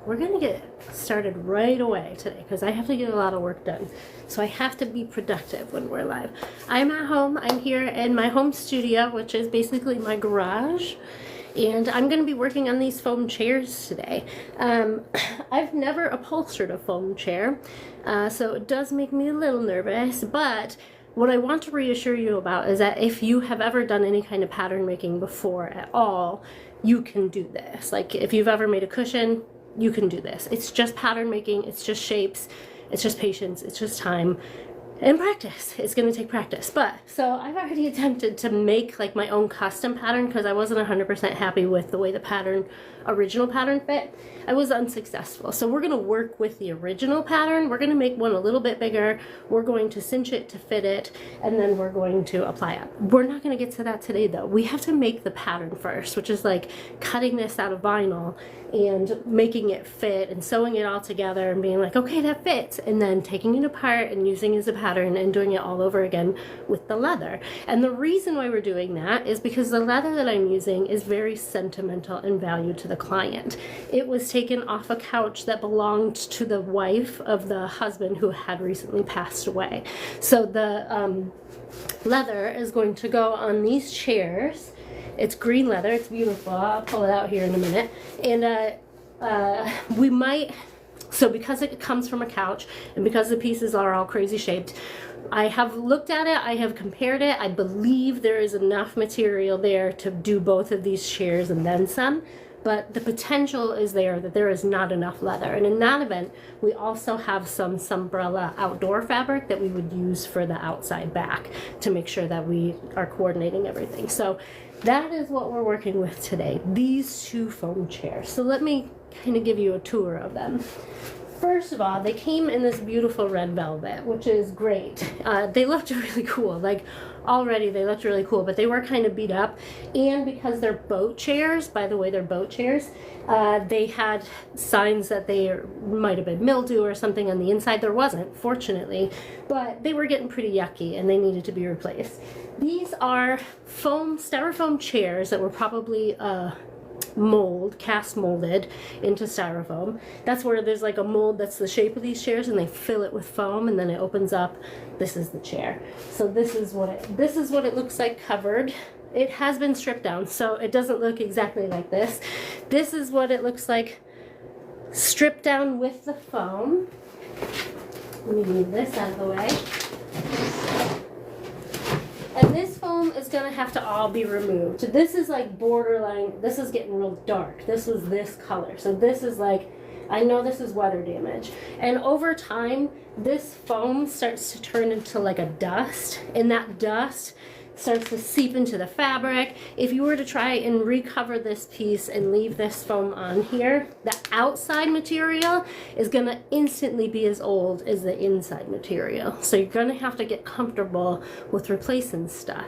we're gonna get started right away today because I have to get a lot of work done. So I have to be productive when we're live. I'm at home. I'm here in my home studio, which is basically my garage. And I'm going to be working on these foam chairs today. I've never upholstered a foam chair, so it does make me a little nervous, but what I want to reassure you about is that if you have ever done any kind of pattern making before at all, you can do this. Like if you've ever made a cushion, you can do this. It's just pattern making, it's just shapes, it's just patience, it's just time. And practice. It's going to take practice. But so I've already attempted to make like my own custom pattern because I wasn't 100% happy with the way the original pattern fit. I was unsuccessful. So we're going to work with the original pattern. We're going to make one a little bit bigger. We're going to cinch it to fit it, and then we're going to apply it. We're not going to get to that today though. We have to make the pattern first, which is like cutting this out of vinyl and making it fit and sewing it all together and being like, okay, that fits, and then taking it apart and using it as a pattern and doing it all over again with the leather. And the reason why we're doing that is because the leather that I'm using is very sentimental and valued to the client. It was taken off a couch that belonged to the wife of the husband who had recently passed away. So the leather is going to go on these chairs. It's green leather. It's beautiful. I'll pull it out here in a minute. And we might, so because it comes from a couch and because the pieces are all crazy shaped, I have looked at it, I have compared it. I believe there is enough material there to do both of these chairs and then some. But the potential is there that there is not enough leather. And in that event, we also have some Sunbrella outdoor fabric that we would use for the outside back to make sure that we are coordinating everything. So that is what we're working with today, these two foam chairs. So let me kind of give you a tour of them. First of all, they came in this beautiful red velvet, which is great. They looked really cool. Like already they looked really cool, but they were kind of beat up. And because they're boat chairs, by the way, they're boat chairs, they had signs that they might have been mildew or something on the inside. There wasn't, fortunately, but they were getting pretty yucky and they needed to be replaced. These are styrofoam chairs that were probably cast molded into styrofoam. That's where there's like a mold that's the shape of these chairs and they fill it with foam and then it opens up. This is the chair. So this is what it looks like covered. It has been stripped down, so it doesn't look exactly like this. This is what it looks like stripped down with the foam. Let me move this out of the way. And this foam is going to have to all be removed. This is like borderline, this is getting real dark. This was this color. So this is like, I know this is weather damage. And over time, this foam starts to turn into like a dust. And that dust starts to seep into the fabric. If you were to try and recover this piece and leave this foam on here, the outside material is going to instantly be as old as the inside material. So you're going to have to get comfortable with replacing stuff,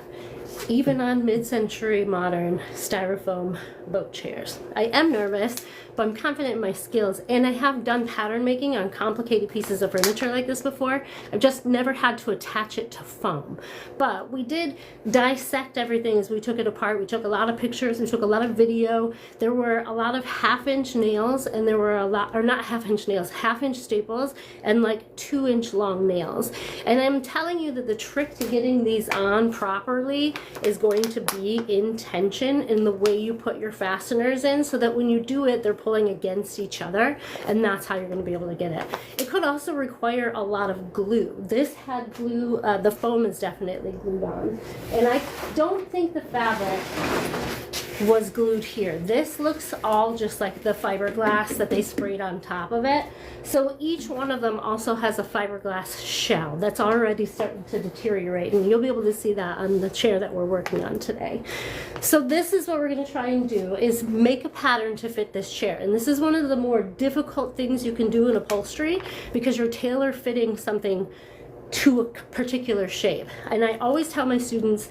even on mid-century modern styrofoam boat chairs. I am nervous, but I'm confident in my skills, and I have done pattern making on complicated pieces of furniture like this before. I've just never had to attach it to foam. But we did dissect everything as we took it apart. We took a lot of pictures, we took a lot of video. There were a lot of half-inch nails, and there were a lot, or not half-inch nails, half-inch staples, and like 2-inch long nails. And I'm telling you that the trick to getting these on properly is going to be in tension in the way you put your fasteners in, so that when you do it, they're pulling against each other, and that's how you're going to be able to get it. It could also require a lot of glue. This had glue, the foam is definitely glued on, and I don't think the fabric was glued here. This looks all just like the fiberglass that they sprayed on top of it. So each one of them also has a fiberglass shell that's already starting to deteriorate, and you'll be able to see that on the chair that we're working on today. So this is what we're going to try and do, is make a pattern to fit this chair. And this is one of the more difficult things you can do in upholstery, because you're tailor fitting something to a particular shape. And I always tell my students,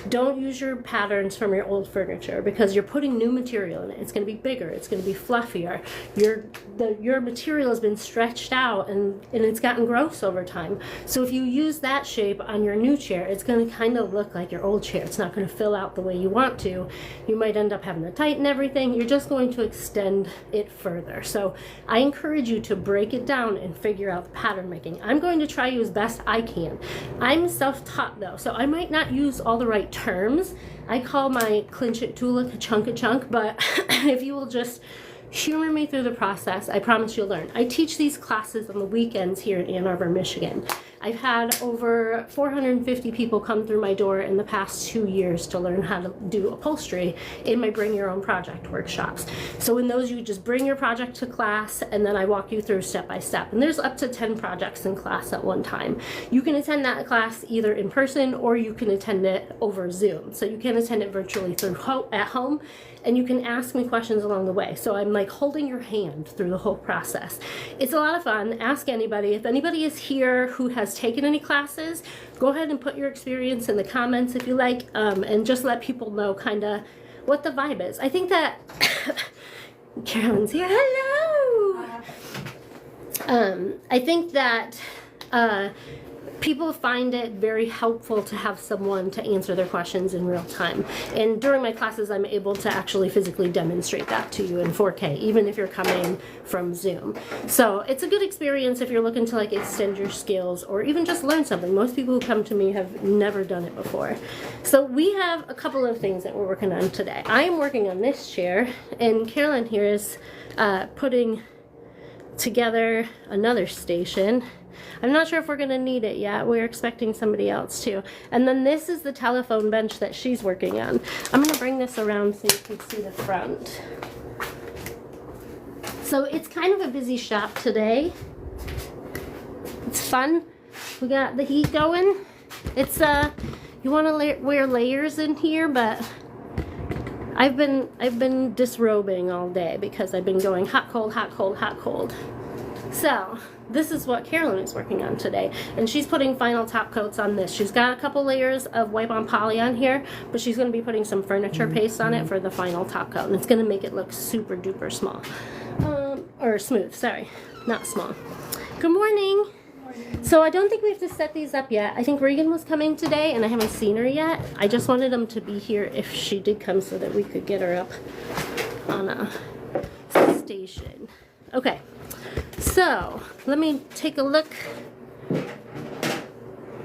Don't use your patterns from your old furniture because you're putting new material in it. It's going to be bigger. It's going to be fluffier. Your material has been stretched out and it's gotten gross over time. So if you use that shape on your new chair, it's going to kind of look like your old chair. It's not going to fill out the way you want to. You might end up having to tighten everything. You're just going to extend it further. So I encourage you to break it down and figure out the pattern making. I'm going to try you as best I can. I'm self-taught though, so I might not use all the right terms. I call my clinch it tool a chunk, but if you will just humor me through the process, I promise you'll learn. I teach these classes on the weekends here in Ann Arbor, Michigan. I've had over 450 people come through my door in the past 2 years to learn how to do upholstery in my Bring Your Own Project workshops. So in those, you just bring your project to class and then I walk you through step by step. And there's up to 10 projects in class at one time. You can attend that class either in person or you can attend it over Zoom. So you can attend it virtually at home, and you can ask me questions along the way. So I'm like holding your hand through the whole process. It's a lot of fun. Ask anybody. If anybody is here who has taken any classes, go ahead and put your experience in the comments if you like, and just let people know kind of what the vibe is. I think that Carolyn's here. Hello. I think that people find it very helpful to have someone to answer their questions in real time. And during my classes, I'm able to actually physically demonstrate that to you in 4K, even if you're coming from Zoom. So it's a good experience if you're looking to like extend your skills or even just learn something. Most people who come to me have never done it before. So we have a couple of things that we're working on today. I am working on this chair, and Carolyn here is putting together another station. I'm not sure if we're going to need it yet. We're expecting somebody else too. And then this is the telephone bench that she's working on. I'm going to bring this around so you can see the front. So it's kind of a busy shop today. It's fun. We got the heat going. It's you want to wear layers in here, but I've been disrobing all day because I've been going hot, cold, hot, cold, hot, cold. So this is what Carolyn is working on today, and she's putting final top coats on this. She's got a couple layers of wipe on poly on here, but she's going to be putting some furniture paste on it for the final top coat, and it's going to make it look super duper small, or smooth, sorry, not small. Good morning. So I don't think we have to set these up yet. I think Regan was coming today and I haven't seen her yet. I just wanted them to be here if she did come so that we could get her up on a station. Okay, so let me take a look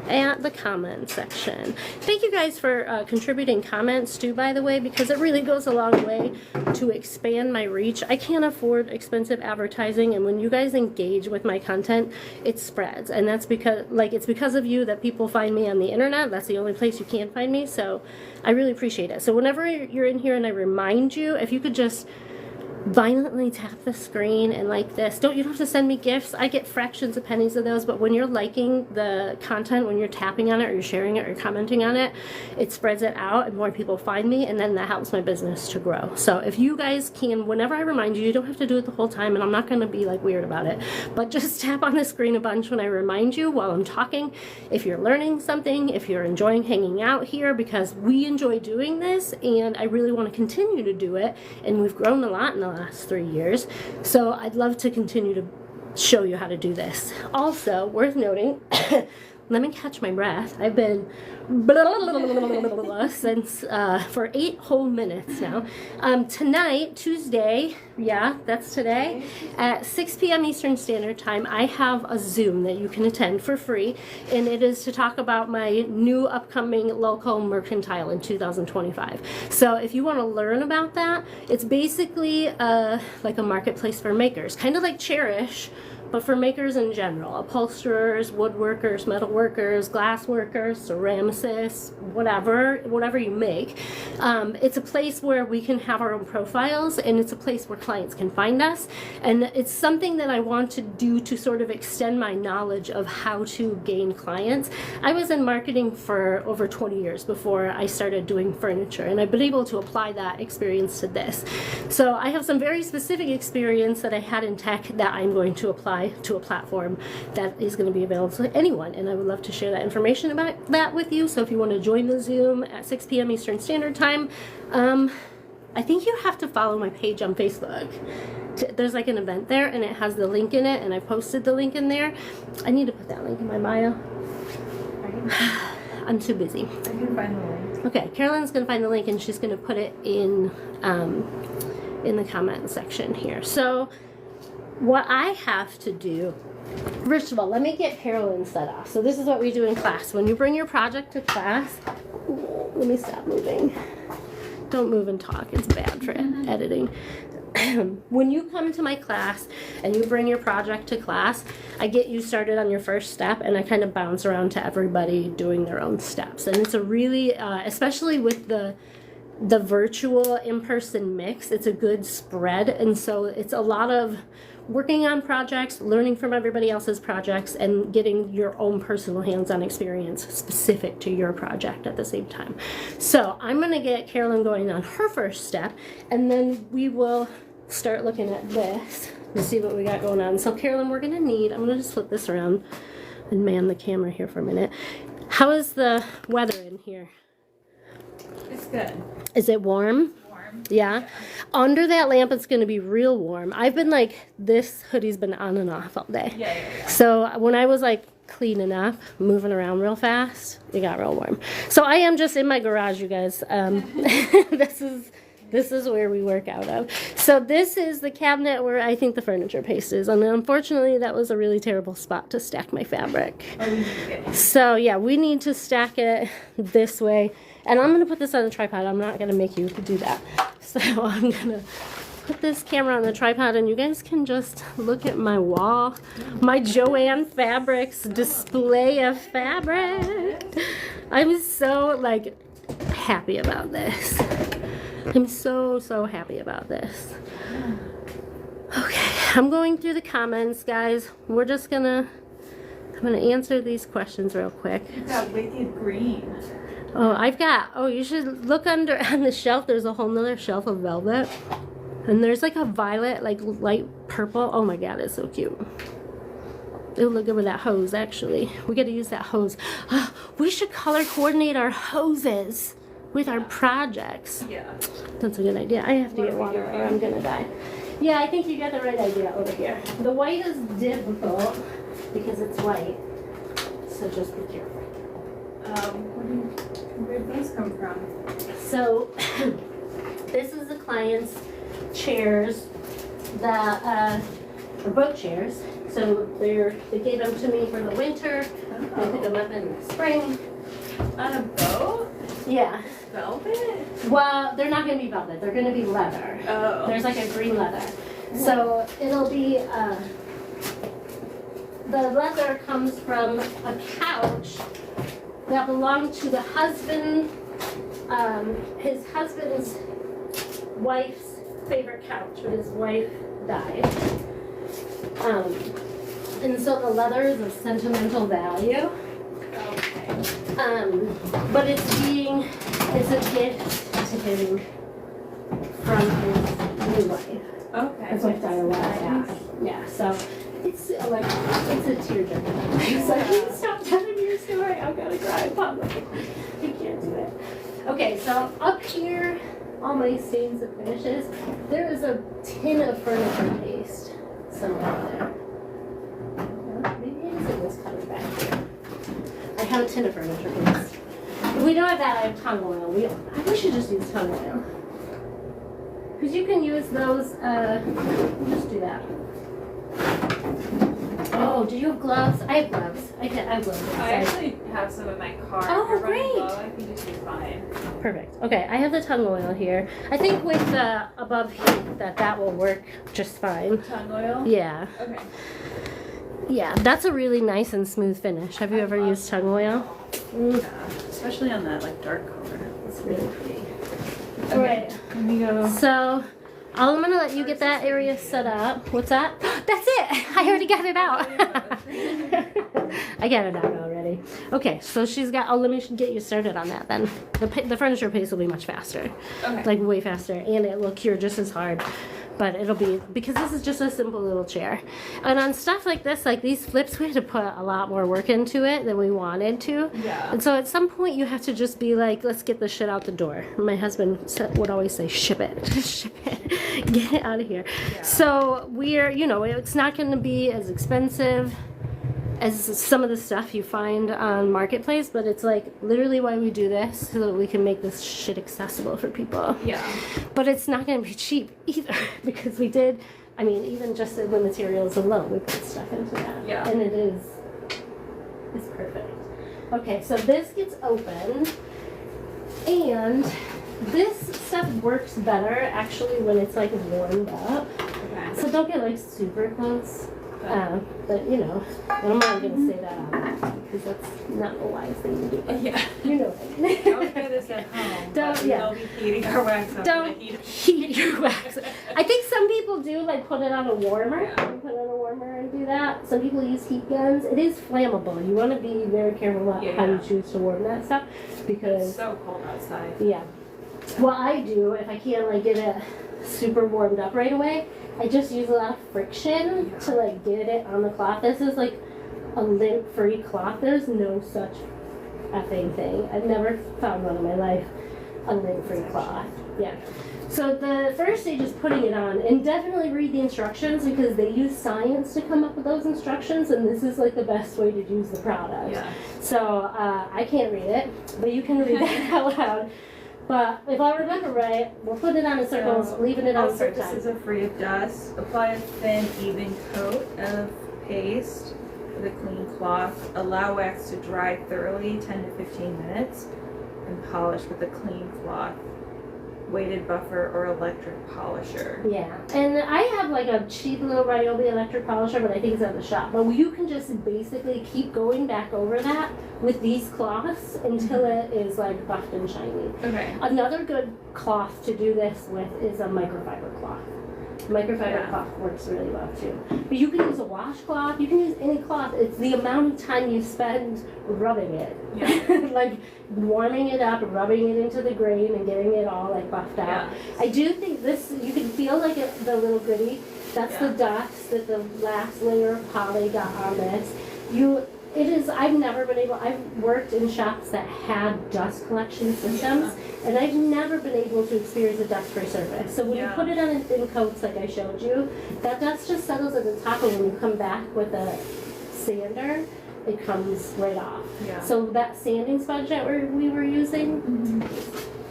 at the comment section. Thank you guys for contributing comments too, by the way, because it really goes a long way to expand my reach. I can't afford expensive advertising, and when you guys engage with my content, it spreads, and that's because it's because of you that people find me on the internet. That's the only place you can find me, so I really appreciate it. So whenever you're in here and I remind you, if you could just violently tap the screen and like this. You don't have to send me gifts. I get fractions of pennies of those, but when you're liking the content, when you're tapping on it or you're sharing it or you're commenting on it, it spreads it out and more people find me, and then that helps my business to grow. So if you guys can, whenever I remind you, you don't have to do it the whole time, and I'm not going to be like weird about it, but just tap on the screen a bunch when I remind you while I'm talking. If you're learning something, if you're enjoying hanging out here, because we enjoy doing this and I really want to continue to do it, and we've grown a lot in the last 3 years, so I'd love to continue to show you how to do this. Also, worth noting, let me catch my breath. I've been since for 8 whole minutes now. Tonight, Tuesday, yeah, that's today, at 6 p.m. Eastern Standard Time, I have a Zoom that you can attend for free, and it is to talk about my new upcoming local mercantile in 2025. So if you want to learn about that, it's basically like a marketplace for makers, kind of like Cherish, but for makers in general, upholsterers, woodworkers, metalworkers, glass workers, ceramicists, whatever you make. It's a place where we can have our own profiles, and it's a place where clients can find us, and it's something that I want to do to sort of extend my knowledge of how to gain clients. I was in marketing for over 20 years before I started doing furniture, and I've been able to apply that experience to this. So I have some very specific experience that I had in tech that I'm going to apply apply to a platform that is going to be available to anyone. And I would love to share that information about that with you. So if you want to join the Zoom at 6 p.m. Eastern Standard Time, I think you have to follow my page on Facebook. There's like an event there, and it has the link in it, and I posted the link in there. I need to put that link in my bio. I'm too busy. I can find the link. Okay, Carolyn's going to find the link, and she's going to put it in the comment section here. So what I have to do, first of all, let me get Carolyn set off. So this is what we do in class. When you bring your project to class, let me stop moving. Don't move and talk. It's bad for editing. When you come to my class and you bring your project to class, I get you started on your first step, and I kind of bounce around to everybody doing their own steps. And it's a really, especially with the virtual in-person mix, it's a good spread. And so it's a lot of working on projects, learning from everybody else's projects, and getting your own personal hands-on experience specific to your project at the same time. So I'm going to get Carolyn going on her first step, and then we will start looking at this to see what we got going on. So Carolyn, we're going to need, I'm going to just flip this around and man the camera here for a minute. How is the weather in here? It's good. Is it warm? Yeah. Under that lamp, it's going to be real warm. I've been like, this hoodie's been on and off all day. Yeah. So when I was like cleaning up, moving around real fast, it got real warm. So I am just in my garage, you guys. This is where we work out of. So this is the cabinet where I think the furniture paste is. And unfortunately, that was a really terrible spot to stack my fabric. So yeah, we need to stack it this way. And I'm going to put this on a tripod. I'm not going to make you do that. So I'm going to put this camera on the tripod, and you guys can just look at my wall. My Joann Fabrics display of fabric. I'm so, like, happy about this. I'm so happy about this. Okay, I'm going through the comments, guys. We're just going to, I'm going to answer these questions real quick. You've got wicked green. Oh, you should look under on the shelf. There's a whole nother shelf of velvet. And there's like a violet, like light purple. Oh my God, it's so cute. It'll look good with that hose, actually. We got to use that hose. We should color coordinate our hoses with our projects. Yeah. That's a good idea. I have to get water or I'm going to die. Yeah, I think you got the right idea over here. The white is difficult because it's white. So just be careful. Where did those come from? So this is the client's chairs that are boat chairs. So they gave them to me for the winter. I pick them up in the spring. On a boat? Yeah. Velvet? Well, they're not going to be velvet. They're going to be leather. Oh. There's like a green leather. So it'll be, the leather comes from a couch that belonged to the husband, his husband's wife's favorite couch, but his wife died. And so the leather is of sentimental value. Okay. But it's a gift to him from his new wife. Okay. His wife died a while back. Yeah, so it's like, it's a tearjerker. He's like, can you stop telling me your story? I'm gonna cry in public. You can't do it. Okay, so up here, all my stains and finishes, there is a tin of furniture paste somewhere there. Maybe it is in this cupboard back here. I have a tin of furniture paste. If we don't have that, I have tongue oil. We should just use tongue oil. Because you can use those, just do that. Oh, do you have gloves? I have gloves. I have gloves. I actually have some in my car. Oh, if you're running great. low, I can just be fine. Perfect. Okay, I have the tongue oil here. I think with the above heat that will work just fine. Tongue oil? Yeah. Okay. Yeah, that's a really nice and smooth finish. Have you ever used tongue oil? Yeah, especially on that like dark color. It's really pretty. Okay. All right. Let me go. So, I'm gonna let you get that area set up. What's that? That's it! I already got it out. I got it out already. Okay, so she's got, let me get you started on that then. The furniture paste will be much faster. Okay. Like way faster, and it will cure just as hard. But it'll be, because this is just a simple little chair. And on stuff like this, like these flips, we had to put a lot more work into it than we wanted to. Yeah. And so at some point you have to just be like, let's get this shit out the door. My husband would always say, ship it, ship it, get it out of here. Yeah. So we're, you know, it's not going to be as expensive as some of the stuff you find on Marketplace, but it's like literally why we do this, so that we can make this shit accessible for people. Yeah. But it's not going to be cheap either, because we did, I mean, even just the materials alone, we put stuff into that. Yeah. And it's perfect. Okay, so this gets open, and this stuff works better actually when it's like warmed up. Okay. So don't get like super close. But you know, I'm not going to say that on that, because that's not a wise thing to do. Yeah. You know what I mean. Don't do this at home. Don't, yeah. We'll be heating our wax up. Don't heat your wax. I think some people do like put it on a warmer. Yeah. Put it on a warmer and do that. Some people use heat guns. It is flammable. You want to be very careful about how you choose to warm that stuff, because it's so cold outside. yeah. What I do, if I can't like get it super warmed up right away, I just use a lot of friction to like get it on the cloth. This is like a lint-free cloth. There's no such effing thing. I've never found one in my life, a lint-free cloth. Yeah. So the first stage is putting it on, and definitely read the instructions, because they use science to come up with those instructions, and this is like the best way to use the product. Yeah. So I can't read it, but you can read it out loud. But if I remember right, we'll put it on in circles, leaving it on all certain surfaces time. are free of dust. Apply a thin, even coat of paste with a clean cloth. Allow wax to dry thoroughly, 10 to 15 minutes, and polish with a clean cloth, weighted buffer, or electric polisher. Yeah, and I have like a cheap little Ryobi electric polisher, but I think it's at the shop. But you can just basically keep going back over that with these cloths until it is like buffed and shiny. Okay. Another good cloth to do this with is a microfiber cloth. Microfiber cloth works really well too. But you can use a washcloth, you can use any cloth. It's the amount of time you spend rubbing it. Yeah. Like warming it up, rubbing it into the grain and getting it all like buffed out. Yeah. I do think this, you can feel like the little gritty. That's the dust that the last layer of poly got on this. It is, I've never been able, I've worked in shops that had dust collection systems, and I've never been able to experience a dust-free surface. So when you put it on in thin coats like I showed you, that dust just settles at the top, and when you come back with a sander, it comes right off. Yeah. So that sanding sponge that we were using,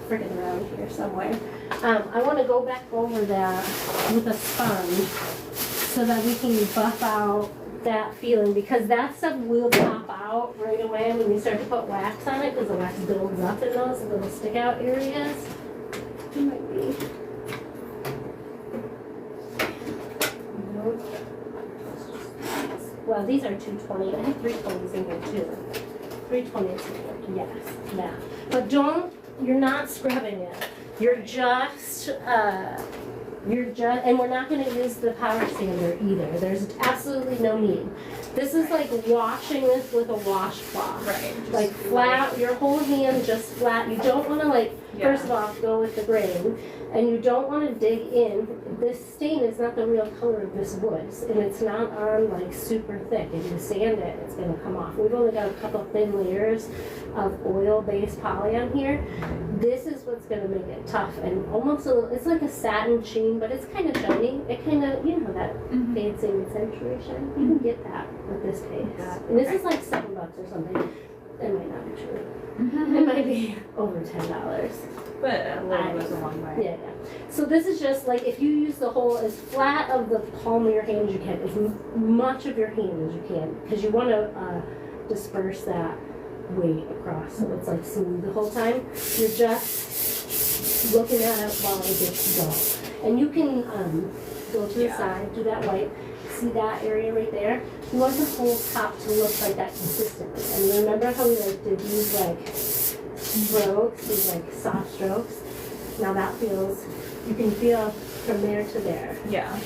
freaking around here somewhere, I want to go back over that with a sponge so that we can buff out that feeling, because that stuff will pop out right away when you start to put wax on it, because the wax builds up in those little stick out areas. It might be. Nope. Well, these are 220. I have 320s in here too. 320s in here. Yes, that. But you're not scrubbing it. You're just, and we're not going to use the power sander either. There's absolutely no need. This is like washing this with a washcloth. Right. Like flat, your whole hand just flat. You don't want to like, first of all, go with the grain. And you don't want to dig in. This stain is not the real color of this wood, and it's not on like super thick. If you sand it, it's going to come off. We've only got a couple thin layers of oil-based poly on here. This is what's going to make it tough and almost a little, it's like a satin sheen, but it's kind of shiny. It kind of, you know, that fancy accentuation. You can get that with this paste. And this is like $7 or something. It might not be true. It might be over $10. But a little goes a long way. Yeah. So this is just like, if you use the whole, as flat of the palm of your hand as you can, as much of your hand as you can, because you want to disperse that weight across so it's like smooth the whole time. You're just looking at it while it gets dull. And you can go to the side, do that white. See that area right there? You want the whole top to look like that consistently. And remember how we like did these like strokes, these like soft strokes? Now that feels, you can feel from there to there. Yeah.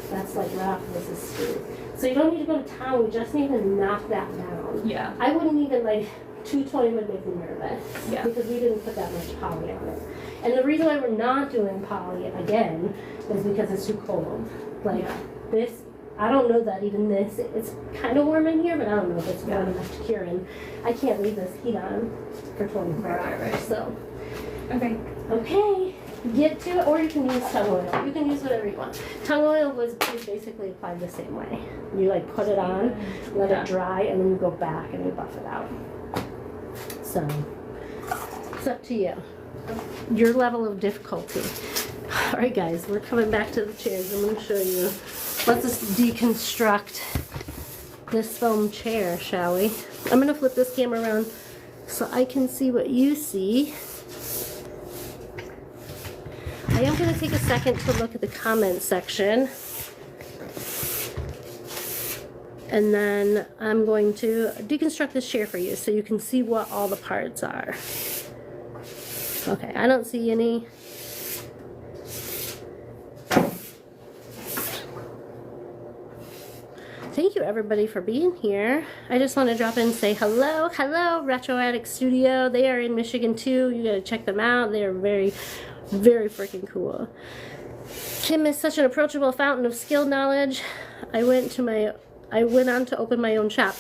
That's like rough, this is smooth. So you don't need to go to town, we just need to knock that down. Yeah. I wouldn't even like 220 would make me nervous. Yeah. Because we didn't put that much poly on it. And the reason why we're not doing poly again is because it's too cold. Like this, I don't know that even this, it's kind of warm in here, but I don't know if it's warm enough to cure in. I can't leave this heat on for 24 hours, so. Okay, get to it, or you can use tongue oil. You can use whatever you want. Tongue oil is basically applied the same way. You like put it on, let it dry, and then you go back and you buff it out. So, it's up to you. Your level of difficulty. All right, guys, we're coming back to the chairs. I'm going to show you. Let's just deconstruct this foam chair, shall we? I'm going to flip this camera around so I can see what you see. I am going to take a second to look at the comment section. And then I'm going to deconstruct this chair for you so you can see what all the parts are. Okay, I don't see any. Thank you everybody for being here. I just want to drop in and say hello, Retro Attic Studio. They are in Michigan too. You gotta check them out. They are very, very freaking cool. Kim is such an approachable fountain of skill knowledge. I went on to open my own shop.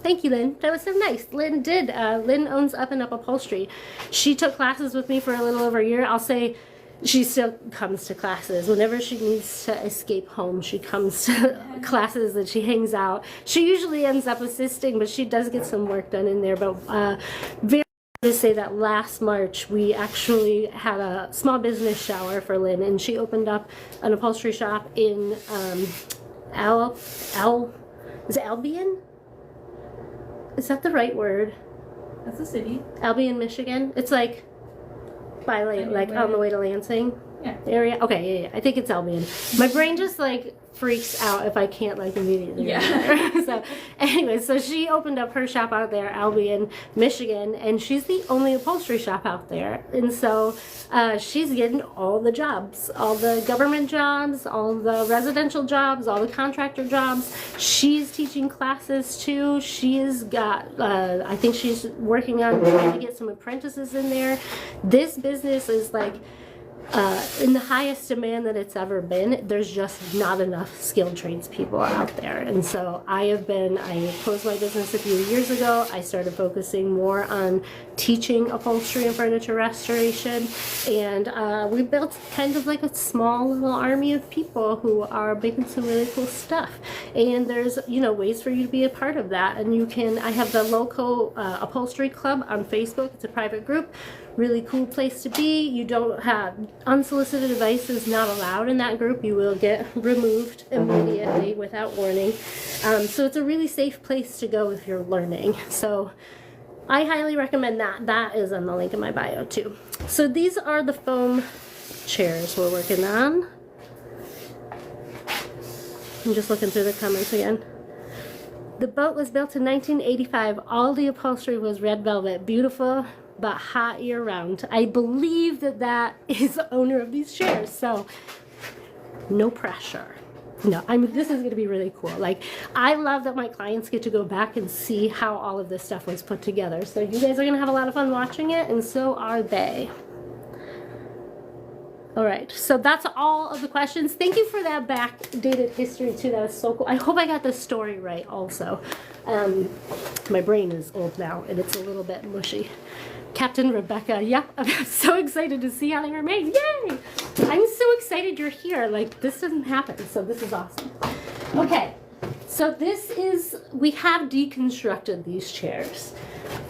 Thank you, Lynn. That was so nice. Lynn did. Lynn owns Up and Up Upholstery. She took classes with me for a little over a year. I'll say she still comes to classes. Whenever she needs to escape home, she comes to classes and she hangs out. She usually ends up assisting, but she does get some work done in there. But very to say that last March we actually had a small business shower for Lynn, and she opened up an upholstery shop in is it Albion? Is that the right word? That's a city. Albion, Michigan. It's like by like on the way to Lansing area. Okay, yeah. I think it's Albion. My brain just like freaks out if I can't like immediately. Yeah. So anyway, so she opened up her shop out there, Albion, Michigan, and she's the only upholstery shop out there. And so she's getting all the jobs, all the government jobs, all the residential jobs, all the contractor jobs. She's teaching classes too. She's got, I think she's working on trying to get some apprentices in there. This business is like, in the highest demand that it's ever been. There's just not enough skilled tradespeople out there. And so I closed my business a few years ago. I started focusing more on teaching upholstery and furniture restoration. And we built kind of like a small little army of people who are making some really cool stuff. And there's, ways for you to be a part of that. And I have the local upholstery club on Facebook. It's a private group. Really cool place to be. You don't have unsolicited advice is not allowed in that group. You will get removed immediately without warning. So it's a really safe place to go if you're learning. So I highly recommend that. That is on the link in my bio too. So these are the foam chairs we're working on. I'm just looking through the comments again. The boat was built in 1985. All the upholstery was red velvet. Beautiful, but hot year round. I believe that is the owner of these chairs, so no pressure. No, this is going to be really cool. Like, I love that my clients get to go back and see how all of this stuff was put together. So you guys are going to have a lot of fun watching it, and so are they. All right, so that's all of the questions. Thank you for that backdated history too. That was so cool. I hope I got the story right also. My brain is old now and it's a little bit mushy. Captain Rebecca, yeah, I'm so excited to see how they were made. Yay! I'm so excited you're here. Like, this doesn't happen, so this is awesome. Okay, so we have deconstructed these chairs.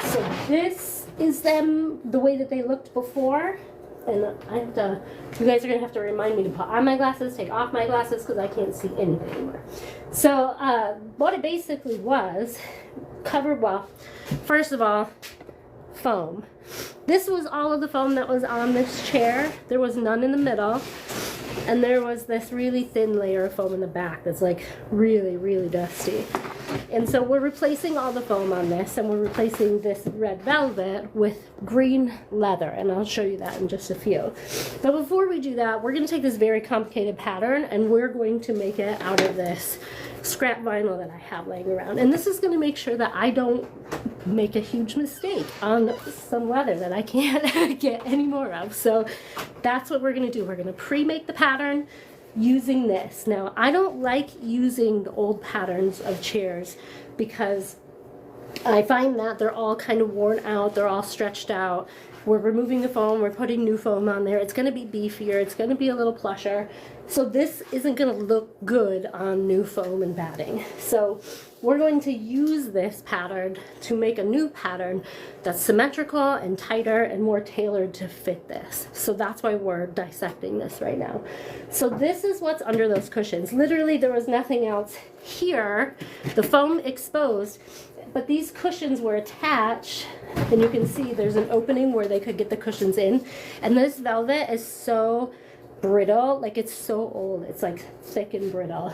So this is them the way that they looked before. And you guys are going to have to remind me to put on my glasses, take off my glasses, because I can't see anything anymore. So what it basically was, first of all, foam. This was all of the foam that was on this chair. There was none in the middle. And there was this really thin layer of foam in the back that's like really, really dusty. And so we're replacing all the foam on this, and we're replacing this red velvet with green leather, and I'll show you that in just a few. But before we do that, we're going to take this very complicated pattern and we're going to make it out of this scrap vinyl that I have laying around. And this is going to make sure that I don't make a huge mistake on some leather that I can't get any more of. So that's what we're going to do. We're going to pre-make the pattern using this. Now, I don't like using the old patterns of chairs because I find that they're all kind of worn out, they're all stretched out. We're removing the foam, we're putting new foam on there. It's going to be beefier, it's going to be a little plusher. So this isn't going to look good on new foam and batting. So we're going to use this pattern to make a new pattern that's symmetrical and tighter and more tailored to fit this. So that's why we're dissecting this right now. So this is what's under those cushions. Literally there was nothing else here, the foam exposed, but these cushions were attached, and you can see there's an opening where they could get the cushions in. And this velvet is so brittle, like it's so old, it's like thick and brittle.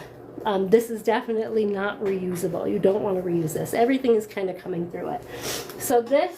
This is definitely not reusable. You don't want to reuse this. Everything is kind of coming through it. So this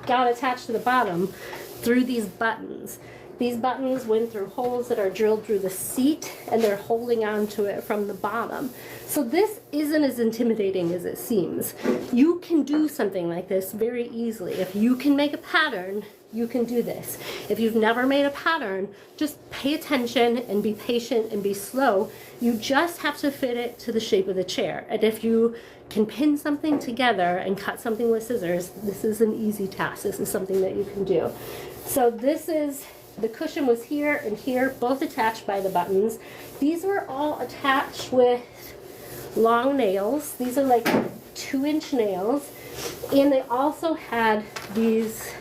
got attached to the bottom through these buttons. These buttons went through holes that are drilled through the seat, and they're holding on to it from the bottom. So this isn't as intimidating as it seems. You can do something like this very easily. If you can make a pattern, you can do this. If you've never made a pattern, just pay attention and be patient and be slow. You just have to fit it to the shape of the chair. And if you can pin something together and cut something with scissors, this is an easy task. This is something that you can do. So this is, the cushion was here and here, both attached by the buttons. These were all attached with long nails. These are like 2-inch nails. And they also had these,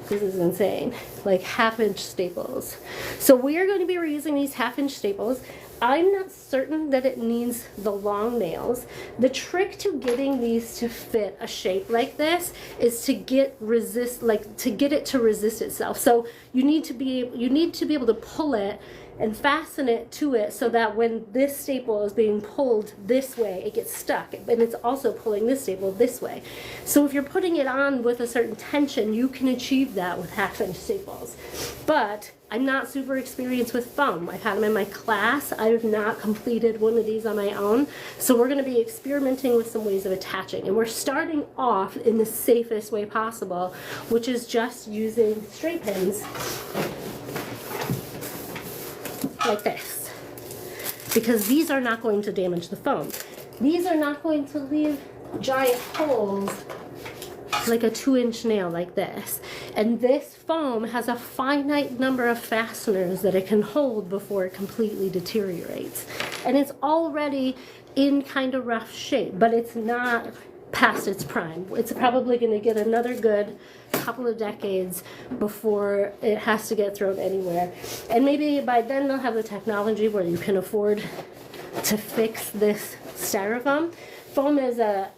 this is insane, like 1/2-inch staples. So we are going to be reusing these 1/2-inch staples. I'm not certain that it needs the long nails. The trick to getting these to fit a shape like this is to get it to resist itself. So you need to be able to pull it and fasten it to it so that when this staple is being pulled this way, it gets stuck, and it's also pulling this staple this way. So if you're putting it on with a certain tension, you can achieve that with 1/2-inch staples. But I'm not super experienced with foam. I've had them in my class. I have not completed one of these on my own. So we're going to be experimenting with some ways of attaching. And we're starting off in the safest way possible, which is just using straight pins like this. Because these are not going to damage the foam. These are not going to leave giant holes like a 2-inch nail like this. And this foam has a finite number of fasteners that it can hold before it completely deteriorates. And it's already in kind of rough shape, but it's not past its prime. It's probably going to get another good couple of decades before it has to get thrown anywhere. And maybe by then they'll have the technology where you can afford to fix this styrofoam. Foam is a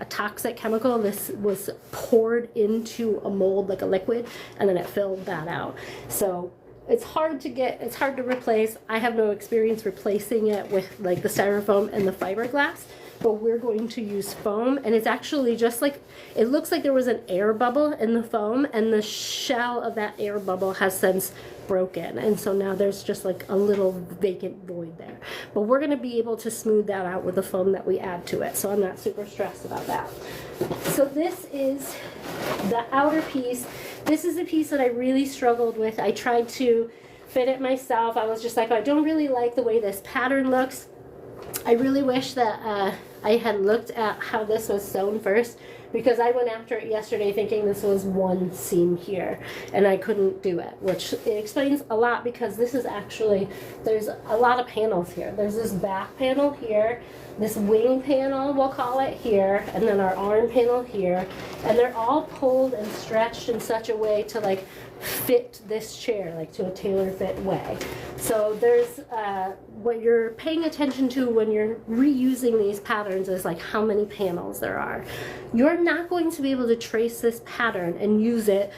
toxic chemical. This was poured into a mold like a liquid, and then it filled that out. So it's hard to replace. I have no experience replacing it with like the styrofoam and the fiberglass, but we're going to use foam, and it's actually just like, it looks like there was an air bubble in the foam, and the shell of that air bubble has since broken, and so now there's just like a little vacant void there. But we're going to be able to smooth that out with the foam that we add to it, so I'm not super stressed about that. So this is the outer piece. This is a piece that I really struggled with. I tried to fit it myself. I was just like, I don't really like the way this pattern looks. I really wish that I had looked at how this was sewn first, because I went after it yesterday thinking this was one seam here, and I couldn't do it, which it explains a lot, because this is actually, there's a lot of panels here. There's this back panel here, this wing panel, we'll call it, here, and then our arm panel here, and they're all pulled and stretched in such a way to like fit this chair, like to a tailor fit way. So there's what you're paying attention to when you're reusing these patterns is like how many panels there are. You're not going to be able to trace this pattern and use it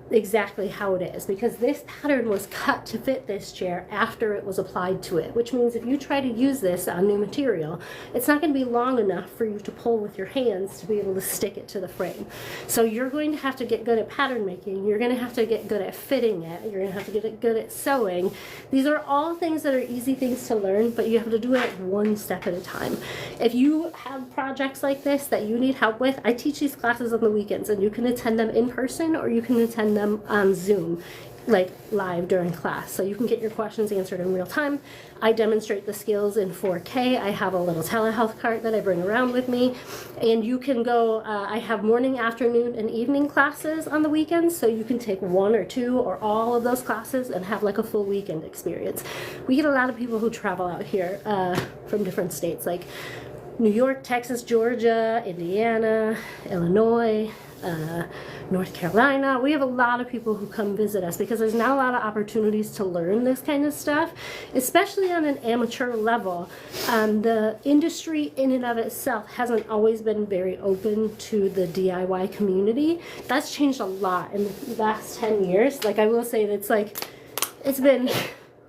exactly how it is, because this pattern was cut to fit this chair after it was applied to it, which means if you try to use this on new material, it's not going to be long enough for you to pull with your hands to be able to stick it to the frame. So you're going to have to get good at pattern making, you're going to have to get good at fitting it, you're going to have to get good at sewing. These are all things that are easy things to learn, but you have to do it one step at a time. If you have projects like this that you need help with, I teach these classes on the weekends, and you can attend them in person or you can attend them on Zoom, like live during class, so you can get your questions answered in real time. I demonstrate the skills in 4K. I have a little telehealth cart that I bring around with me, and you can go, I have morning, afternoon, and evening classes on the weekends, so you can take one or two or all of those classes and have like a full weekend experience. We get a lot of people who travel out here from different states, like New York, Texas, Georgia, Indiana, Illinois, North Carolina. We have a lot of people who come visit us because there's not a lot of opportunities to learn this kind of stuff, especially on an amateur level. The industry in and of itself hasn't always been very open to the DIY community. That's changed a lot in the last 10 years. Like, I will say that it's been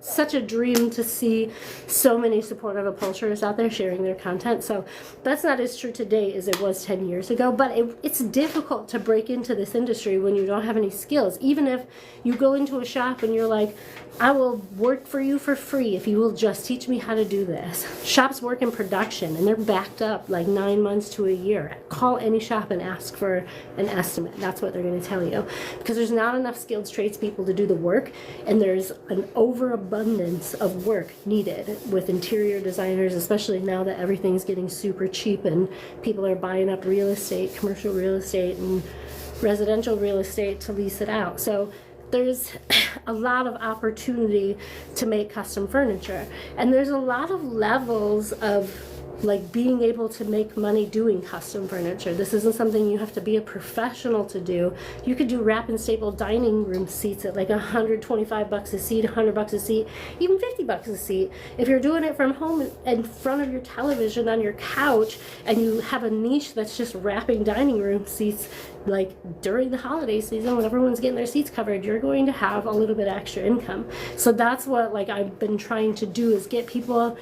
such a dream to see so many supportive upholsterers out there sharing their content. So that's not as true today as it was 10 years ago, but it's difficult to break into this industry when you don't have any skills. Even if you go into a shop and you're like, I will work for you for free if you will just teach me how to do this. Shops work in production and they're backed up like 9 months to a year. Call any shop and ask for an estimate. That's what they're going to tell you, because there's not enough skilled tradespeople to do the work, and there's an overabundance of work needed with interior designers, especially now that everything's getting super cheap and people are buying up real estate, commercial real estate and residential real estate to lease it out. So there's a lot of opportunity to make custom furniture, and there's a lot of levels of like being able to make money doing custom furniture. This isn't something you have to be a professional to do. You could do wrap and staple dining room seats at like $125 a seat, $100 a seat, even $50 a seat. If you're doing it from home in front of your television on your couch, and you have a niche that's just wrapping dining room seats, like during the holiday season when everyone's getting their seats covered, you're going to have a little bit extra income. So that's what like I've been trying to do, is get people.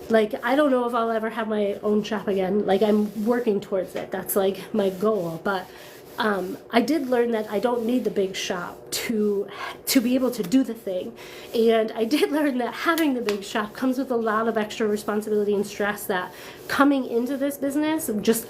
Like, I don't know if I'll ever have my own shop again. Like, I'm working towards it. That's like my goal. But I did learn that I don't need the big shop to be able to do the thing. And I did learn that having the big shop comes with a lot of extra responsibility and stress, that coming into this business, just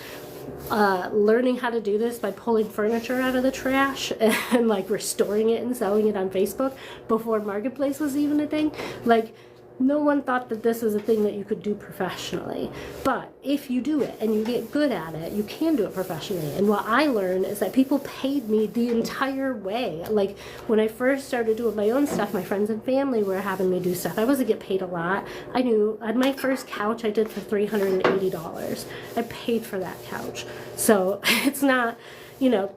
learning how to do this by pulling furniture out of the trash and like restoring it and selling it on Facebook before Marketplace was even a thing. Like, no one thought that this was a thing that you could do professionally. But if you do it and you get good at it, you can do it professionally. And what I learned is that people paid me the entire way. Like, when I first started doing my own stuff, my friends and family were having me do stuff. I wasn't getting paid a lot. I knew, on my first couch I did for $380. I paid for that couch. So it's not, you know,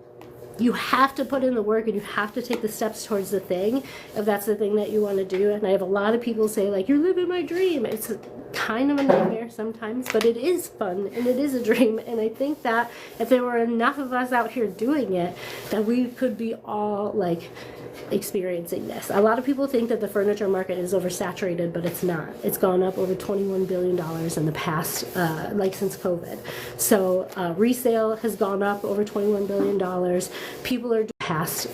you have to put in the work and you have to take the steps towards the thing, if that's the thing that you want to do. And I have a lot of people say, like, you're living my dream. It's kind of a nightmare sometimes, but it is fun and it is a dream. And I think that if there were enough of us out here doing it, that we could be all like experiencing this. A lot of people think that the furniture market is oversaturated, but it's not. It's gone up over $21 billion in the past, like since COVID. So resale has gone up over $21 billion. People are past,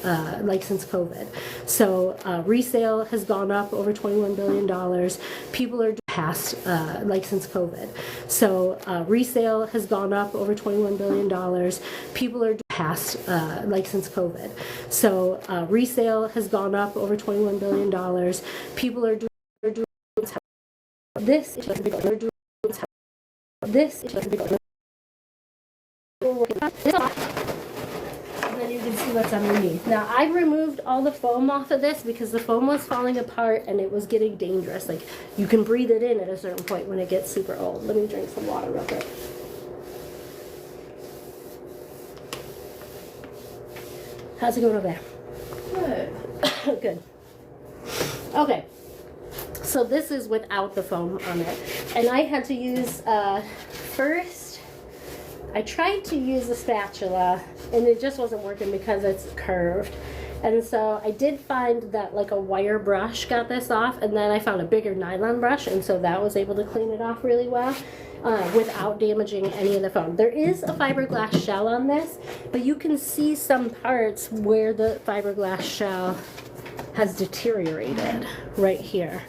like since COVID. So resale has gone up over $21 billion. People are past, like since COVID. So resale has gone up over $21 billion. People are past, like since COVID. So resale has gone up over $21 billion. People are doing this. Then you can see what's underneath. Now, I removed all the foam off of this because the foam was falling apart and it was getting dangerous. Like, you can breathe it in at a certain point when it gets super old. Let me drink some water real quick. How's it going over there? Good. Good. Okay. So this is without the foam on it. And I had to use, first, I tried to use a spatula and it just wasn't working because it's curved. And so I did find that like a wire brush got this off, and then I found a bigger nylon brush, and so that was able to clean it off really well without damaging any of the foam. There is a fiberglass shell on this, but you can see some parts where the fiberglass shell has deteriorated right here.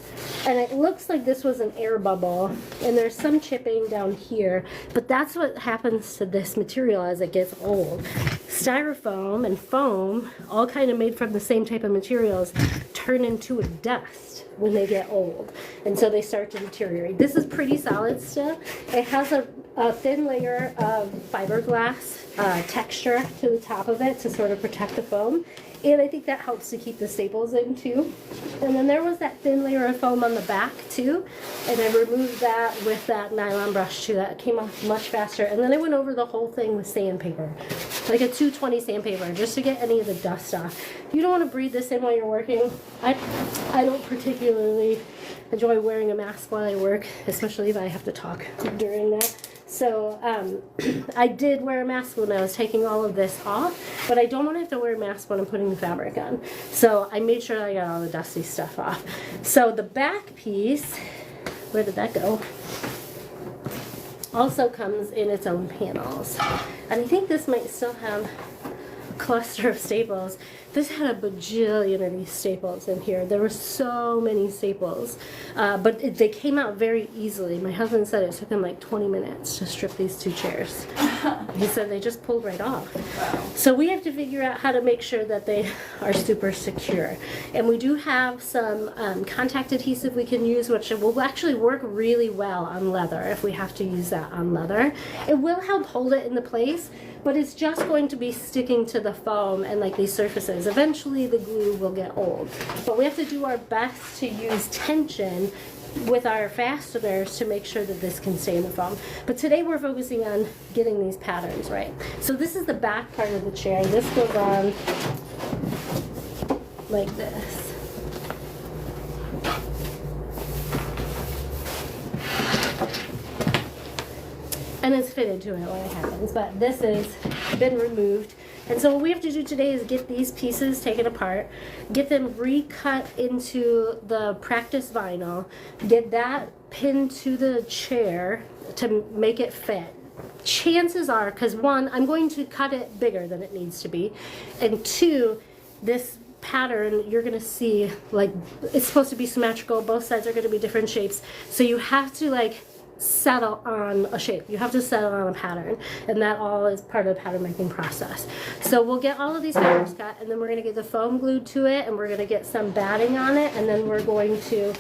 And it looks like this was an air bubble, and there's some chipping down here, but that's what happens to this material as it gets old. Styrofoam and foam, all kind of made from the same type of materials, turn into a dust when they get old, and so they start to deteriorate. This is pretty solid still. It has a thin layer of fiberglass texture to the top of it to sort of protect the foam. And I think that helps to keep the staples in too. And then there was that thin layer of foam on the back too. And I removed that with that nylon brush too. That came off much faster. And then I went over the whole thing with sandpaper. Like a 220 sandpaper, just to get any of the dust off. You don't want to breathe this in while you're working. I don't particularly enjoy wearing a mask while I work, especially if I have to talk during that. So I did wear a mask when I was taking all of this off, but I don't want to have to wear a mask when I'm putting the fabric on. So I made sure I got all the dusty stuff off. So the back piece, where did that go? Also comes in its own panels. And I think this might still have a cluster of staples. This had a bajillion of these staples in here. There were so many staples, but they came out very easily. My husband said it took him like 20 minutes to strip these two chairs. He said they just pulled right off. Wow. So we have to figure out how to make sure that they are super secure. And we do have some contact adhesive we can use, which will actually work really well on leather if we have to use that on leather. It will help hold it into place, but it's just going to be sticking to the foam and like these surfaces. Eventually the glue will get old. But we have to do our best to use tension with our fasteners to make sure that this can stay in the foam. But today we're focusing on getting these patterns right. So this is the back part of the chair. This goes on like this. And it's fitted to it when it happens, but this has been removed. And so what we have to do today is get these pieces taken apart, get them recut into the practice vinyl, get that pinned to the chair to make it fit. Chances are, because one, I'm going to cut it bigger than it needs to be, and two, this pattern you're going to see, like, it's supposed to be symmetrical, both sides are going to be different shapes, so you have to like settle on a shape. You have to settle on a pattern, and that all is part of the pattern making process. So we'll get all of these patterns cut, and then we're going to get the foam glued to it, and we're going to get some batting on it, and then we're going to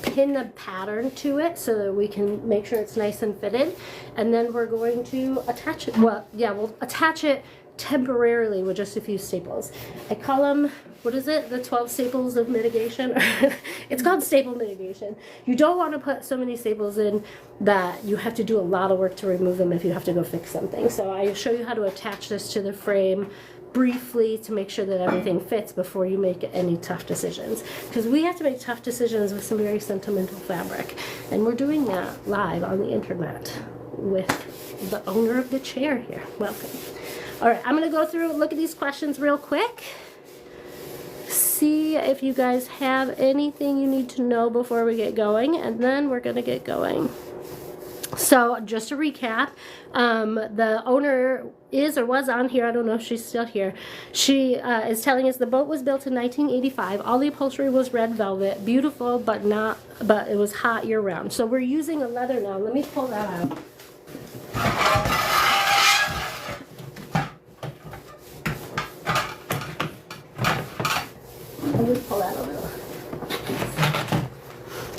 pin the pattern to it so that we can make sure it's nice and fitted, and then we're going to attach it. Well, yeah, we'll attach it temporarily with just a few staples. I call them, what is it, the 12 staples of mitigation? It's called staple mitigation. You don't want to put so many staples in that you have to do a lot of work to remove them if you have to go fix something. So I show you how to attach this to the frame briefly to make sure that everything fits before you make any tough decisions, because we have to make tough decisions with some very sentimental fabric, and we're doing that live on the internet with the owner of the chair here. Welcome. All right, I'm going to go through, look at these questions real quick, see if you guys have anything you need to know before we get going, and then we're going to get going. So just to recap, the owner is or was on here. I don't know if she's still here. She is telling us the boat was built in 1985. All the upholstery was red velvet, beautiful, but it was hot year round. So we're using a leather now. Let me pull that out. Let me pull that over.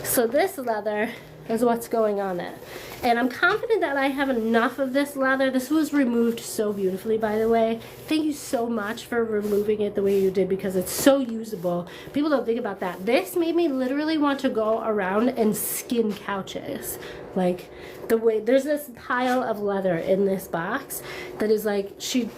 So this leather is what's going on it. And I'm confident that I have enough of this leather. This was removed so beautifully, by the way. Thank you so much for removing it the way you did, because it's so usable. People don't think about that. This made me literally want to go around and skin couches. Like, the way, there's this pile of leather in this box that is like, she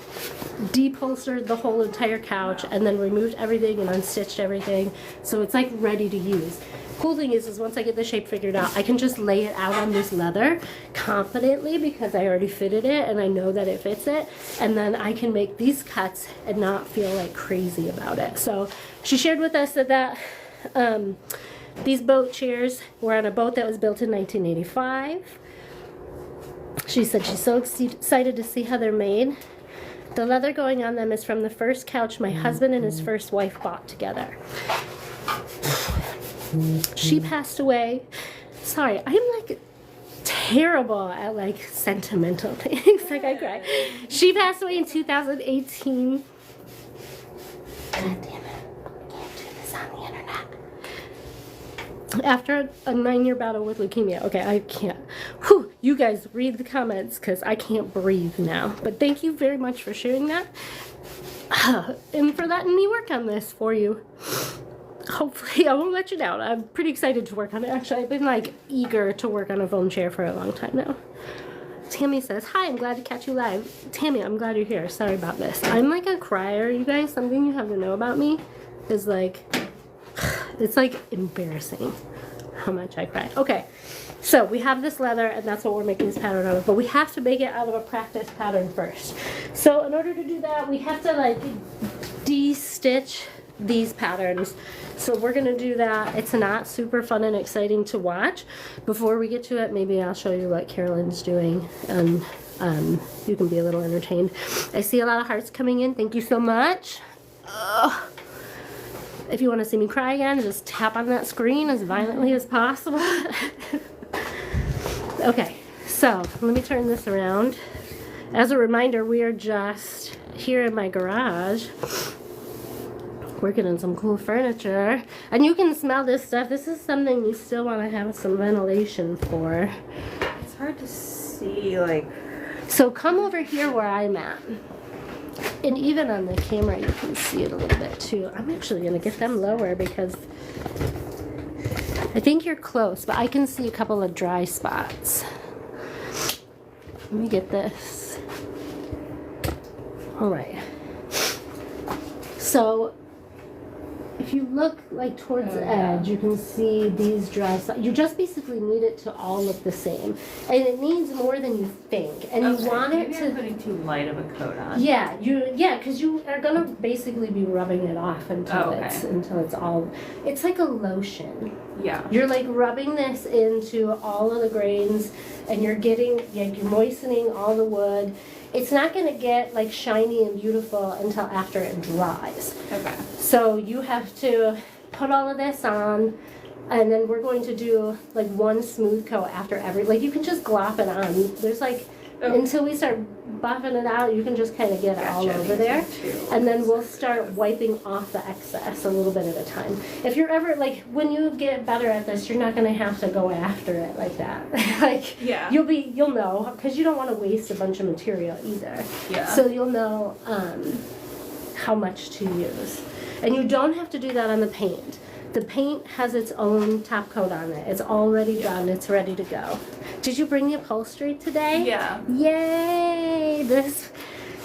depolstered the whole entire couch and then removed everything and unstitched everything. So it's like ready to use. Cool thing is once I get the shape figured out, I can just lay it out on this leather confidently because I already fitted it and I know that it fits it. And then I can make these cuts and not feel like crazy about it. So she shared with us that these boat chairs were on a boat that was built in 1985. She said she's so excited to see how they're made. The leather going on them is from the first couch my husband and his first wife bought together. She passed away. Sorry, I'm like terrible at like sentimental things. Like I cry. She passed away in 2018. God damn it. I can't do this on the internet. After a 9-year battle with leukemia. Okay, I can't. Whew, you guys read the comments because I can't breathe now. But thank you very much for sharing that. And for letting me work on this for you. Hopefully I won't let you down. I'm pretty excited to work on it. Actually, I've been like eager to work on a foam chair for a long time now. Tammy says, hi, I'm glad to catch you live. Tammy, I'm glad you're here. Sorry about this. I'm like a crier, you guys. Something you have to know about me is like, it's like embarrassing how much I cry. Okay, so we have this leather and that's what we're making this pattern out of, but we have to make it out of a practice pattern first. So in order to do that, we have to like de-stitch these patterns. So we're gonna do that. It's not super fun and exciting to watch. Before we get to it, maybe I'll show you what Carolyn's doing and you can be a little entertained. I see a lot of hearts coming in. Thank you so much. Ugh. If you want to see me cry again, just tap on that screen as violently as possible. Okay, so let me turn this around. As a reminder, we are just here in my garage working on some cool furniture, and you can smell this stuff. This is something you still want to have some ventilation for. It's hard to see, like. So come over here where I'm at, and even on the camera you can see it a little bit too. I'm actually gonna get them lower because I think you're close, but I can see a couple of dry spots. Let me get this. All right. So if you look like towards the edge, you can see these dry spots. You just basically need it to all look the same. And it needs more than you think. And you want it to... You're putting too light of a coat on. Yeah, because you are going to basically be rubbing it off until it's all... It's like a lotion. Yeah. You're like rubbing this into all of the grains and you're moistening all the wood. It's not going to get like shiny and beautiful until after it dries. Okay. So you have to put all of this on, and then we're going to do like one smooth coat after every, like you can just glop it on. There's like, until we start buffing it out, you can just kind of get it all over there. And then we'll start wiping off the excess a little bit at a time. If you're ever, like, when you get better at this, you're not going to have to go after it like that. Like, yeah. You'll know, because you don't want to waste a bunch of material either. Yeah. So you'll know how much to use. And you don't have to do that on the paint. The paint has its own top coat on it. It's already done. It's ready to go. Did you bring the upholstery today? Yeah. Yay! This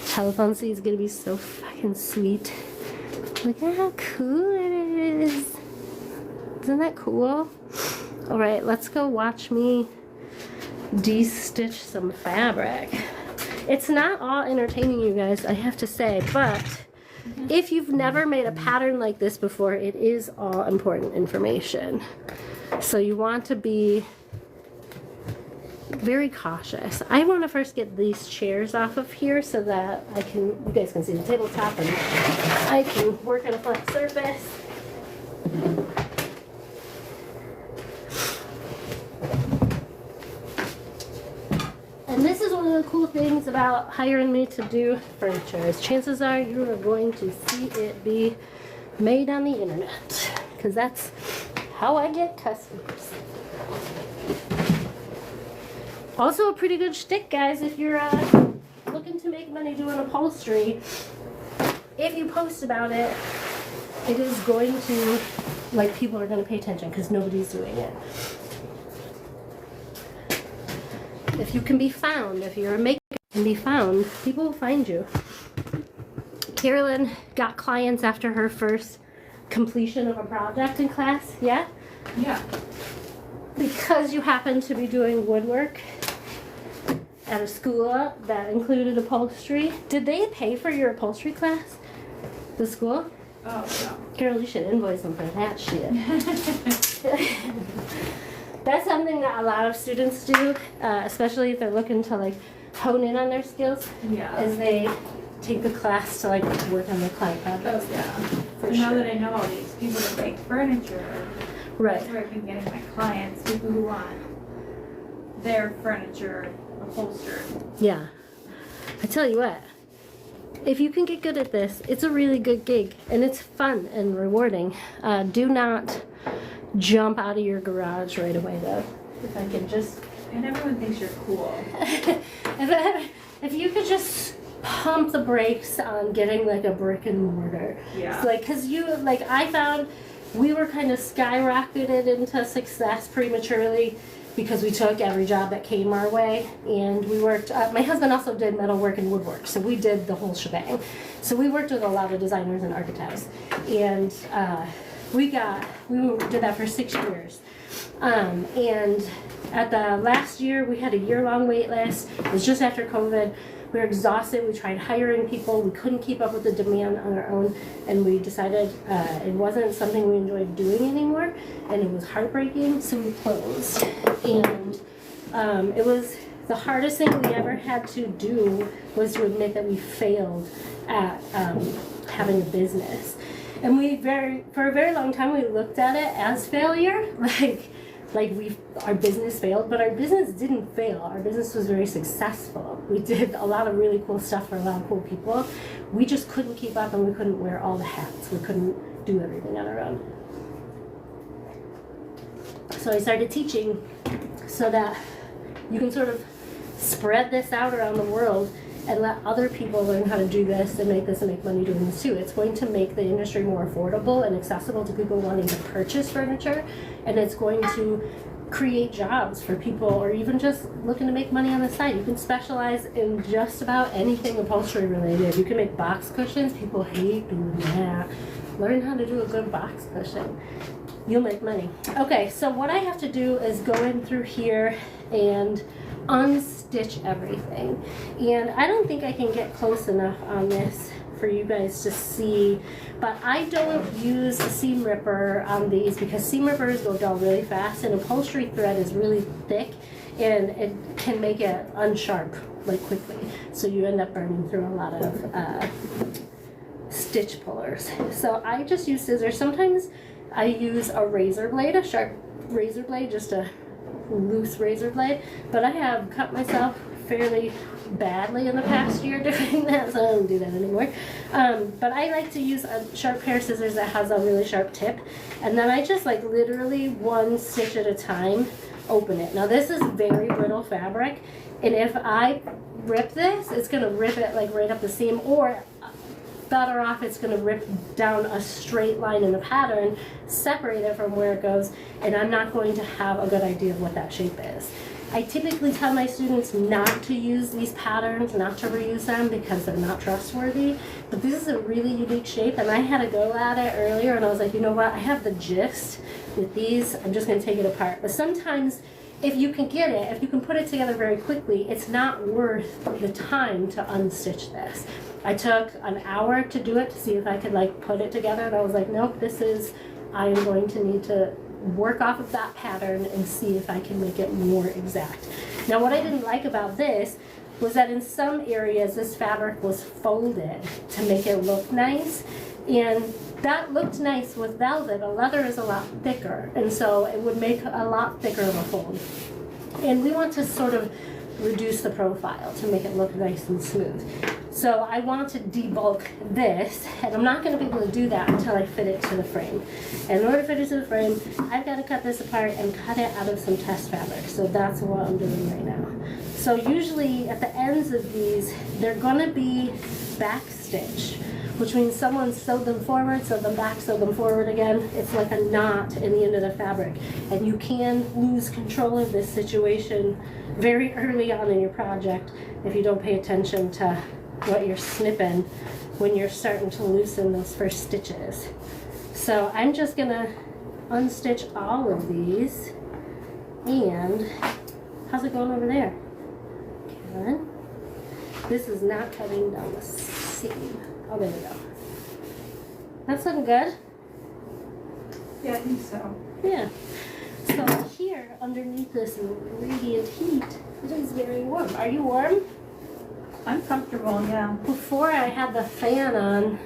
telephone seat is going to be so fucking sweet. Look at how cool it is. Isn't that cool? Alright, let's go watch me de-stitch some fabric. It's not all entertaining, you guys, I have to say, but if you've never made a pattern like this before, it is all important information. So you want to be very cautious. I want to first get these chairs off of here so that you guys can see the tabletop and I can work on a flat surface. And this is one of the cool things about hiring me to do furniture is chances are you are going to see it be made on the internet, because that's how I get customers. Also a pretty good shtick, guys, if you're looking to make money doing upholstery. If you post about it, it is going to, like, people are going to pay attention because nobody's doing it. If you can be found, if you're a maker can be found, people will find you. Carolyn got clients after her first completion of a project in class, yeah? Yeah. Because you happen to be doing woodwork at a school that included upholstery, did they pay for your upholstery class? The school? Oh, Girl, you should invoice them for that shit. That's something that a lot of students do, especially if they're looking to like hone in on their skills. Yeah. Is they take the class to like work on their client projects. Oh, yeah. For Now sure. that I know all these people that make furniture, Right. that's where I've been getting my clients, people who want their furniture upholstered. Yeah. I tell you what, if you can get good at this, it's a really good gig and it's fun and rewarding. Do not jump out of your garage right away though. If I can just... And everyone thinks you're cool. if you could just pump the brakes on getting like a brick and mortar. Yeah. It's like, cause I found we were kind of skyrocketed into success prematurely because we took every job that came our way, and we worked, my husband also did metalwork and woodwork, so we did the whole shebang. So we worked with a lot of designers and architects, and we did that for 6 years. And at the last year, we had a year-long wait list. It was just after COVID. We were exhausted. We tried hiring people. We couldn't keep up with the demand on our own, and we decided it wasn't something we enjoyed doing anymore, and it was heartbreaking, so we closed. And it was the hardest thing we ever had to do was to admit that we failed at having a business. And for a very long time, we looked at it as failure, our business failed, but our business didn't fail. Our business was very successful. We did a lot of really cool stuff for a lot of cool people. We just couldn't keep up, and we couldn't wear all the hats. We couldn't do everything on our own. So I started teaching so that you can sort of spread this out around the world and let other people learn how to do this and make money doing this too. It's going to make the industry more affordable and accessible to people wanting to purchase furniture, and it's going to create jobs for people or even just looking to make money on the side. You can specialize in just about anything upholstery related. You can make box cushions. People hate doing that. Learn how to do a good box cushion. You'll make money. Okay, so what I have to do is go in through here and unstitch everything, and I don't think I can get close enough on this for you guys to see, but I don't use a seam ripper on these because seam rippers go dull really fast, and upholstery thread is really thick and it can make it unsharp like quickly, so you end up burning through a lot of stitch pullers. So I just use scissors. Sometimes I use a razor blade, a sharp razor blade, just a loose razor blade, but I have cut myself fairly badly in the past year doing that, so I don't do that anymore. But I like to use a sharp pair of scissors that has a really sharp tip, and then I just like literally one stitch at a time open it. Now this is very brittle fabric, and if I rip this, it's gonna rip it like right up the seam, or better off, it's going to rip down a straight line in the pattern, separate it from where it goes, and I'm not going to have a good idea of what that shape is. I typically tell my students not to use these patterns, not to reuse them because they're not trustworthy, but this is a really unique shape, and I had a go at it earlier, and I was like, you know what, I have the gist with these, I'm just going to take it apart. But sometimes if you can get it, if you can put it together very quickly, it's not worth the time to unstitch this. I took an hour to do it to see if I could like put it together, and I was like, nope, I am going to need to work off of that pattern and see if I can make it more exact. Now what I didn't like about this was that in some areas this fabric was folded to make it look nice, and that looked nice with velvet, but leather is a lot thicker, and so it would make a lot thicker of a fold. And we want to sort of reduce the profile to make it look nice and smooth. So I want to debulk this, and I'm not going to be able to do that until I fit it to the frame. And in order to fit it to the frame, I've got to cut this apart and cut it out of some test fabric. So that's what I'm doing right now. So usually at the ends of these, they're going to be back stitched, which means someone sewed them forward, sewed them back, sewed them forward again. It's like a knot in the end of the fabric. And you can lose control of this situation very early on in your project if you don't pay attention to what you're snipping when you're starting to loosen those first stitches. So I'm just gonna unstitch all of these. And how's it going over there? Good. This is not cutting down the seam. Oh, there we go. That's looking good. Yeah, I think so. Yeah. So here, underneath this radiant heat, it is very warm. Are you warm? I'm comfortable, yeah. Before I had the fan on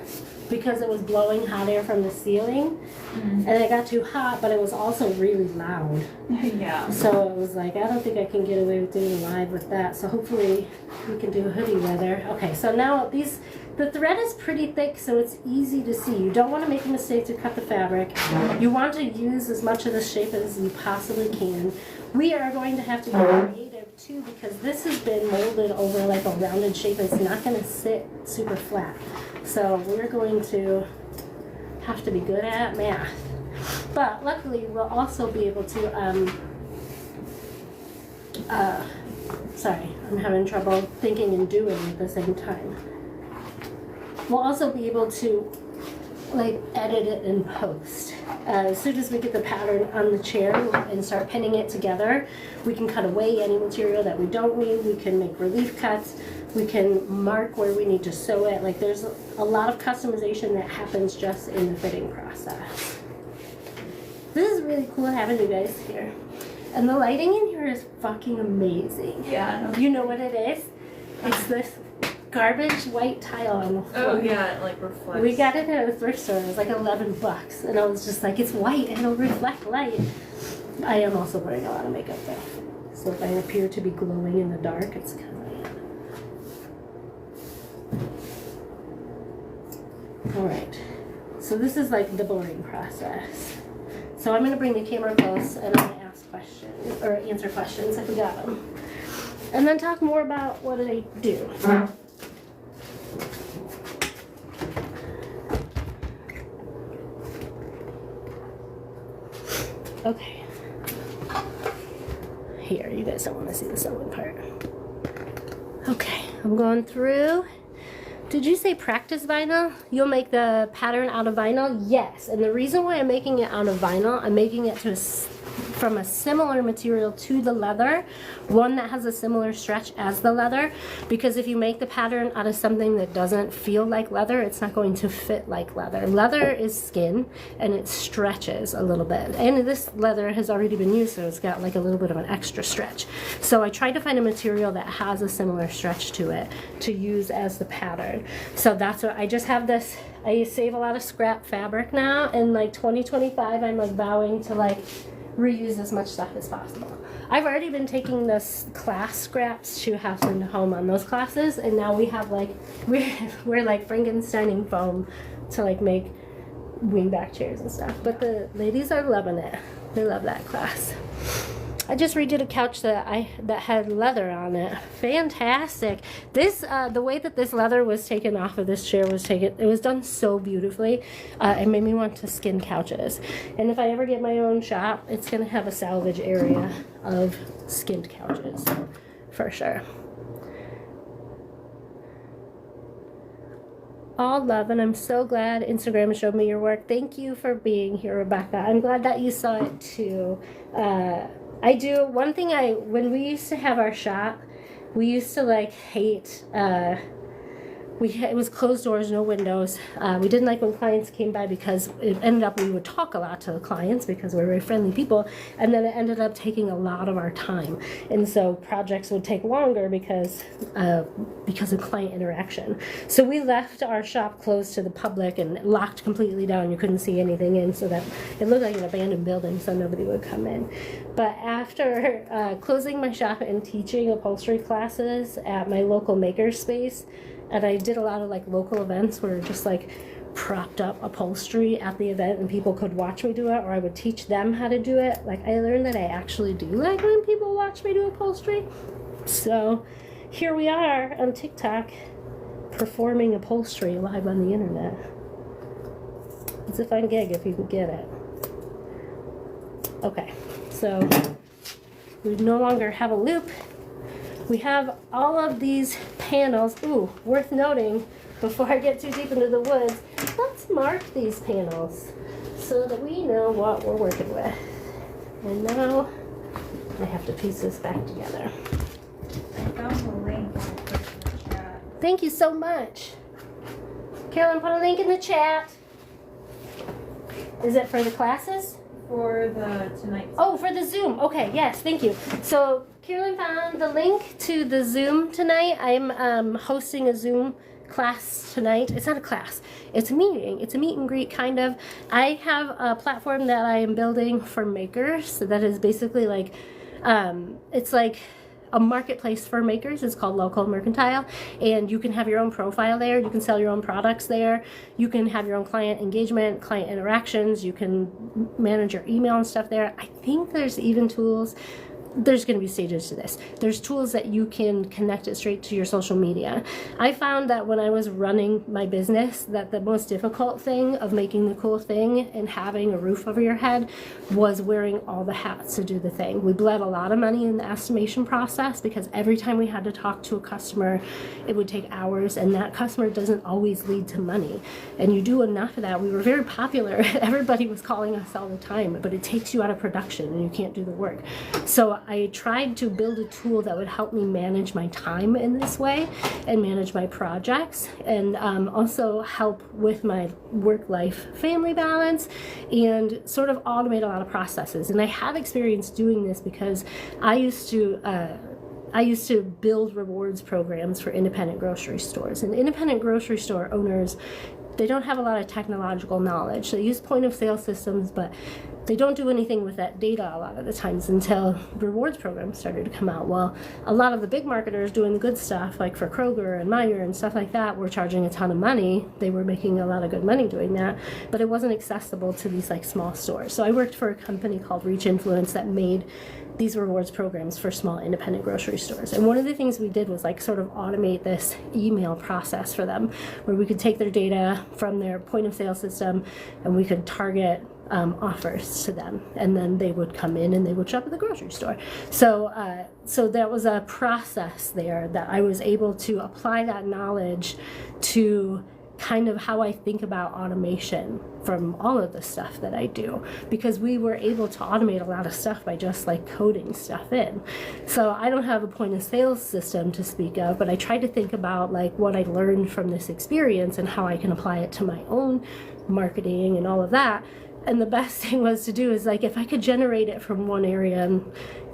because it was blowing hot air from the ceiling, and it got too hot, but it was also really loud. Yeah. So it was like, I don't think I can get away with doing live with that. So hopefully we can do hoodie weather. Okay, so now the thread is pretty thick, so it's easy to see. You don't want to make a mistake to cut the fabric. You want to use as much of the shape as you possibly can. We are going to have to be creative too, because this has been molded over like a rounded shape. It's not going to sit super flat. So we're going to have to be good at math. But luckily we'll also be able to, sorry, I'm having trouble thinking and doing at the same time. We'll also be able to like edit it in post. As soon as we get the pattern on the chair and start pinning it together, we can cut away any material that we don't need. We can make relief cuts. We can mark where we need to sew it. Like there's a lot of customization that happens just in the fitting process. This is really cool having you guys here. And the lighting in here is fucking amazing. Yeah. You know what it is? It's this garbage white tile on the floor. Oh yeah, it like reflects. We got it at a thrift store. It was like $11, and I was just like, it's white and it'll reflect light. I am also wearing a lot of makeup though, so if I appear to be glowing in the dark, it's because I am. All right. So this is like the boring process. So I'm gonna bring the camera close and I'm gonna ask questions or answer questions if we got them, and then talk more about what I do. Okay. Here, you guys don't want to see the sewing part. Okay, I'm going through. Did you say practice vinyl? You'll make the pattern out of vinyl? Yes, and the reason why I'm making it out of vinyl, I'm making it from a similar material to the leather, one that has a similar stretch as the leather, because if you make the pattern out of something that doesn't feel like leather, it's not going to fit like leather. Leather is skin and it stretches a little bit, and this leather has already been used, so it's got like a little bit of an extra stretch. So I tried to find a material that has a similar stretch to it to use as the pattern. So that's what I just have this. I save a lot of scrap fabric now, and like 2025 I'm like vowing to like reuse as much stuff as possible. I've already been taking this class scraps to House and Home on those classes, and now we have like we're like Frankensteining foam to like make wingback chairs and stuff. But the ladies are loving it. They love that class. I just redid a couch that had leather on it. Fantastic. This the way that this leather was taken off of this chair it was done so beautifully. It made me want to skin couches. And if I ever get my own shop, it's gonna have a salvage area of skinned couches for sure. All love, and I'm so glad Instagram showed me your work. Thank you for being here, Rebecca. I'm glad that you saw it too. I do one thing. When we used to have our shop, we used to like hate. It was closed doors, no windows. We didn't like when clients came by because it ended up we would talk a lot to the clients because we're very friendly people, and then it ended up taking a lot of our time, and so projects would take longer because of client interaction. So we left our shop closed to the public and locked completely down. You couldn't see anything in, so that it looked like an abandoned building, so nobody would come in. But after closing my shop and teaching upholstery classes at my local makerspace, and I did a lot of like local events where just like propped up upholstery at the event and people could watch me do it, or I would teach them how to do it. Like I learned that I actually do like when people watch me do upholstery. So here we are on TikTok performing upholstery live on the internet. It's a fun gig if you can get it. Okay, so we no longer have a loop. We have all of these panels. Ooh, worth noting, before I get too deep into the woods, let's mark these panels so that we know what we're working with. And now I have to piece this back together. I found the link in the chat. Thank you so much. Carolyn, put a link in the chat. Is it for the classes? For the tonight. Oh, for the Zoom. Okay, yes, thank you. So Carolyn found the link to the Zoom tonight. I'm hosting a Zoom class tonight. It's not a class. It's a meeting. It's a meet and greet kind of. I have a platform that I am building for makers. So that is basically like, it's like a marketplace for makers. It's called Local Mercantile, and you can have your own profile there. You can sell your own products there. You can have your own client engagement, client interactions. You can manage your email and stuff there. I think there's even tools. There's going to be stages to this. There's tools that you can connect it straight to your social media. I found that when I was running my business, that the most difficult thing of making the cool thing and having a roof over your head was wearing all the hats to do the thing. We bled a lot of money in the estimation process because every time we had to talk to a customer, it would take hours, and that customer doesn't always lead to money. And you do enough of that. We were very popular. Everybody was calling us all the time, but it takes you out of production and you can't do the work. So I tried to build a tool that would help me manage my time in this way and manage my projects, and also help with my work-life family balance and sort of automate a lot of processes. And I have experience doing this because I used to build rewards programs for independent grocery stores. And independent grocery store owners, they don't have a lot of technological knowledge. They use point of sale systems, but they don't do anything with that data a lot of the times until rewards programs started to come out. Well, a lot of the big marketers doing the good stuff, like for Kroger and Meijer and stuff like that, were charging a ton of money. They were making a lot of good money doing that, but it wasn't accessible to these like small stores. So I worked for a company called Reach Influence that made these rewards programs for small independent grocery stores. And one of the things we did was like sort of automate this email process for them, where we could take their data from their point of sale system and we could target offers to them, and then they would come in and they would shop at the grocery store. So that was a process there that I was able to apply that knowledge to kind of how I think about automation from all of the stuff that I do, because we were able to automate a lot of stuff by just like coding stuff in. So I don't have a point of sale system to speak of, but I try to think about like what I learned from this experience and how I can apply it to my own marketing and all of that. And the best thing was to do is like, if I could generate it from one area and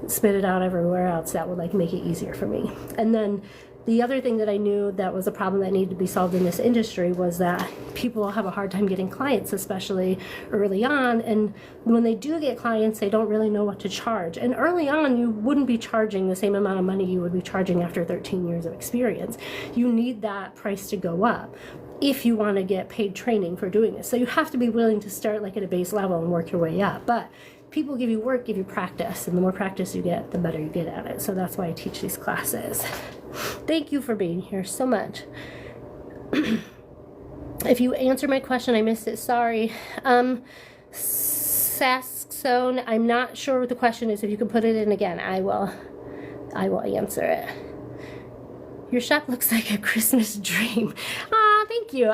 spit it out everywhere else, that would like make it easier for me. And then the other thing that I knew that was a problem that needed to be solved in this industry was that people have a hard time getting clients, especially early on. And when they do get clients, they don't really know what to charge. And early on, you wouldn't be charging the same amount of money you would be charging after 13 years of experience. You need that price to go up if you want to get paid training for doing this. So you have to be willing to start like at a base level and work your way up. But people give you work, give you practice, and the more practice you get, the better you get at it. So that's why I teach these classes. Thank you for being here so much. If you answered my question, I missed it, sorry. Saskzone, I'm not sure what the question is. If you can put it in again, I will answer it. Your shop looks like a Christmas dream. Thank you.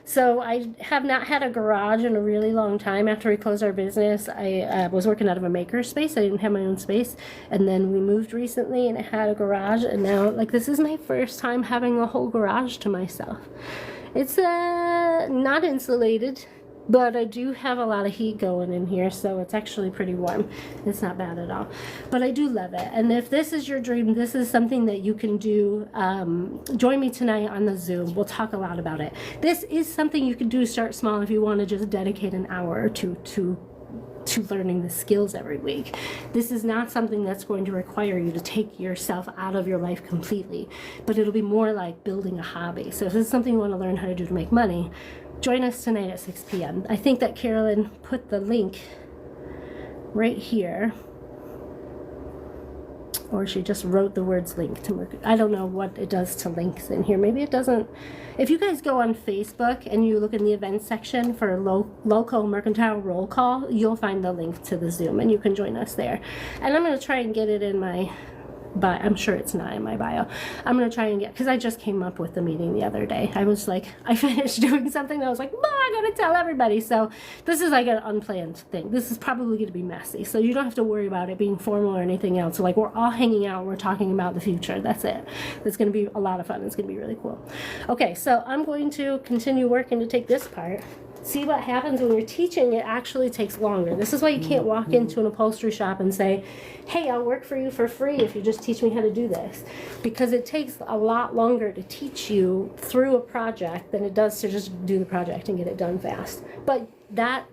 So I have not had a garage in a really long time. After we closed our business, I was working out of a maker space. I didn't have my own space, and then we moved recently and I had a garage, and now like this is my first time having a whole garage to myself. It's not insulated, but I do have a lot of heat going in here, so it's actually pretty warm. It's not bad at all, but I do love it. And if this is your dream, this is something that you can do. Join me tonight on the Zoom. We'll talk a lot about it. This is something you can do, start small, if you want to just dedicate an hour or two to learning the skills every week. This is not something that's going to require you to take yourself out of your life completely, but it'll be more like building a hobby. So if this is something you want to learn how to do to make money, join us tonight at 6 p.m. I think that Carolyn put the link right here, or she just wrote the words link to work. I don't know what it does to links in here. Maybe it doesn't. If you guys go on Facebook and you look in the events section for Local Mercantile Roll Call, you'll find the link to the Zoom and you can join us there. And I'm going to try and get it in my but I'm sure it's not in my bio. I'm going to try and get, because I just came up with the meeting the other day. I was like, I finished doing something and I was like, I got to tell everybody. So this is like an unplanned thing. This is probably going to be messy. So you don't have to worry about it being formal or anything else. So like we're all hanging out, we're talking about the future. That's it. It's going to be a lot of fun. It's going to be really cool. Okay, so I'm going to continue working to take this part. See what happens when you're teaching, it actually takes longer. This is why you can't walk into an upholstery shop and say, hey, I'll work for you for free if you just teach me how to do this. Because it takes a lot longer to teach you through a project than it does to just do the project and get it done fast. But that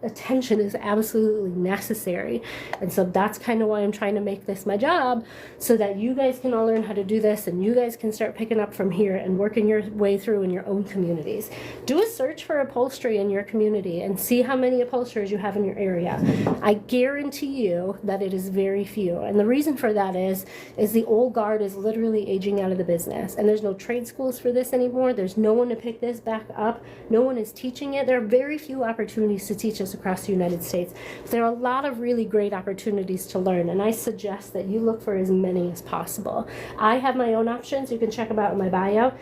attention is absolutely necessary, and so that's kind of why I'm trying to make this my job, so that you guys can all learn how to do this and you guys can start picking up from here and working your way through in your own communities. Do a search for upholstery in your community and see how many upholsterers you have in your area. I guarantee you that it is very few, and the reason for that is the old guard is literally aging out of the business, and there's no trade schools for this anymore. There's no one to pick this back up. No one is teaching it. There are very few opportunities to teach us across the United States. There are a lot of really great opportunities to learn, and I suggest that you look for as many as possible. I have my own options. You can check them out in my bio.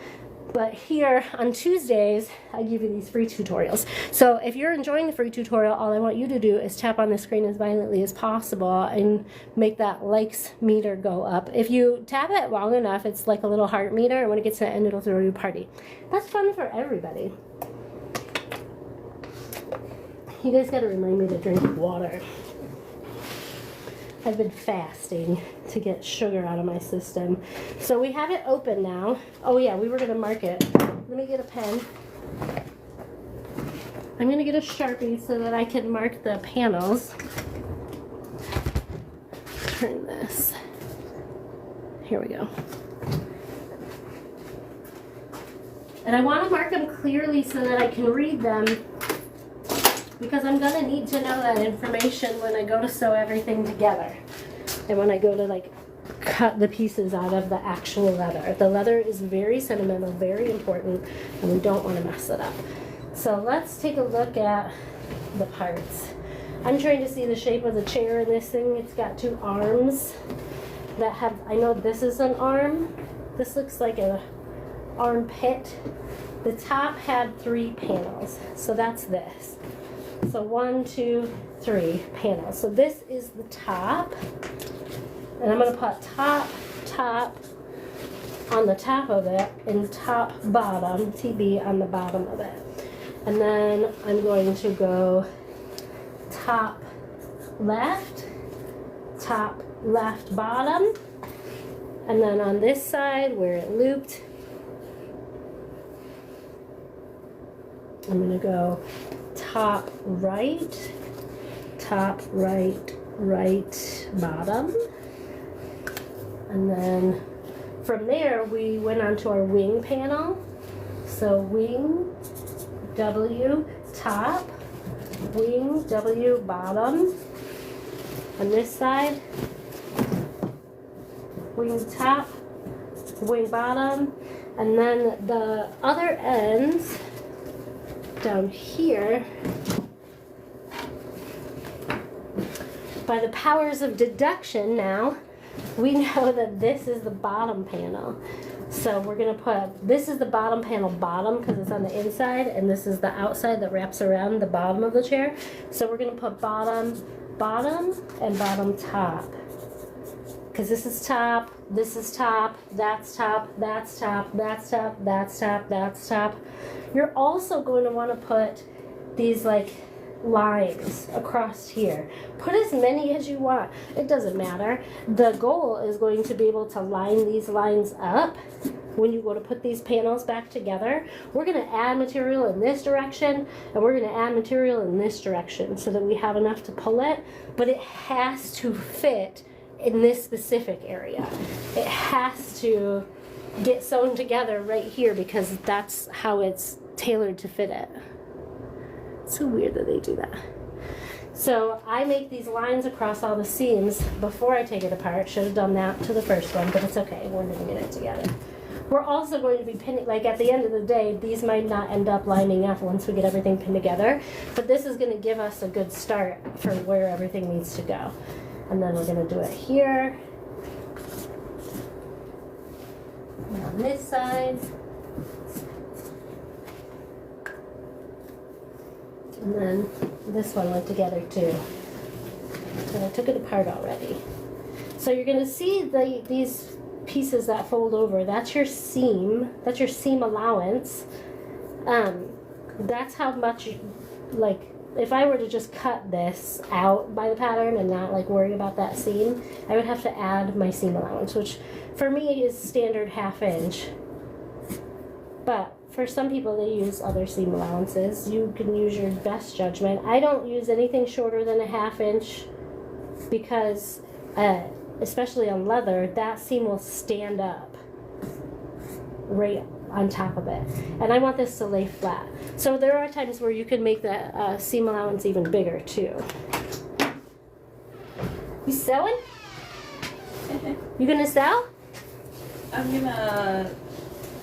But here on Tuesdays, I give you these free tutorials. So if you're enjoying the free tutorial, all I want you to do is tap on the screen as violently as possible and make that likes meter go up. If you tap it long enough, it's like a little heart meter, and when it gets to the end, it'll throw you a party. That's fun for everybody. You guys got to remind me to drink water. I've been fasting to get sugar out of my system. So we have it open now. Oh yeah, we were going to mark it. Let me get a pen. I'm going to get a Sharpie so that I can mark the panels. Turn this. Here we go. And I want to mark them clearly so that I can read them, because I'm going to need to know that information when I go to sew everything together and when I go to like cut the pieces out of the actual leather. The leather is very sentimental, very important, and we don't want to mess it up. So let's take a look at the parts. I'm trying to see the shape of the chair in this thing. It's got two arms that have, I know this is an arm. This looks like an armpit. The top had 3 panels, so that's this. So 1, 2, 3 panels. So this is the top, and I'm going to put top on the top of it and top bottom, TB on the bottom of it. And then I'm going to go top left bottom, and then on this side where it looped, I'm going to go top right, right bottom. And then from there we went on to our wing panel. So wing W top, wing W bottom. On this side, wing top, wing bottom. And then the other ends down here, by the powers of deduction now, we know that this is the bottom panel. So we're going to put, this is the bottom panel bottom because it's on the inside, and this is the outside that wraps around the bottom of the chair. So we're going to put bottom, and bottom top. Because this is top, that's top, that's top, that's top, that's top, that's top, that's top. You're also going to want to put these like lines across here. Put as many as you want. It doesn't matter. The goal is going to be able to line these lines up when you go to put these panels back together. We're going to add material in this direction, and we're going to add material in this direction so that we have enough to pull it, but it has to fit in this specific area. It has to get sewn together right here because that's how it's tailored to fit it. It's so weird that they do that. So I make these lines across all the seams before I take it apart. Should have done that to the first one, but it's okay. We're going to get it together. We're also going to be pinning, like at the end of the day, these might not end up lining up once we get everything pinned together, but this is going to give us a good start for where everything needs to go. And then we're going to do it here, And on this side. And then this one went together too. And I took it apart already. So you're going to see these pieces that fold over. That's your seam. That's your seam allowance. That's how much, like, if I were to just cut this out by the pattern and not like worry about that seam, I would have to add my seam allowance, which for me is standard 1/2 inch. But for some people, they use other seam allowances. You can use your best judgment. I don't use anything shorter than a 1/2 inch because, especially on leather, that seam will stand up right on top of it. And I want this to lay flat. So there are times where you can make that seam allowance even bigger too. You sewing? You gonna sew? I'm gonna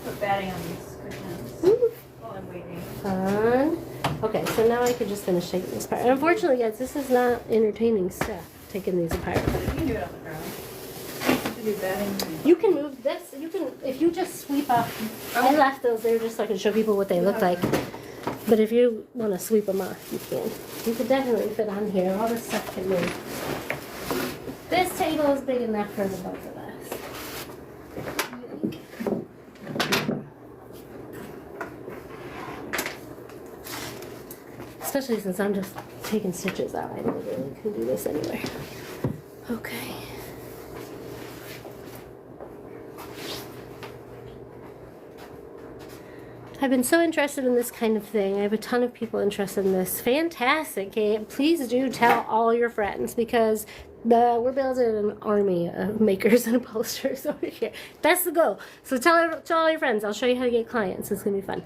put batting on these cushions while I'm waiting. Fun. Okay, so now I can just finish taking this apart. And unfortunately, guys, this is not entertaining stuff, taking these apart. You can do it on the ground. Do batting. You can move this. You can, if you just sweep up. I left those there just so I can show people what they look like. But if you want to sweep them off, you can. You could definitely fit on here. All this stuff can move. This table is big enough for the both of us. Especially since I'm just taking stitches out. I literally can do this anywhere. Okay. I've been so interested in this kind of thing. I have a ton of people interested in this. Fantastic, Kate. Please do tell all your friends because we're building an army of makers and upholsterers over here. That's the goal. So tell all your friends. I'll show you how to get clients. It's going to be fun.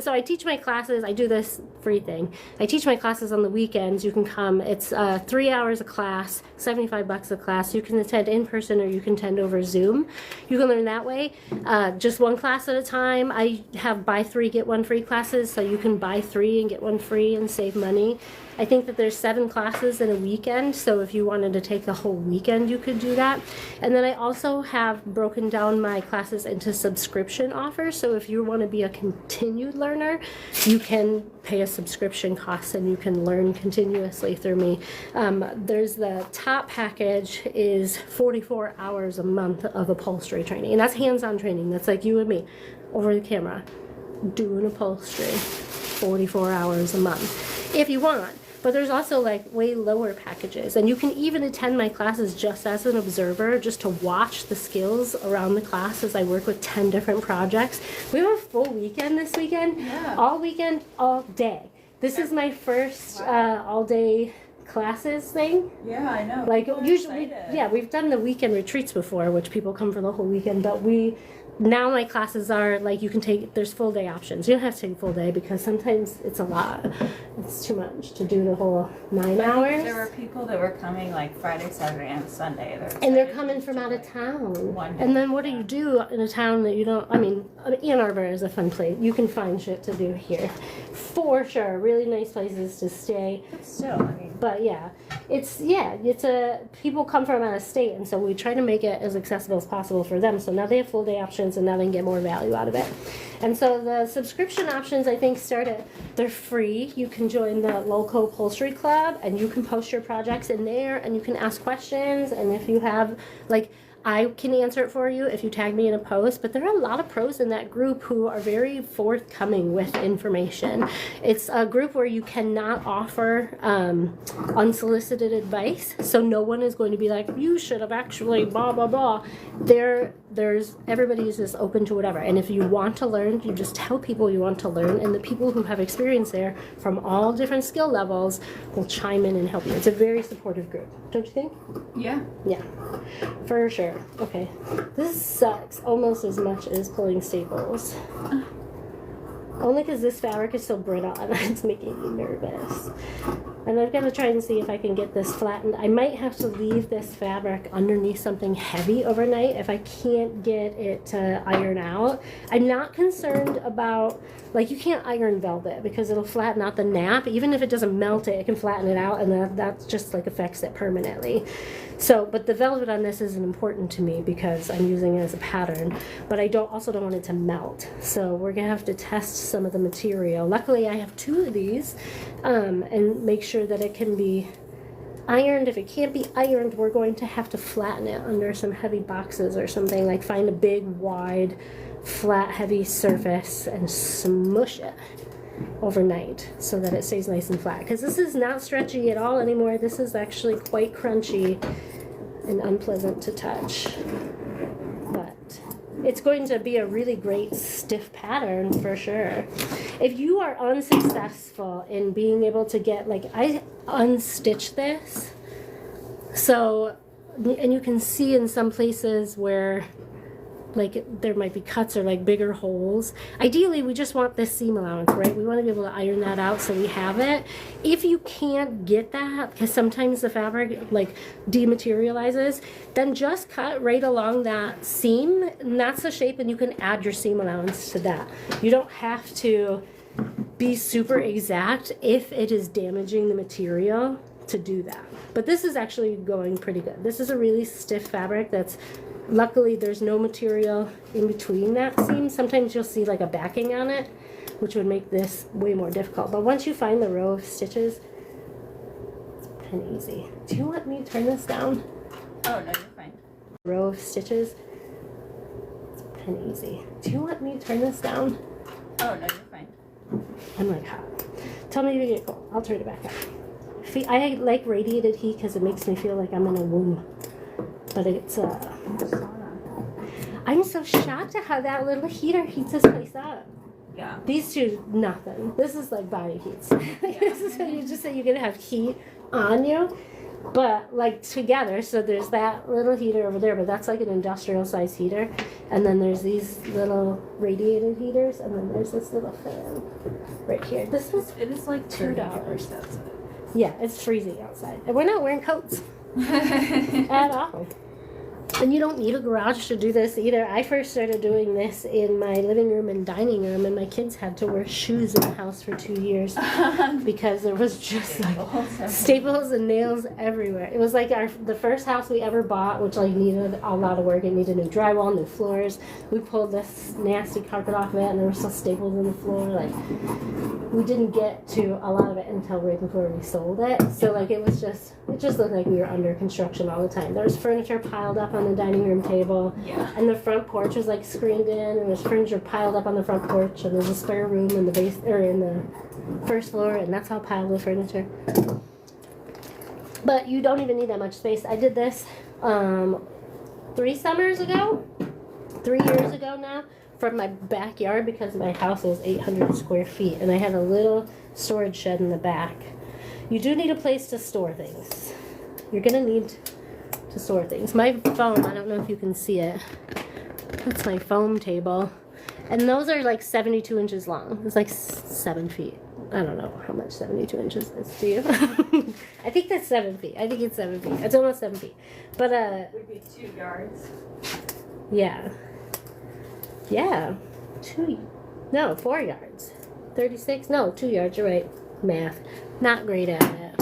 So I teach my classes. I do this free thing. I teach my classes on the weekends. You can come. It's 3 hours a class, $75 a class. You can attend in person or you can attend over Zoom. You can learn that way, just one class at a time. I have buy 3, get 1 free classes, so you can buy 3 and get 1 free and save money. I think that there's 7 classes in a weekend, so if you wanted to take the whole weekend, you could do that. And then I also have broken down my classes into subscription offers, so if you want to be a continued learner, you can pay a subscription cost and you can learn continuously through me. There's the top package is 44 hours a month of upholstery training, and that's hands-on training. That's like you and me over the camera doing upholstery 44 hours a month if you want. But there's also like way lower packages, and you can even attend my classes just as an observer, just to watch the skills around the class as I work with 10 different projects. We have a full weekend this weekend. Yeah. All weekend, all day. This is my first all day classes thing. Yeah, I know. Like People are usually, excited. yeah, we've done the weekend retreats before, which people come for the whole weekend, but now my classes are like you can take, there's full day options. You don't have to take full day because sometimes it's a lot. It's too much to do the whole 9 hours. There were people that were coming like Friday, Saturday, and Sunday. And they're coming from out of town. One day. And then what do you do in a town that you don't, I mean, Ann Arbor is a fun place. You can find shit to do here. For sure. Really nice places to stay. But still, I mean. But yeah, people come from out of state, and so we try to make it as accessible as possible for them. So now they have full day options, and now they can get more value out of it. And so the subscription options, I think, they're free. You can join the local upholstery club, and you can post your projects in there, and you can ask questions. And if you have, like, I can answer it for you if you tag me in a post, but there are a lot of pros in that group who are very forthcoming with information. It's a group where you cannot offer unsolicited advice, so no one is going to be like, you should have actually blah, blah, blah. Everybody is just open to whatever, and if you want to learn, you just tell people you want to learn, and the people who have experience there from all different skill levels will chime in and help you. It's a very supportive group, don't you think? Yeah. Yeah, for sure. Okay, this sucks almost as much as pulling staples. Only because this fabric is so brittle and it's making me nervous. And I've got to try and see if I can get this flattened. I might have to leave this fabric underneath something heavy overnight if I can't get it to iron out. I'm not concerned about, like, you can't iron velvet because it'll flatten out the nap. Even if it doesn't melt it, it can flatten it out, and that just like affects it permanently. So, but the velvet on this isn't important to me because I'm using it as a pattern, but I also don't want it to melt. So we're gonna have to test some of the material. Luckily I have 2 of these, and make sure that it can be ironed. If it can't be ironed, we're going to have to flatten it under some heavy boxes or something, like find a big, wide, flat, heavy surface and smush it overnight so that it stays nice and flat, because this is not stretchy at all anymore. This is actually quite crunchy and unpleasant to touch, but it's going to be a really great stiff pattern for sure. If you are unsuccessful in being able to get, like, I unstitched this, so, and you can see in some places where like there might be cuts or like bigger holes. Ideally we just want this seam allowance, right? We want to be able to iron that out so we have it. If you can't get that, because sometimes the fabric like dematerializes, then just cut right along that seam, and that's the shape, and you can add your seam allowance to that. You don't have to be super exact if it is damaging the material to do that. But this is actually going pretty good. This is a really stiff fabric that's, luckily there's no material in between that seam. Sometimes you'll see like a backing on it, which would make this way more difficult. But once you find the row of stitches, it's kind of easy. Do you want me to turn this down? Oh, no, you're fine. Row of stitches, it's kind of easy. Do you want me to turn this down? Oh, no, you're fine. I'm like hot. Tell me to get cold. I'll turn it back up. I like radiated heat because it makes me feel like I'm in a womb. But it's I'm so shocked at how that little heater heats this place up. Yeah. These two, nothing. This is like body heat. This is when you just say you're gonna have heat on you, but like together. So there's that little heater over there, but that's like an industrial size heater, and then there's these little radiated heaters, and then there's this little fan right here. This was It is like $2. outside. Yeah, it's freezing outside, and we're not wearing coats at all. And you don't need a garage to do this either. I first started doing this in my living room and dining room, and my kids had to wear shoes in the house for 2 years because there was just like staples and nails everywhere. It was like the first house we ever bought, which like needed a lot of work. It needed new drywall, new floors. We pulled this nasty carpet off of it, and there were still staples in the floor. Like, we didn't get to a lot of it until right before we sold it. So like it just looked like we were under construction all the time. There was furniture piled up on the dining room table, and the front porch was like screened in, and there's furniture piled up on the front porch, and there's a spare room in the base or in the first floor, and that's all piled with furniture. But you don't even need that much space. I did this 3 years ago now, from my backyard, because my house is 800 square feet, and I had a little storage shed in the back. You do need a place to store things. You're gonna need to store things. My foam, I don't know if you can see it. That's my foam table. And those are like 72 inches long. It's like 7 feet. I don't know how much 72 inches is to you. I think that's 7 feet. I think it's 7 feet. It's almost 7 feet. But, It would be 2 yards. yeah. Yeah. 4 yards. 36? No, 2 yards, you're right. Math. Not great at it.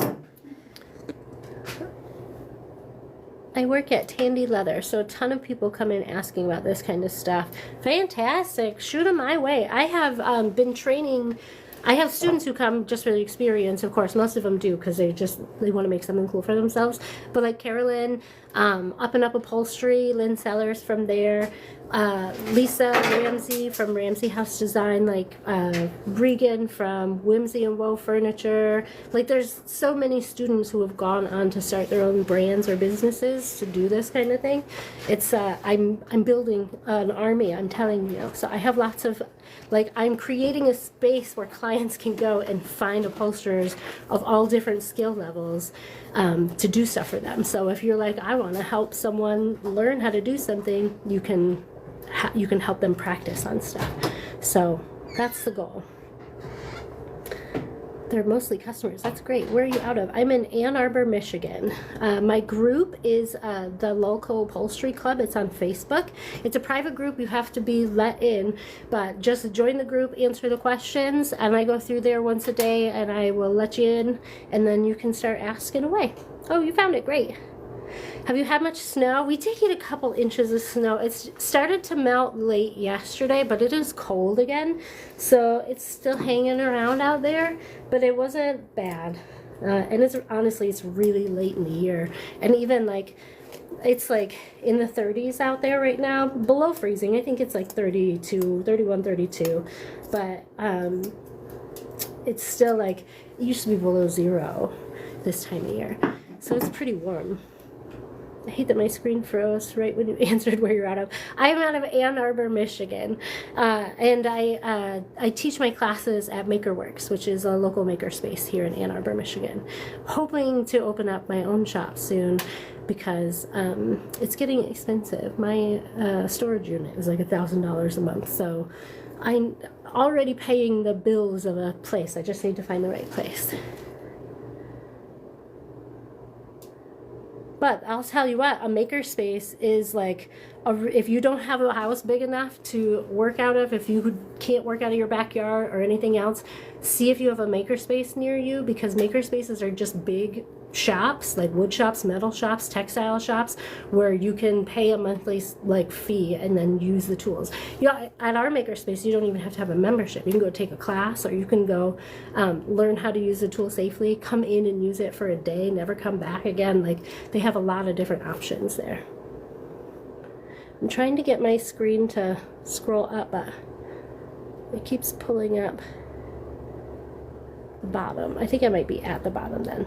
I work at Tandy Leather, so a ton of people come in asking about this kind of stuff. Fantastic. Shoot them my way. I have been training. I have students who come just for the experience. Of course, most of them do because they want to make something cool for themselves. But like Carolyn, Up and Up Upholstery, Lynn Sellers from there, Lisa Ramsey from Ramsey House Design, like Regan from Whimsy and Woe Furniture. Like there's so many students who have gone on to start their own brands or businesses to do this kind of thing. It's I'm building an army, I'm telling you. So I have lots of, like, I'm creating a space where clients can go and find upholsterers of all different skill levels to do stuff for them. So if you're like, I want to help someone learn how to do something, you can help them practice on stuff. So that's the goal. They're mostly customers. That's great. Where are you out of? I'm in Ann Arbor, Michigan. My group is the Local Upholstery Club. It's on Facebook. It's a private group. You have to be let in, but just join the group, answer the questions, and I go through there once a day, and I will let you in, and then you can start asking away. Oh, you found it. Great. Have you had much snow? We did get a couple inches of snow. It's started to melt late yesterday, but it is cold again. So it's still hanging around out there, but it wasn't bad. And it's honestly, it's really late in the year. And even like, it's like in the 30s out there right now, below freezing. I think it's like 32, 31, 32. But it's still like, it used to be below 0 this time of year. So it's pretty warm. I hate that my screen froze right when you answered where you're out of. I am out of Ann Arbor, Michigan, and I teach my classes at MakerWorks, which is a local makerspace here in Ann Arbor, Michigan. Hoping to open up my own shop soon because it's getting expensive. My storage unit is like $1,000 a month, so I'm already paying the bills of a place. I just need to find the right place. But I'll tell you what, a makerspace is like, if you don't have a house big enough to work out of, if you can't work out of your backyard or anything else, see if you have a makerspace near you, because makerspaces are just big shops, like wood shops, metal shops, textile shops, where you can pay a monthly like fee and then use the tools. Yeah, at our makerspace, you don't even have to have a membership. You can go take a class, or you can go learn how to use the tool safely, come in and use it for a day, never come back again. Like, they have a lot of different options there. I'm trying to get my screen to scroll up, but it keeps pulling up the bottom. I think I might be at the bottom then.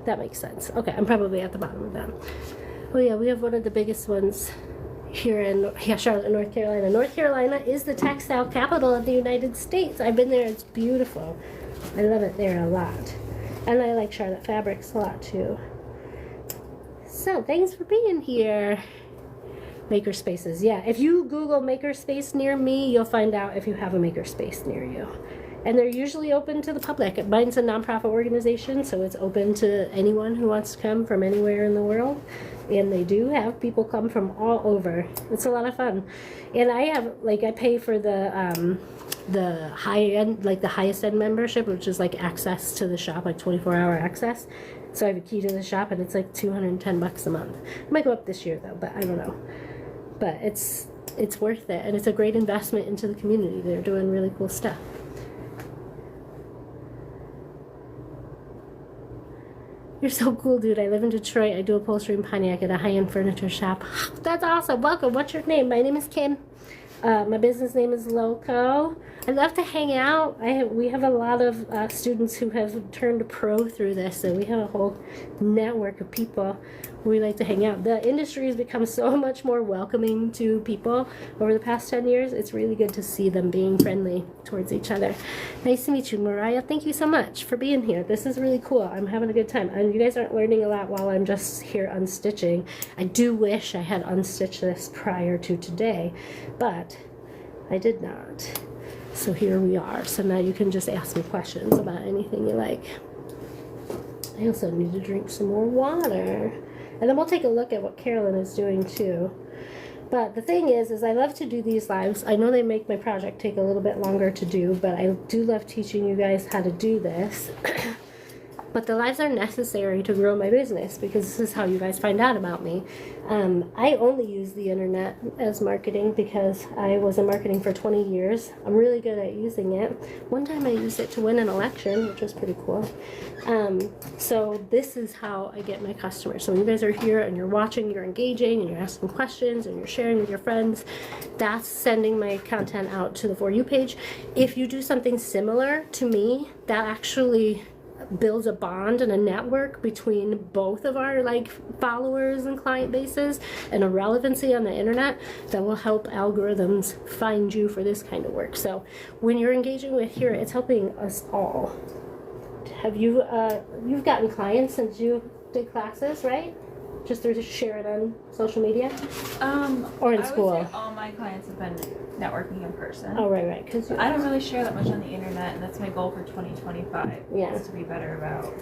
That makes sense. Okay, I'm probably at the bottom of that. Oh yeah, we have one of the biggest ones here in Charlotte, North Carolina. North Carolina is the textile capital of the United States. I've been there. It's beautiful. I love it there a lot. And I like Charlotte fabrics a lot too. So thanks for being here. Makerspaces. Yeah, if you Google makerspace near me, you'll find out if you have a makerspace near you. And they're usually open to the public. Mine's a nonprofit organization, so it's open to anyone who wants to come from anywhere in the world. And they do have people come from all over. It's a lot of fun. And I have, like, I pay for the high end, like the highest end membership, which is like access to the shop, like 24-hour access. So I have a key to the shop, and it's like $210 a month. It might go up this year though, but I don't know. But it's worth it, and it's a great investment into the community. They're doing really cool stuff. You're so cool, dude. I live in Detroit. I do upholstery in Pontiac at a high-end furniture shop. That's awesome. Welcome. What's your name? My name is Kim. My business name is Loco. I love to hang out. We have a lot of students who have turned pro through this, so we have a whole network of people we like to hang out. The industry has become so much more welcoming to people over the past 10 years. It's really good to see them being friendly towards each other. Nice to meet you, Mariah. Thank you so much for being here. This is really cool. I'm having a good time. And you guys aren't learning a lot while I'm just here unstitching. I do wish I had unstitched this prior to today, but I did not. So here we are. So now you can just ask me questions about anything you like. I also need to drink some more water. And then we'll take a look at what Carolyn is doing too. But the thing is I love to do these lives. I know they make my project take a little bit longer to do, but I do love teaching you guys how to do this. But the lives are necessary to grow my business, because this is how you guys find out about me. I only use the internet as marketing because I was in marketing for 20 years. I'm really good at using it. One time I used it to win an election, which was pretty cool. So this is how I get my customers. So when you guys are here and you're watching, you're engaging, and you're asking questions, and you're sharing with your friends, that's sending my content out to the For You page. If you do something similar to me, that actually builds a bond and a network between both of our followers and client bases, and a relevancy on the internet that will help algorithms find you for this kind of work. So when you're engaging with here, it's helping us all. Have you you've gotten clients since you did classes, right? Just through share it on social media? Or in I school? would say all my clients have been networking in person. Oh, right. Because I don't really share that much on the internet, and that's my goal for 2025. Yeah. Is to be better about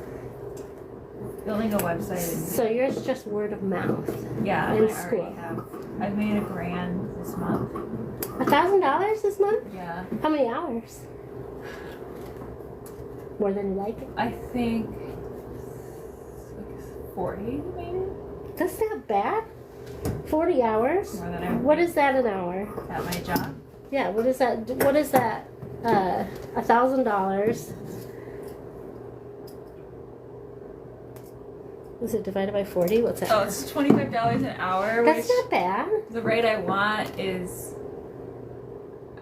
building a website. So yours is just word of mouth. Yeah, in I school. already have. I've made $1,000 this month. $1,000 this month? Yeah. How many hours? More than you like it? I think like 40 maybe. That's not bad. 40 hours? More than I would What make is that an hour? at my job. Yeah, what is that? What is that? $1,000. Is it divided by 40? What's that? Oh, it's $25 an hour. That's which not bad. the rate I want is.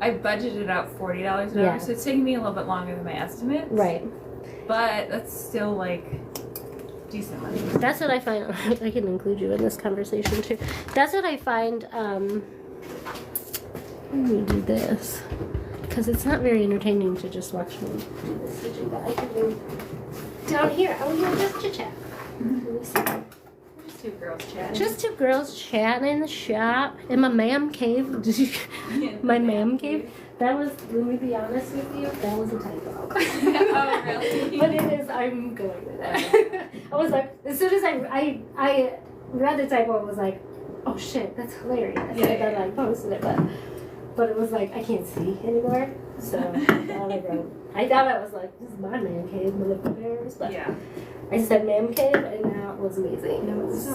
I budgeted out $40 an Yeah. hour, so it's taking me a little bit longer than my estimate. Right. But that's still like decent money. That's what I find. I can include you in this conversation too. That's what I find. Let me do this because it's not very entertaining to just watch me do this stitching. But I can do down here. I will just chit chat. Just two girls chatting. Just two girls chatting in the shop in my ma'am cave. Did you? My ma'am cave. That was. Let me be honest with you. That was a typo. Oh, really? But it is. I'm going with it. I was like, as soon as I read the typo, I was like, oh shit, that's hilarious. Yeah, And then I posted it, but it was like I can't see anymore. So I thought I was like, this is my man cave, motherfuckers. But Yeah. I said ma'am cave, and that was amazing. No, it's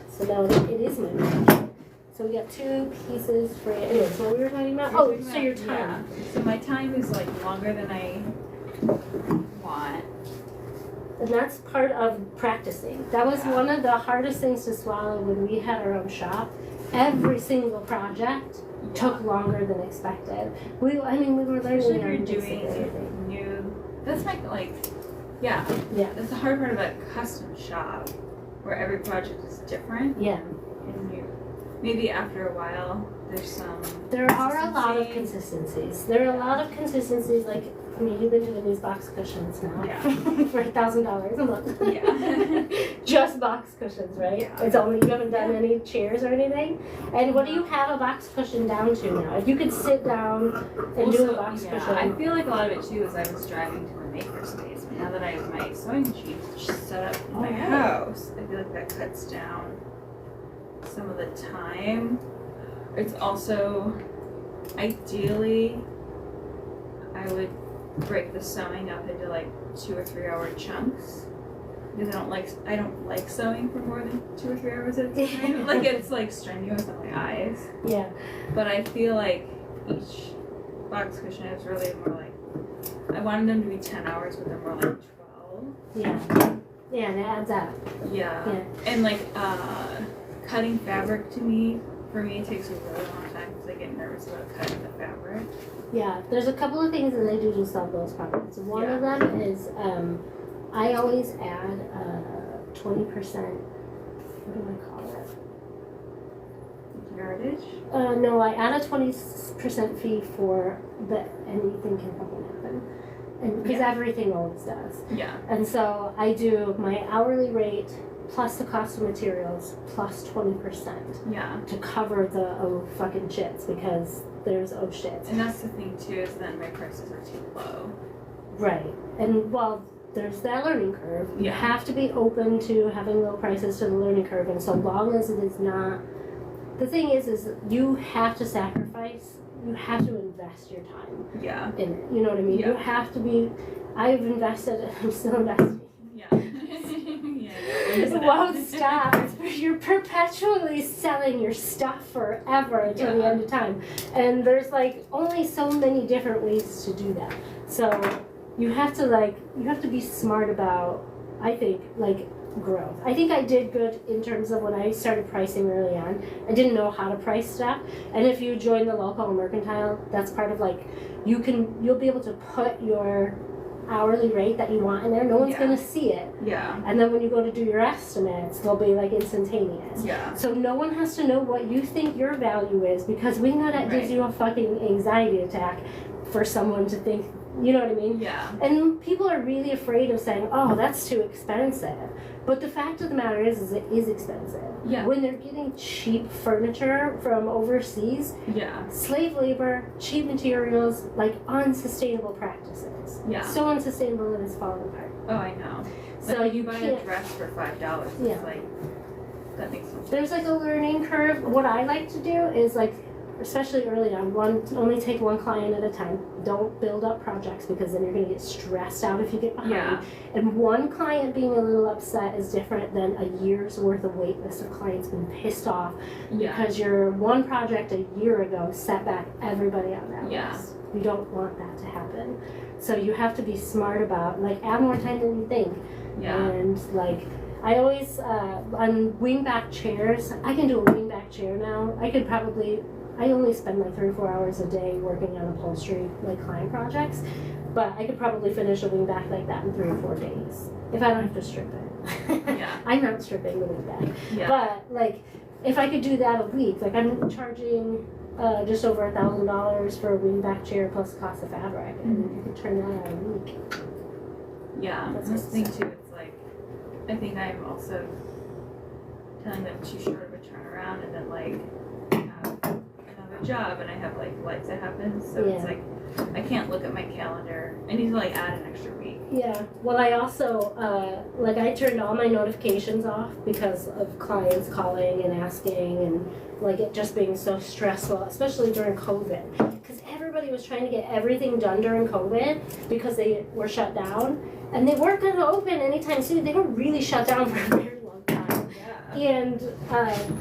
So now it is my ma'am cave. So we got two pieces for you. Anyway, so what we were talking about? Oh, so your time. Yeah. So my time is like longer than I want. And that's part of practicing. That was Yeah. one of the hardest things to swallow when we had our own shop. Every single project took longer than expected. We were learning Especially if our you're basic doing everything. new. That's yeah. Yeah. That's the hard part about custom shop, where every project is different. Yeah. And you maybe after a while there's some. There are a lot of consistency. consistencies. There are a lot of consistencies. Like, I mean, you've been doing these box cushions now Yeah. for $1,000 a month. Yeah. Just box cushions, right? Yeah. It's only, you haven't done any chairs or anything. And what do you have a box cushion down to now? If you could sit down and do a box cushion. I feel like a lot of it too is I was driving to a makerspace, but now that I have my sewing machine set up in my house, I feel like that cuts down some of the time. It's also, ideally, I would break the sewing up into like 2 or 3 hour chunks, because I don't like sewing for more than 2 or 3 hours at a time. Like, it's like strenuous on my eyes. Yeah. But I feel like each box cushion is really more like, I wanted them to be 10 hours, but they're more like 12. Yeah. Yeah, and it adds up. Yeah. Yeah. And like cutting fabric for me takes a really long time because I get nervous about cutting the fabric. Yeah, there's a couple of things that I do to solve those problems. One of them is I always add 20%, what do I call it? Yardage? No, I add a 20% fee for the anything can fucking happen. And because everything always does. Yeah. And so I do my hourly rate plus the cost of materials plus 20% Yeah. to cover the fucking shits, because there's shits. And that's the thing too, is then my prices are too low. Right. And well, there's that learning curve. You Yeah. have to be open to having low prices to the learning curve, and so long as it is not, the thing is you have to sacrifice, you have to invest your time Yeah. in it. You know what I mean? Yeah. You have to be, I've invested, I'm still investing. Yeah. It won't stop. You're perpetually selling your stuff forever until the end of time. And there's like only so many different ways to do that. So you have to be smart about, I think, like growth. I think I did good in terms of when I started pricing early on. I didn't know how to price stuff. And if you join the local mercantile, that's part of like, you'll be able to put your hourly rate that you want in there. No one's going to see it. Yeah. And then when you go to do your estimates, they'll be like instantaneous. Yeah. So no one has to know what you think your value is, because we know that gives you a fucking anxiety attack for someone to think You know what I mean? Yeah. And people are really afraid of saying, oh, that's too expensive. But the fact of the matter is it is expensive. Yeah. When they're getting cheap furniture from overseas, Yeah. slave labor, cheap materials, like unsustainable practices. Yeah. So unsustainable that it's falling apart. Oh, I know. So like you buy can't. a dress for $5. Yeah. It's like, that makes no sense. There's like a learning curve. What I like to do is like, especially early on, only take one client at a time. Don't build up projects because then you're going to get stressed out if you get behind. Yeah. And one client being a little upset is different than a year's worth of wait list of clients being pissed off because your one project a year ago set back everybody on that list. You don't want that to happen. So you have to be smart about, like, add more time than you think. Yeah. And like, I always, on wingback chairs, I can do a wingback chair now. I only spend like 3 or 4 hours a day working on upholstery, like client projects, but I could probably finish a wingback like that in 3 or 4 days if I don't have to strip it. Yeah. I'm not stripping the wingback. Yeah. But like, if I could do that a week, like I'm charging just over $1,000 for a wingback chair plus the cost of fabric, and you could turn that out a week. Yeah. That's This what thing it's too, it's like, I think I'm also telling them too short of a turnaround, and then like have another job, and I have like life that happens, so it's like I can't look at my calendar. I need to like add an extra week. Yeah. Well, I also like I turned all my notifications off because of clients calling and asking, and like it just being so stressful, especially during COVID, because everybody was trying to get everything done during COVID because they were shut down, and they weren't going to open anytime soon. They were really shut down for a very long time. Yeah. And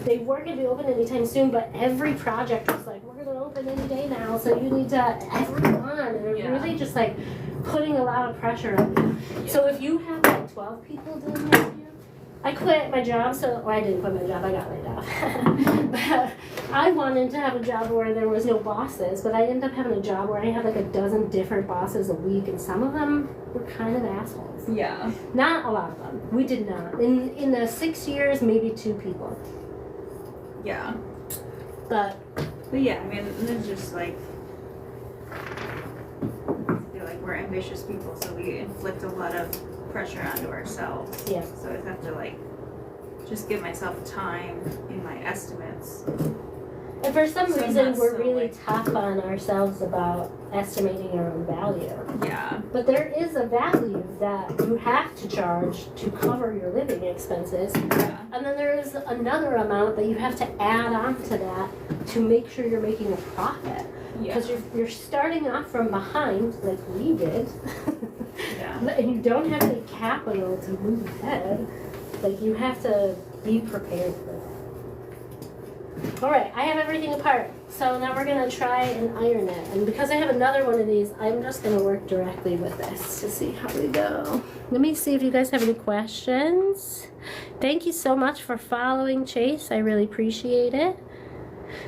they weren't going to be open anytime soon, but every project was like, we're going to open any day now, so you need to everyone. And it was really just like putting a lot of pressure on you. Yeah. So if you have like 12 people doing that, I quit my job, well, I didn't quit my job, I got laid off. But I wanted to have a job where there was no bosses, but I ended up having a job where I had like a dozen different bosses a week, and some of them were kind of assholes. Yeah. Not a lot of them. We did not. In the 6 years, maybe 2 people. Yeah. But yeah, I mean, it's just like, I feel like we're ambitious people, so we inflict a lot of pressure onto ourselves. yeah. So I have to like just give myself time in my estimates. And for some So reason, not we're so, really like- tough on ourselves about estimating our own value. Yeah. But there is a value that you have to charge to cover your living expenses. Yeah. And then there is another amount that you have to add on to that to make sure you're making a profit. Yeah. Because you're starting off from behind, like we did, Yeah. and you don't have any capital to move ahead. Like, you have to be prepared for that. All right, I have everything apart. So now we're going to try and iron it. And because I have another one of these, I'm just going to work directly with this to see how we go. Let me see if you guys have any questions. Thank you so much for following Chase. I really appreciate it.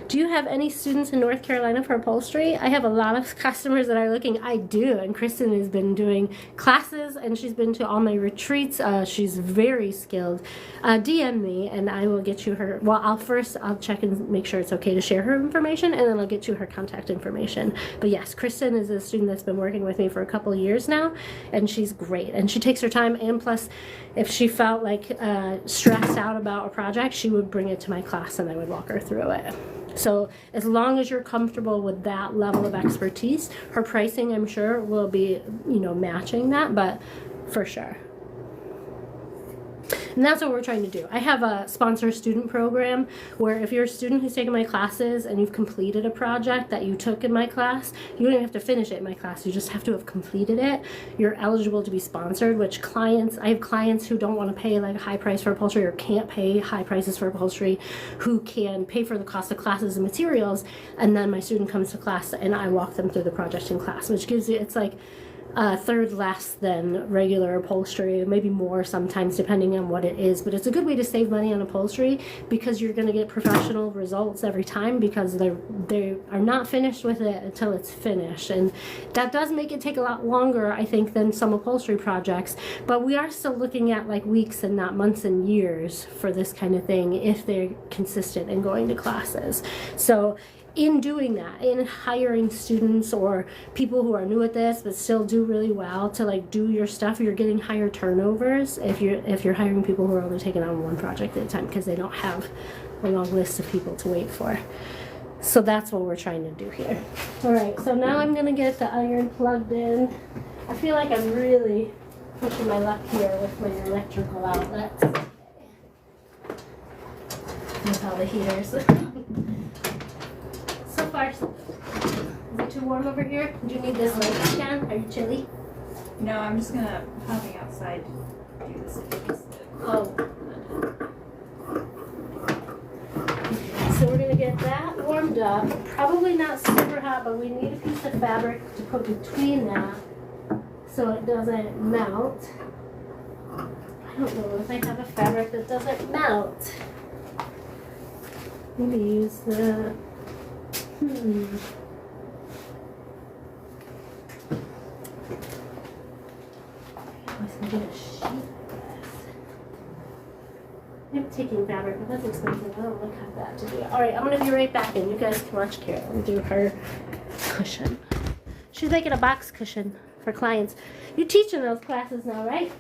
Do you have any students in North Carolina for upholstery? I have a lot of customers that are looking. I do, and Kristen has been doing classes, and she's been to all my retreats. She's very skilled. DM me, and I will get you her. Well, I'll check and make sure it's okay to share her information, and then I'll get you her contact information. But yes, Kristen is a student that's been working with me for a couple of years now, and she's great. And she takes her time, and plus, if she felt like stressed out about a project, she would bring it to my class, and I would walk her through it. So as long as you're comfortable with that level of expertise, her pricing, I'm sure, will be, matching that, but for sure. And that's what we're trying to do. I have a sponsor student program where if you're a student who's taken my classes and you've completed a project that you took in my class, you don't even have to finish it in my class. You just have to have completed it. You're eligible to be sponsored, which I have clients who don't want to pay like a high price for upholstery or can't pay high prices for upholstery, who can pay for the cost of classes and materials. And then my student comes to class and I walk them through the project in class, which gives you, it's like a third less than regular upholstery, maybe more sometimes depending on what it is, but it's a good way to save money on upholstery because you're going to get professional results every time because they are not finished with it until it's finished, and that does make it take a lot longer, I think, than some upholstery projects, but we are still looking at like weeks and not months and years for this kind of thing if they're consistent in going to classes. So in doing that, in hiring students or people who are new at this but still do really well to like do your stuff, you're getting higher turnovers if you're hiring people who are only taking on one project at a time because they don't have a long list of people to wait for. So that's what we're trying to do here. All right, so now I'm gonna get the iron plugged in. I feel like I'm really pushing my luck here with my electrical outlets. With all the heaters. So far, so good. Is it too warm over here? Do you need this light again? Are you chilly? No, I'm just gonna hopping outside to do this. Oh. So we're gonna get that warmed up. Probably not super hot, but we need a piece of fabric to put between that so it doesn't melt. I don't know if I have a fabric that doesn't melt. Maybe use the I was gonna get a sheet of this. I'm taking fabric, but that's expensive. I don't look how bad to do it. Alright, I'm gonna be right back and you guys can watch Carol do her cushion. She's making a box cushion for clients. You teach in those classes now, right?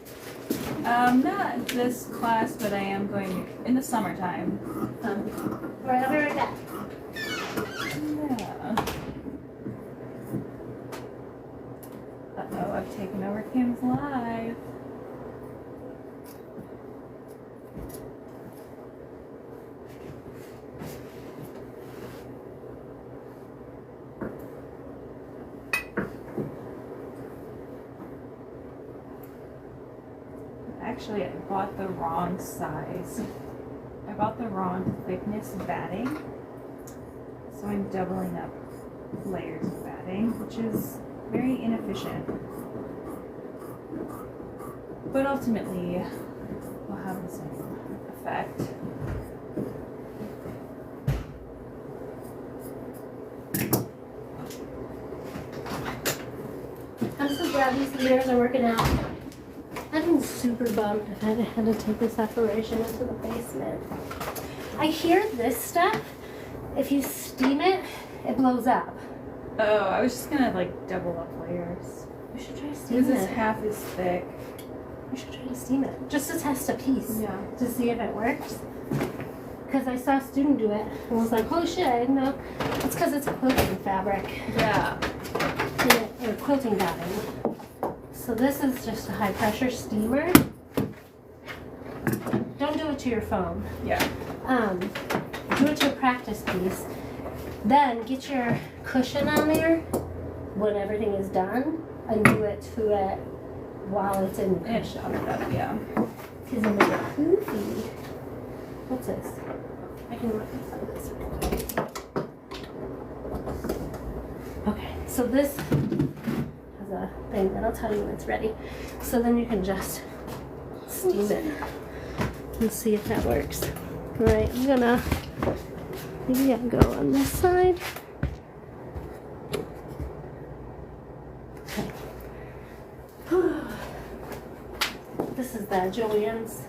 Not this class, but I am going in the summertime. Alright, I'll be right back. Yeah. Uh-oh, I've taken over Kim's live. Actually, I bought the wrong size. I bought the wrong thickness batting. So I'm doubling up layers of batting, which is very inefficient. But ultimately, will have the same effect. I'm so glad these leaders are working out. I've been super bummed if I had to take this operation into the basement. I hear this stuff, if you steam it, it blows up. Oh, I was just gonna like double up layers. We should try to steam This it. is half as thick. We should try to steam it. Just to test a piece. Yeah. To see if it works. Because I saw a student do it and was like, holy shit, I didn't know. It's because it's quilting fabric. Yeah. Or quilting batting. So this is just a high pressure steamer. Don't do it to your foam. Yeah. Do it to a practice piece. Then get your cushion on there when everything is done and do it to it while it's in the cushion. Yeah. Because it'll make it poofy. What's this? I can look inside this real quick. Okay, so this has a thing that'll tell you when it's ready. So then you can just steam it and see if that works. All right, I'm gonna maybe I'll go on this side. Okay. This is the Joann's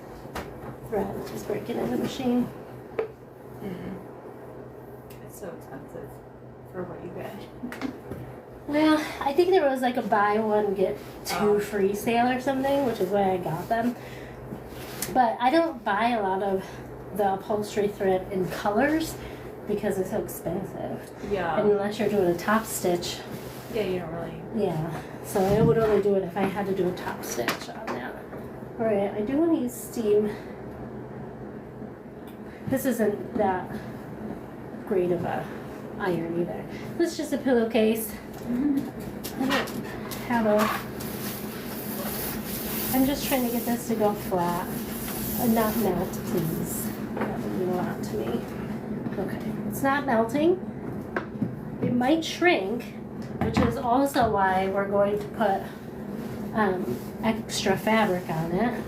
thread. Just break it in the machine. It's so expensive for what you get. Well, I think there was like a buy one get two free sale or something, which is why I got them. But I don't buy a lot of the upholstery thread in colors because it's so expensive. Yeah. And unless you're doing a top stitch. Yeah, you don't really. Yeah. So I would only do it if I had to do a top stitch on that. Alright, I do want to use steam. This isn't that great of a iron either. This is just a pillowcase. I don't have a... I'm just trying to get this to go flat and not melt, please. That would mean a lot to me. Okay, it's not melting. It might shrink, which is also why we're going to put extra fabric on it,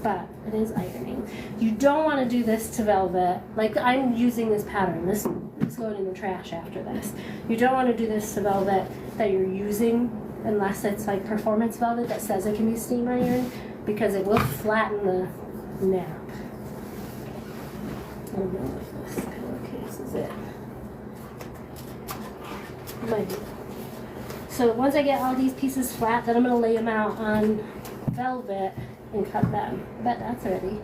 but it is ironing. You don't want to do this to velvet. Like I'm using this pattern. This is going in the trash after this. You don't want to do this to velvet that you're using unless it's like performance velvet that says it can be steam ironed, because it will flatten the nap. I don't know if this pillowcase is it. Might be. So once I get all these pieces flat, then I'm going to lay them out on velvet and cut them. I bet that's ready.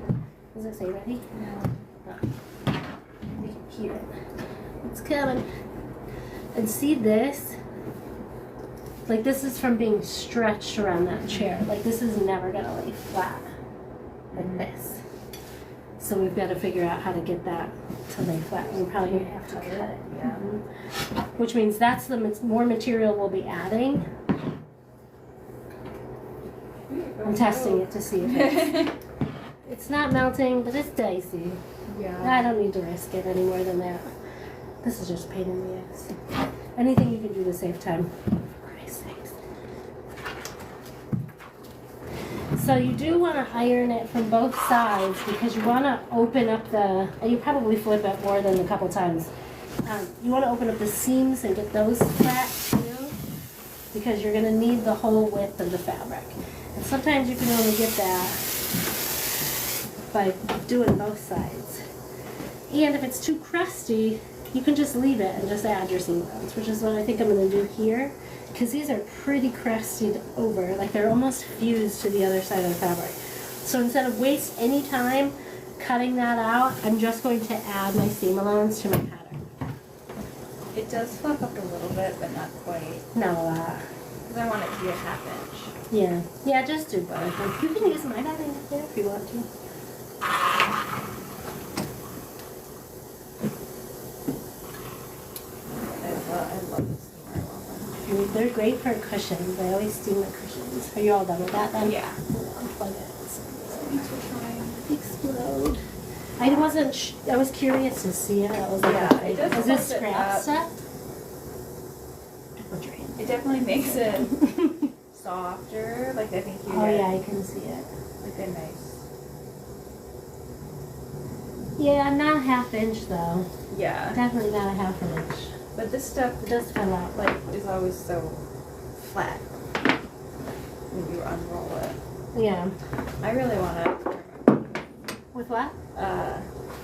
Does it say ready? No. You can hear it. It's coming. And see this? Like this is from being stretched around that chair. Like this is never going to lay flat like this. So we've got to figure out how to get that to lay flat. We're probably going to have to cut it. Yeah. Which means that's the more material we'll be adding. I'm testing it to see if it's not melting, but it's dicey. Yeah. I don't need to risk it any more than that. This is just a pain in the ass. Anything you can do to save time. For Christ's sakes. So you do want to iron it from both sides because you want to open up the, and you probably flip it more than a couple times. You want to open up the seams and get those flat too because you're going to need the whole width of the fabric. And sometimes you can only get that by doing both sides. And if it's too crusty, you can just leave it and just add your seam bones, which is what I think I'm going to do here. Because these are pretty crusted over, like they're almost fused to the other side of the fabric. So instead of waste any time cutting that out, I'm just going to add my seam allowance to my pattern. It does fluff up a little bit, but not quite. No, Because I want it to be a ½ inch. yeah. Yeah, just do both. You can use my pattern there if you want to. I love the steamer one. They're great for cushions. I always steam the cushions. Are you all done with that then? Yeah. Unplug it. Thanks for trying. Explode. I wasn't. I was curious to see it. I was like, Yeah, okay. it does Is this fluff it scrap up. stuff? Double drain. It definitely makes it softer. Like I think you Oh get yeah, I can see it. like a nice. Yeah, not a ½ inch though. Yeah. Definitely not a ½ inch. But this stuff It does fill out. like is always so flat when you unroll it. Yeah. I really want to With what?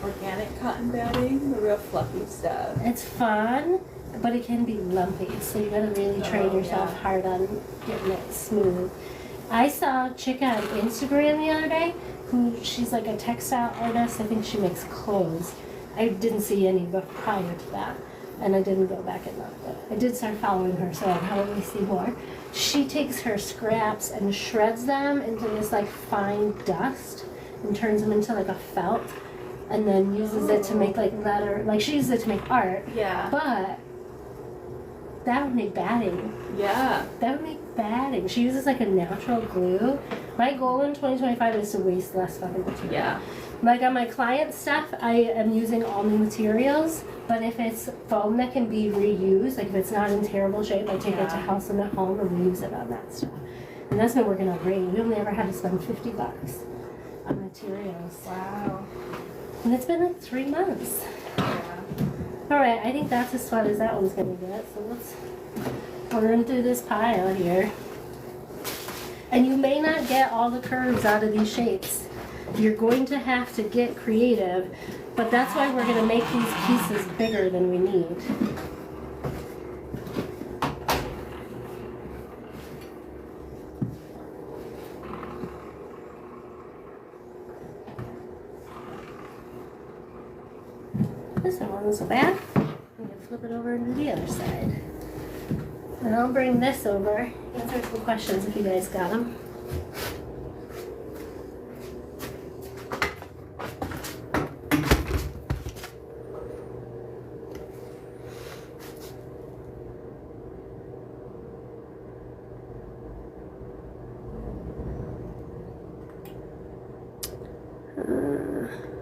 organic cotton batting, the real fluffy stuff. It's fun, but it can be lumpy. So you gotta really train Oh, yourself yeah. hard on getting it smooth. I saw a chick on Instagram the other day who she's like a textile artist. I think she makes clothes. I didn't see any but prior to that, and I didn't go back and look. But I did start following her, so I'll probably see more. She takes her scraps and shreds them into this like fine dust and turns them into like a felt, and then uses it to make like leather. Like she uses it to make art, Yeah. but that would make batting. Yeah. That would make batting. She uses like a natural glue. My goal in 2025 is to waste less fucking material. Yeah. Like on my client stuff, I am using all new materials, but if it's foam that can be reused, like if it's not in terrible shape, I take it to Yeah. House and at Home and reuse it on that stuff. And that's been working out great. We only ever had to spend $50 on materials. Wow. And it's been like 3 months. Yeah. Alright, I think that's as fun as that one's gonna get, so let's run through this pile here. And you may not get all the curves out of these shapes. You're going to have to get creative, but that's why we're gonna make these pieces bigger than we need. This one wasn't so bad. I'm gonna flip it over to the other side. And I'll bring this over, answer some questions if you guys got them.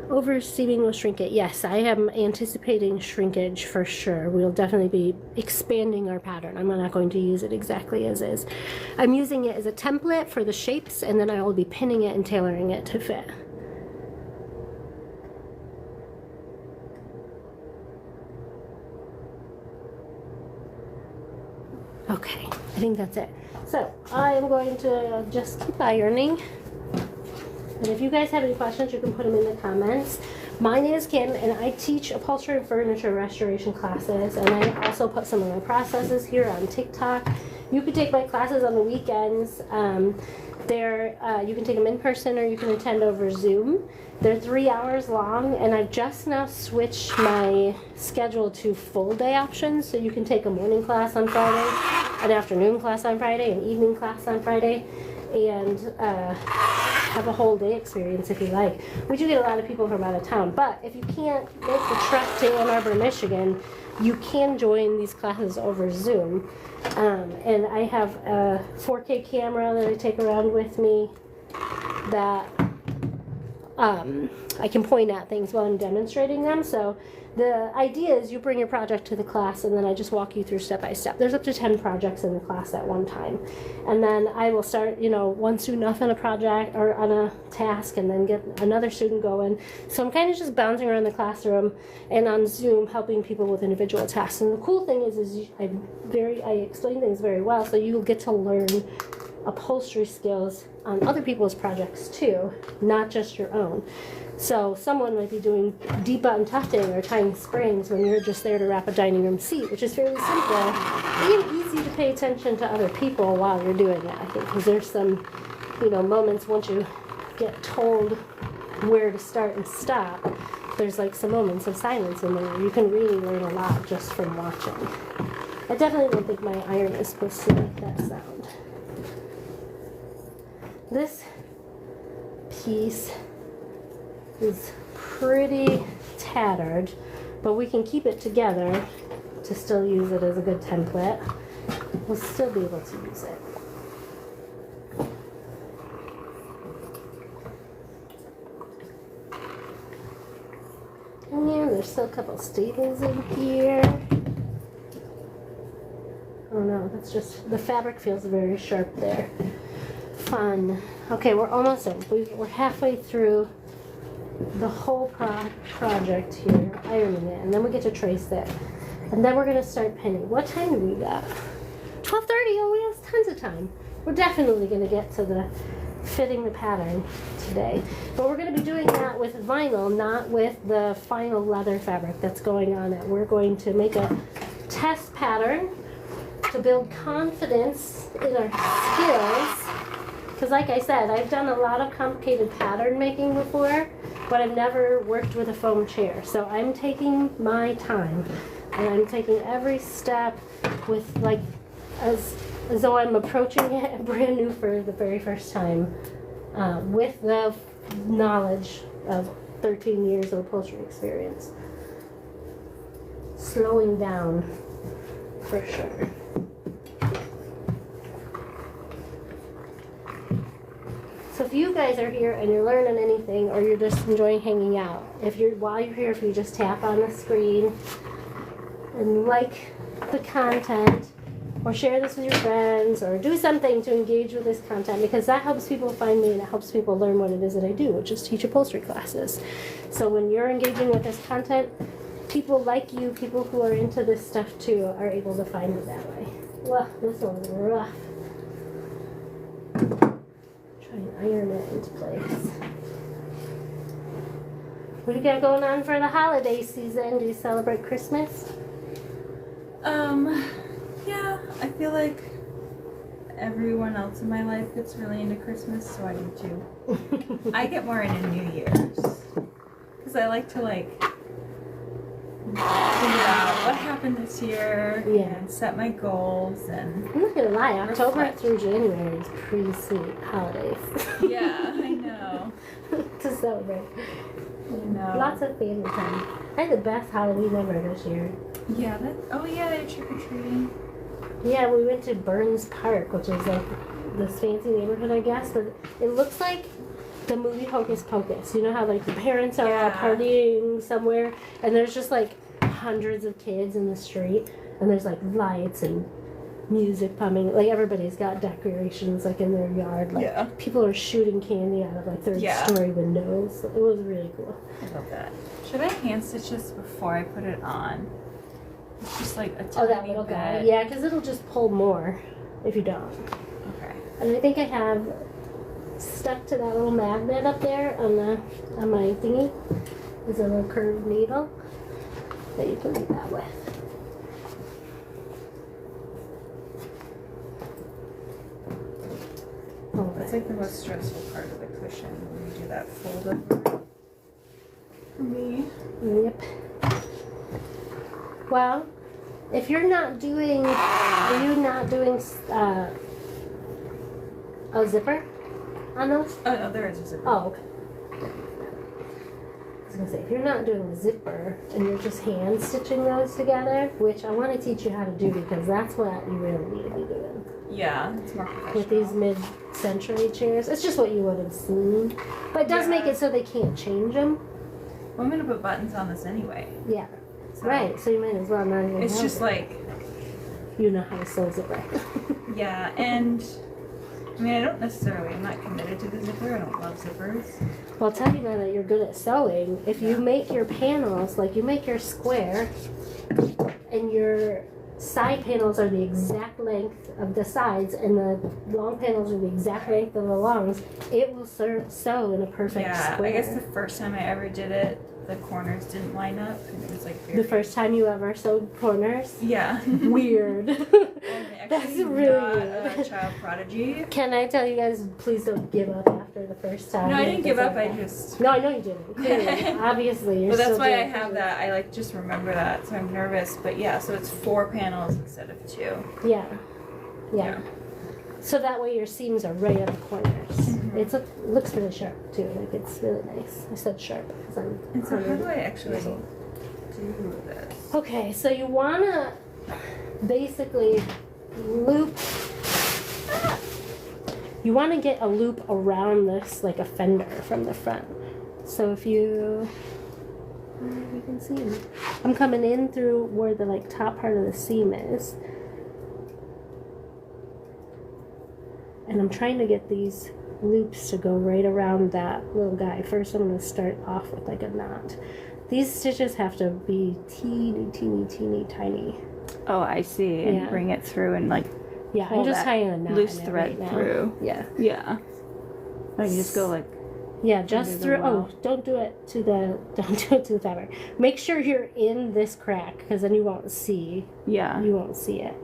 Overseaming will shrink it. Yes, I am anticipating shrinkage for sure. We'll definitely be expanding our pattern. I'm not going to use it exactly as is. I'm using it as a template for the shapes, and then I will be pinning it and tailoring it to fit. Okay, I think that's it. So I am going to just keep ironing. And if you guys have any questions, you can put them in the comments. My name is Kim, and I teach upholstery and furniture restoration classes, and I also put some of my processes here on TikTok. You can take my classes on the weekends. You can take them in person or you can attend over Zoom. They're 3 hours long, and I've just now switched my schedule to full day options, so you can take a morning class on Friday, an afternoon class on Friday, an evening class on Friday, and have a whole day experience if you like. We do get a lot of people from out of town, but if you can't make the trek to Ann Arbor, Michigan, you can join these classes over Zoom. And I have a 4K camera that I take around with me that I can point at things while I'm demonstrating them. So the idea is you bring your project to the class, and then I just walk you through step by step. There's up to 10 projects in the class at one time. And then I will start, one student off on a project or on a task, and then get another student going. So I'm kind of just bouncing around the classroom and on Zoom helping people with individual tasks. And the cool thing is I explain things very well, so you'll get to learn upholstery skills on other people's projects too, not just your own. So someone might be doing deep button tufting or tying springs when you're just there to wrap a dining room seat, which is fairly simple and easy to pay attention to other people while you're doing it, I think, because there's some, moments once you get told where to start and stop, there's like some moments of silence in there. You can really learn a lot just from watching. I definitely don't think my iron is supposed to make that sound. This piece is pretty tattered, but we can keep it together to still use it as a good template. We'll still be able to use it. And yeah, there's still a couple staples in here. Oh no, that's just, the fabric feels very sharp there. Fun. Okay, we're almost in. We're halfway through the whole project here, ironing it, and then we get to trace it. And then we're going to start pinning. What time do we got? 12:30. Oh, we have tons of time. We're definitely going to get to the fitting the pattern today. But we're going to be doing that with vinyl, not with the final leather fabric that's going on it. We're going to make a test pattern to build confidence in our skills. Because like I said, I've done a lot of complicated pattern making before, but I've never worked with a foam chair. So I'm taking my time, and I'm taking every step with as though I'm approaching it brand new for the very first time, with the knowledge of 13 years of upholstery experience. Slowing down, for sure. So if you guys are here and you're learning anything, or you're just enjoying hanging out, while you're here, if you just tap on the screen and like the content, or share this with your friends, or do something to engage with this content, because that helps people find me and it helps people learn what it is that I do, which is teach upholstery classes. So when you're engaging with this content, people like you, people who are into this stuff too, are able to find it that way. Well, this one's rough. Try and iron it into place. What do you got going on for the holiday season? Do you celebrate Christmas? Yeah, I feel like everyone else in my life gets really into Christmas, so I do too. I get more into New Year's, because I like to figure out what happened this year, and set my goals, and I'm not gonna lie, October through January is pretty sweet holidays. Yeah, I know. To celebrate. I know. Lots of family time. I had the best Halloween ever this year. Yeah, they're trick-or-treating. Yeah, we went to Burns Park, which is like this fancy neighborhood, I guess, but it looks like the movie Hocus Pocus. You know how like the parents are all partying somewhere, and there's just like hundreds of kids in the street, and there's like lights and music pumping. Like everybody's got decorations like in their yard. Like people are shooting candy out of like third-story windows. It was really cool. I love that. Should I hand stitch this before I put it on? It's just like a tiny that little bit. guy. Yeah, because it'll just pull more if you don't. Okay. And I think I have stuck to that little magnet up there on my thingy. is a little curved needle that you can do that with. That's like the most stressful part of the cushion when you do that fold over. For me. Yep. Well, if you're not doing, are you not doing a zipper on those? Oh no, there is a zipper. Oh, okay. I was gonna say, if you're not doing a zipper and you're just hand stitching those together, which I want to teach you how to do because that's what you really need to be doing. Yeah, it's more professional. With these mid-century chairs, it's just what you would have seen, but it does make it so they can't change them. Well, I'm gonna put buttons on this anyway. Yeah. So Right, so you might as well not even. it's have just it. like, You know how to sew zipper. yeah, and I mean, I'm not committed to the zipper. I don't love zippers. Well, I'll tell you now that you're good at sewing. If you make your panels, like you make your square, and your side panels are the exact length of the sides, and the long panels are the exact length of the longs, it will sew in a perfect square. I guess the first time I ever did it, the corners didn't line up, and it was like very... The first time you ever sewed corners? Yeah. Weird. That's really not weird. a child prodigy. Can I tell you guys, please don't give up after the first time? No, I didn't give up. I Like just... No, I know you didn't. Clearly. Obviously, you're Well, that's still why I doing have it. that. I like just remember that, so I'm nervous. But yeah, so it's 4 panels instead of 2. Yeah. Yeah. So that way your seams are right at the corners. Mm-hmm. It looks really sharp too. Like it's really nice. I said sharp because I'm. And so how 100 do I actually years old. do this? Okay, so you wanna basically loop. You want to get a loop around this like a fender from the front. So if you can see me. I'm coming in through where the like top part of the seam is. And I'm trying to get these loops to go right around that little guy. First I'm going to start off with like a knot. These stitches have to be teeny, teeny, teeny, tiny. Oh, I see. And Yeah. bring it through and like Yeah, I'm pull just that tying a knot loose in it thread right now. through. Yeah. Yeah. Like you just go like... Yeah, just the through. wall. Oh, don't do it to the fabric. Make sure you're in this crack because then you won't see. Yeah. You won't see it.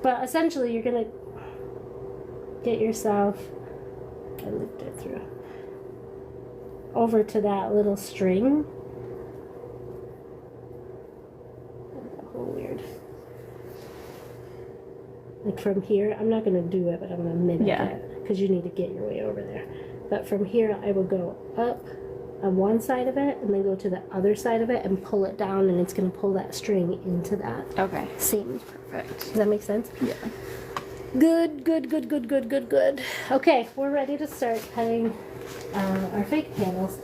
But essentially, you're gonna get yourself. I looped it through. Over to that little string. Oh, weird. Like from here, I'm not gonna do it, but I'm gonna mimic it because you need to get your way over there. But from here, I will go up on one side of it and then go to the other side of it and pull it down, and it's going to pull that string into that Okay. seam. Perfect. Does that make sense? Yeah. Good, good, good, good, good, good, good. Okay, we're ready to start cutting our fake panels.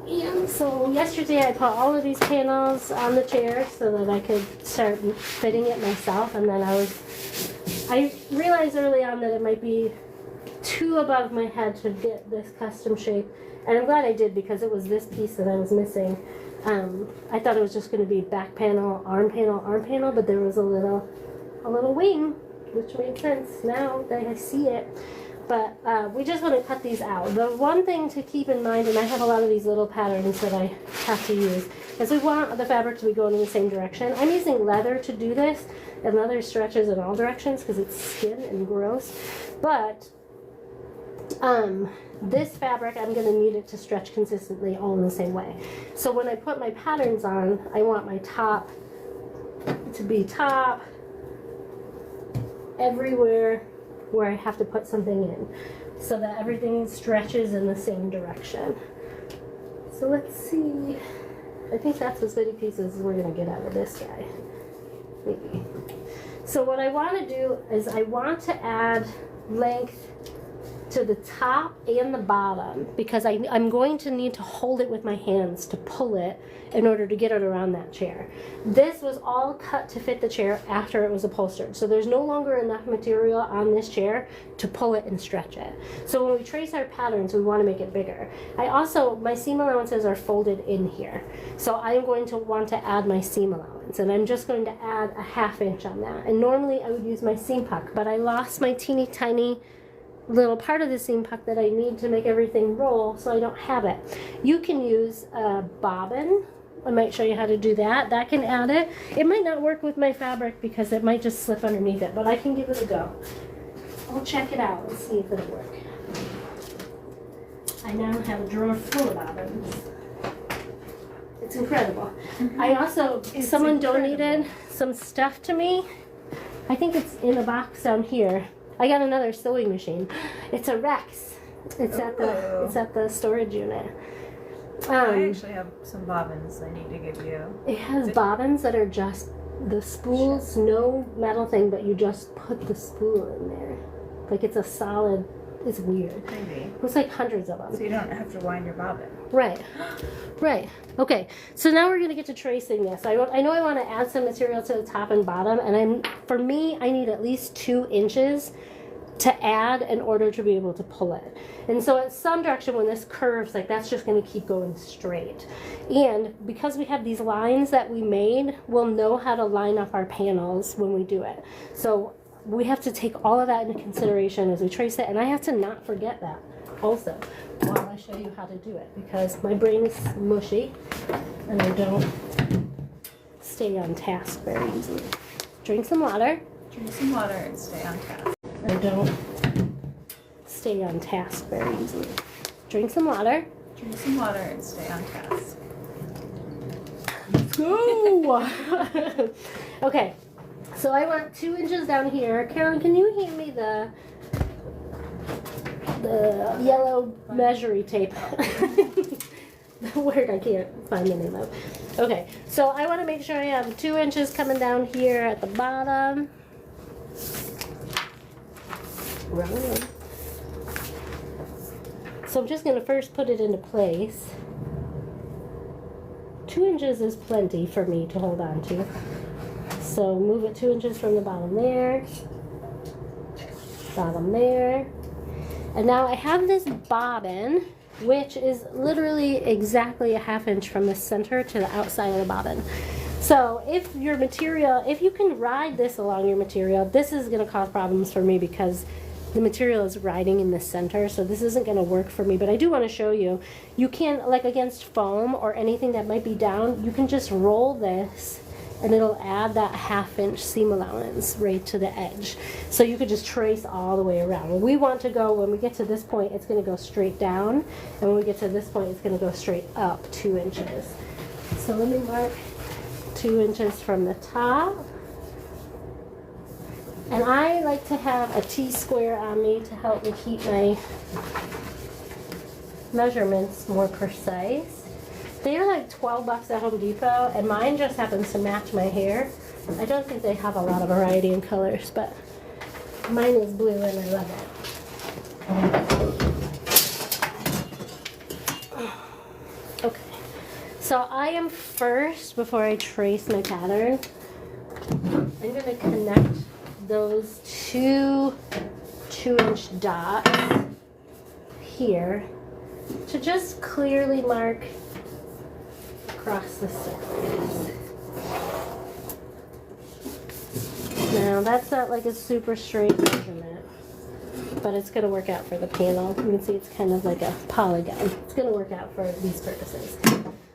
And so yesterday I put all of these panels on the chair so that I could start fitting it myself, and then I realized early on that it might be too above my head to get this custom shape, and I'm glad I did because it was this piece that I was missing. I thought it was just going to be back panel, arm panel, but there was a little wing, which made sense now that I see it. But we just want to cut these out. The one thing to keep in mind, and I have a lot of these little patterns that I have to use, is we want the fabric to be going in the same direction. I'm using leather to do this, and leather stretches in all directions because it's skin and gross. But this fabric, I'm going to need it to stretch consistently all in the same way. So when I put my patterns on, I want my top to be top everywhere where I have to put something in, so that everything stretches in the same direction. So let's see. I think that's as many pieces as we're going to get out of this guy. Maybe. So what I want to do is I want to add length to the top and the bottom because I'm going to need to hold it with my hands to pull it in order to get it around that chair. This was all cut to fit the chair after it was upholstered, so there's no longer enough material on this chair to pull it and stretch it. So when we trace our patterns, we want to make it bigger. My seam allowances are folded in here, so I'm going to want to add my seam allowance, and I'm just going to add a 1/2 inch on that. And normally I would use my seam puck, but I lost my teeny tiny little part of the seam puck that I need to make everything roll, so I don't have it. You can use a bobbin I might show you how to do that. That can add it. It might not work with my fabric because it might just slip underneath it, but I can give it a go. I'll check it out and see if it'll work. I now have a drawer full of bobbins. It's incredible. I also, someone donated some stuff to me. I think it's in a box down here. I got another sewing machine. It's a Rex. It's at the storage unit. I actually have some bobbins I need to give you. It has bobbins that are just the spools, no metal thing, but you just put the spool in there. Like it's a solid. It's weird. Maybe. It looks like hundreds of them. So you don't have to wind your bobbin. Right. Right. Okay. So now we're gonna get to tracing this. I know I want to add some material to the top and bottom, and for me I need at least 2 inches to add in order to be able to pull it. And so at some direction when this curves, like that's just going to keep going straight. And because we have these lines that we made, we'll know how to line up our panels when we do it. So we have to take all of that into consideration as we trace it, and I have to not forget that also while I show you how to do it, because my brain is mushy and I don't stay on task very easily. Drink some water. Drink some water and stay on task. I don't stay on task very easily. Drink some water. Drink some water and stay on task. Let's go! Okay, so I want 2 inches down here. Carolyn, can you hand me the yellow measuring tape? The word I can't find the name of. Okay, so I want to make sure I have 2 inches coming down here at the bottom. Right. So I'm just going to first put it into place. 2 inches is plenty for me to hold on to. So move it 2 inches from the bottom there. Bottom there. And now I have this bobbin, which is literally exactly a ½ inch from the center to the outside of the bobbin. So if your material, if you can ride this along your material, this is going to cause problems for me because the material is riding in the center, so this isn't going to work for me. But I do want to show you, you can, like against foam or anything that might be down, you can just roll this and it'll add that ½ inch seam allowance right to the edge. So you could just trace all the way around. When we want to go, when we get to this point, it's going to go straight down, and when we get to this point, it's going to go straight up 2 inches. So let me mark 2 inches from the top. And I like to have a T-square on me to help me keep my measurements more precise. They're like $12 at Home Depot, and mine just happens to match my hair. I don't think they have a lot of variety in colors, but mine is blue and I love it. Okay, so I am first, before I trace my pattern, I'm going to connect those 2 2-inch dots here to just clearly mark across the surface. Now that's not like a super straight measurement, but it's going to work out for the panel. You can see it's kind of like a polygon. It's going to work out for these purposes.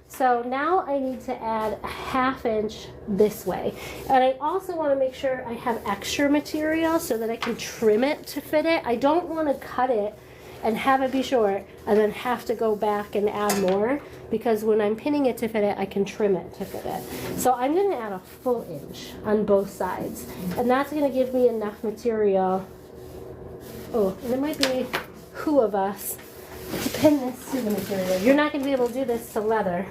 So now I need to add a ½ inch this way. And I also want to make sure I have extra material so that I can trim it to fit it. I don't want to cut it and have it be short and then have to go back and add more, because when I'm pinning it to fit it, I can trim it to fit it. So I'm going to add a full inch on both sides. And that's going to give me enough material. Oh, and it might be who of us to pin this to the material. You're not going to be able to do this to leather.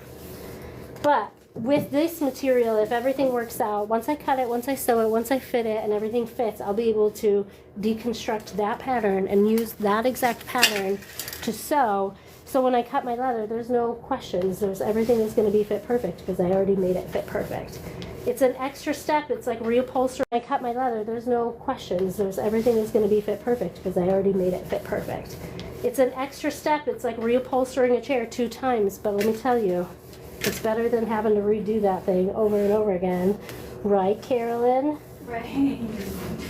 But with this material, if everything works out, once I cut it, once I sew it, once I fit it and everything fits, I'll be able to deconstruct that pattern and use that exact pattern to sew. So when I cut my leather, there's no questions. Everything is going to be fit perfect because I already made it fit perfect. It's an extra step. It's like reupholstering. When I cut my leather, there's no questions. Everything is going to be fit perfect because I already made it fit perfect. It's an extra step. It's like reupholstering a chair 2 times, but let me tell you, it's better than having to redo that thing over and over again. Right, Carolyn? Right.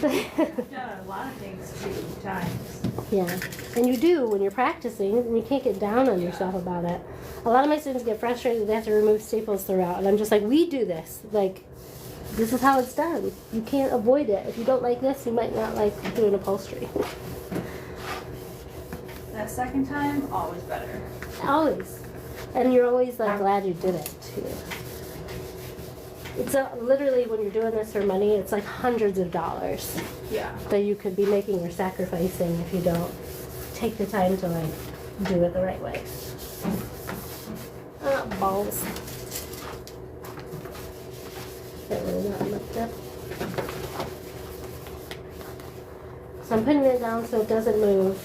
I've done a lot of things 2 times. Yeah, and you do when you're practicing, and you can't get down on yourself about it. A lot of my students get frustrated they have to remove staples throughout, and I'm just like, we do this. Like, this is how it's done. You can't avoid it. If you don't like this, you might not like doing upholstery. That second time, always better. Always. And you're always like glad you did it too. It's literally when you're doing this for money, it's like hundreds of dollars Yeah. that you could be making or sacrificing if you don't take the time to like do it the right way. Balls. That really not looked up. So I'm putting it down so it doesn't move,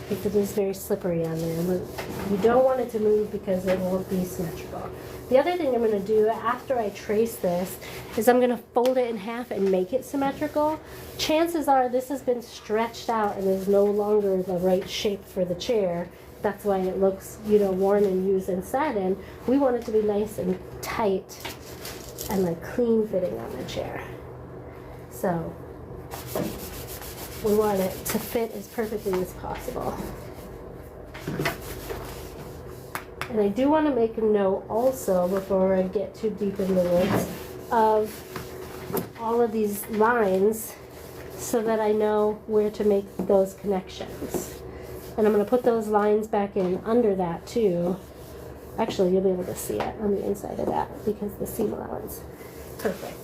because it is very slippery on there. But you don't want it to move because it won't be symmetrical. The other thing I'm going to do after I trace this is I'm going to fold it in half and make it symmetrical. Chances are this has been stretched out and is no longer the right shape for the chair. That's why it looks, worn and used and sat in. We want it to be nice and tight and like clean fitting on the chair. So we want it to fit as perfectly as possible. And I do want to make a note also, before I get too deep into this, of all of these lines so that I know where to make those connections. And I'm going to put those lines back in under that too. Actually, you'll be able to see it on the inside of that because the seam allowance. Perfect.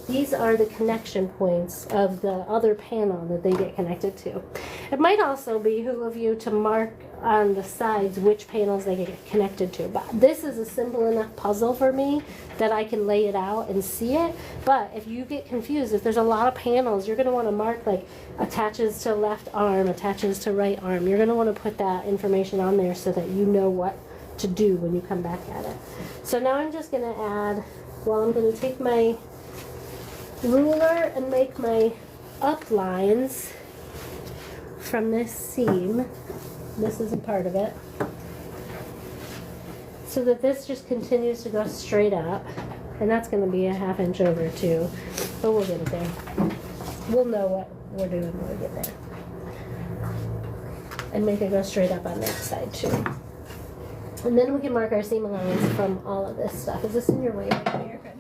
These are the connection points of the other panel that they get connected to. It might also behoove you to mark on the sides which panels they get connected to. But this is a simple enough puzzle for me that I can lay it out and see it. But if you get confused, if there's a lot of panels, you're going to want to mark like attaches to left arm, attaches to right arm. You're going to want to put that information on there so that you know what to do when you come back at it. So now I'm just going to add, I'm going to take my ruler and make my up lines from this seam. This is a part of it. So that this just continues to go straight up. And that's going to be a 1/2 inch over too. But we'll get it there. We'll know what we're doing when we get there. And make it go straight up on that side too. And then we can mark our seam allowance from all of this stuff. Is this in your way? You're good.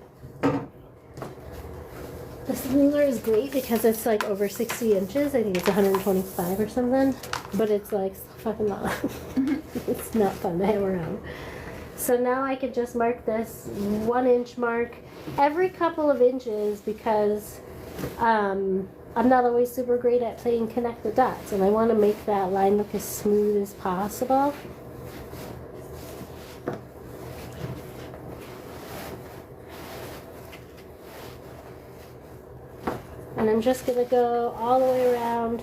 This ruler is great because it's like over 60 inches. I think it's 125 or something. But it's like fucking long. It's not fun to have around. So now I could just mark this 1 inch mark every couple of inches because I'm not always super great at playing connect the dots. And I want to make that line look as smooth as possible. And I'm just going to go all the way around.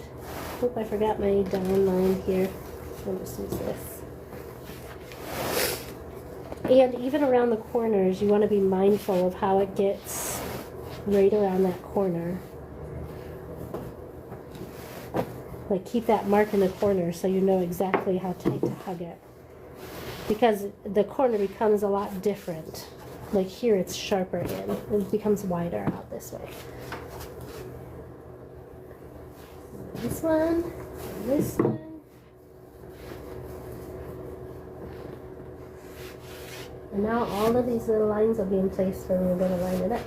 Oop, I forgot my down line here. I'll just use this. And even around the corners, you want to be mindful of how it gets right around that corner. Like keep that mark in the corner so you know exactly how tight to hug it. Because the corner becomes a lot different. Like here it's sharper in. It becomes wider out this way. This one, this one. And now all of these little lines will be in place when we're going to line it up.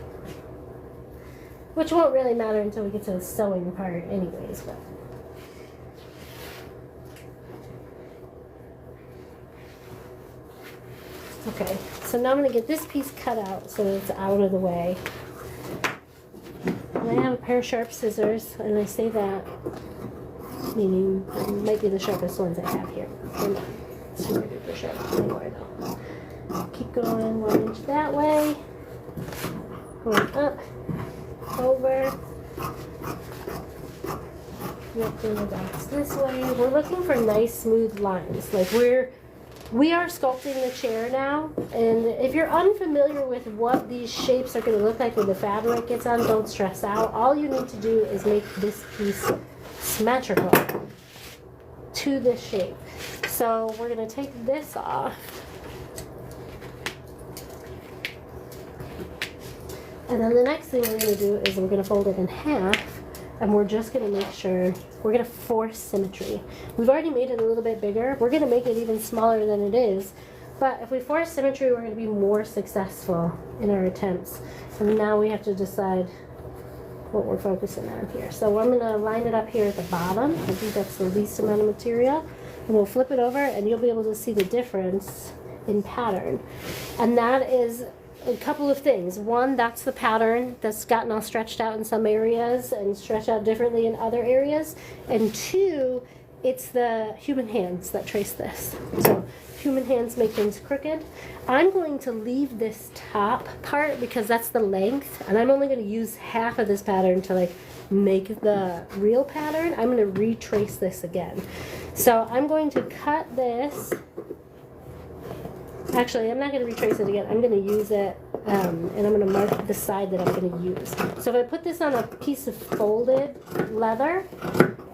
Which won't really matter until we get to the sewing part anyways, but. Okay, so now I'm going to get this piece cut out so that it's out of the way. And I have a pair of sharp scissors, and I say that, meaning it might be the sharpest ones I have here. They're not super duper sharp anymore though. Keep going 1 inch that way, going up, over, connecting the dots this way. We're looking for nice smooth lines. Like we are sculpting the chair now, and if you're unfamiliar with what these shapes are going to look like when the fabric gets on, don't stress out. All you need to do is make this piece symmetrical to this shape. So we're going to take this off. And then the next thing we're going to do is we're going to fold it in half, and we're just going to make sure we're going to force symmetry. We've already made it a little bit bigger. We're going to make it even smaller than it is. But if we force symmetry, we're going to be more successful in our attempts. And now we have to decide what we're focusing on here. So I'm going to line it up here at the bottom. I think that's the least amount of material. And we'll flip it over, and you'll be able to see the difference in pattern. And that is a couple of things. One, that's the pattern that's gotten all stretched out in some areas and stretched out differently in other areas. And two, it's the human hands that trace this. So human hands make things crooked. I'm going to leave this top part because that's the length, and I'm only going to use half of this pattern to like make the real pattern. I'm going to retrace this again. So I'm going to cut this. Actually, I'm not going to retrace it again. I'm going to use it, and I'm going to mark the side that I'm going to use. So if I put this on a piece of folded leather,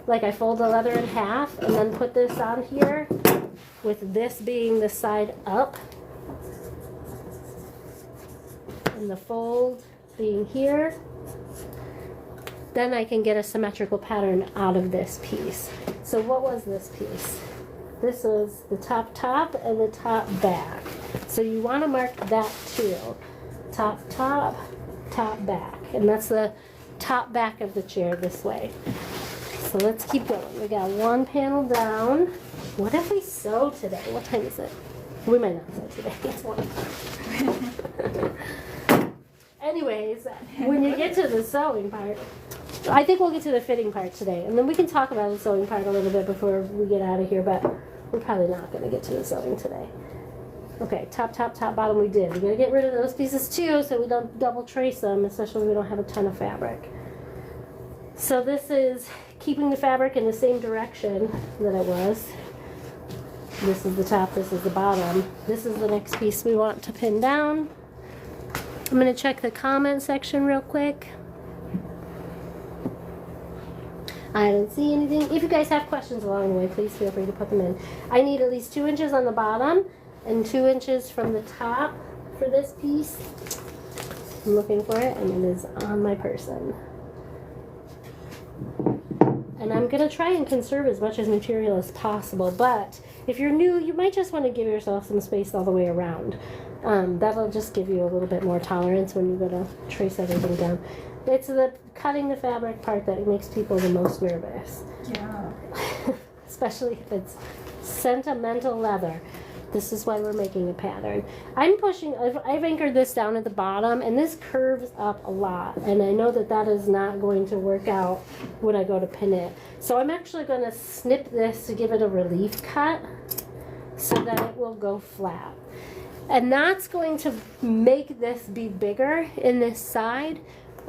like I fold the leather in half and then put this on here, with this being the side up, and the fold being here, then I can get a symmetrical pattern out of this piece. So what was this piece? This was the top and the top back. So you want to mark that too. Top, back. And that's the top back of the chair this way. So let's keep going. We got one panel down. What if we sew today? What time is it? We might not sew today. It's 1. Anyways, when you get to the sewing part, I think we'll get to the fitting part today. And then we can talk about the sewing part a little bit before we get out of here, but we're probably not going to get to the sewing today. Okay, top, bottom we did. We got to get rid of those pieces too so we don't double trace them, especially when we don't have a ton of fabric. So this is keeping the fabric in the same direction that it was. This is the top, this is the bottom. This is the next piece we want to pin down. I'm going to check the comment section real quick. I don't see anything. If you guys have questions along the way, please feel free to put them in. I need at least 2 inches on the bottom and 2 inches from the top for this piece. I'm looking for it, and it is on my person. And I'm going to try and conserve as much as material as possible, but if you're new, you might just want to give yourself some space all the way around. That'll just give you a little bit more tolerance when you go to trace everything down. It's the cutting the fabric part that makes people the most nervous. Yeah. Especially if it's sentimental leather. This is why we're making a pattern. I've anchored this down at the bottom, and this curves up a lot, and I know that that is not going to work out when I go to pin it. So I'm actually going to snip this to give it a relief cut so that it will go flat. And that's going to make this be bigger in this side,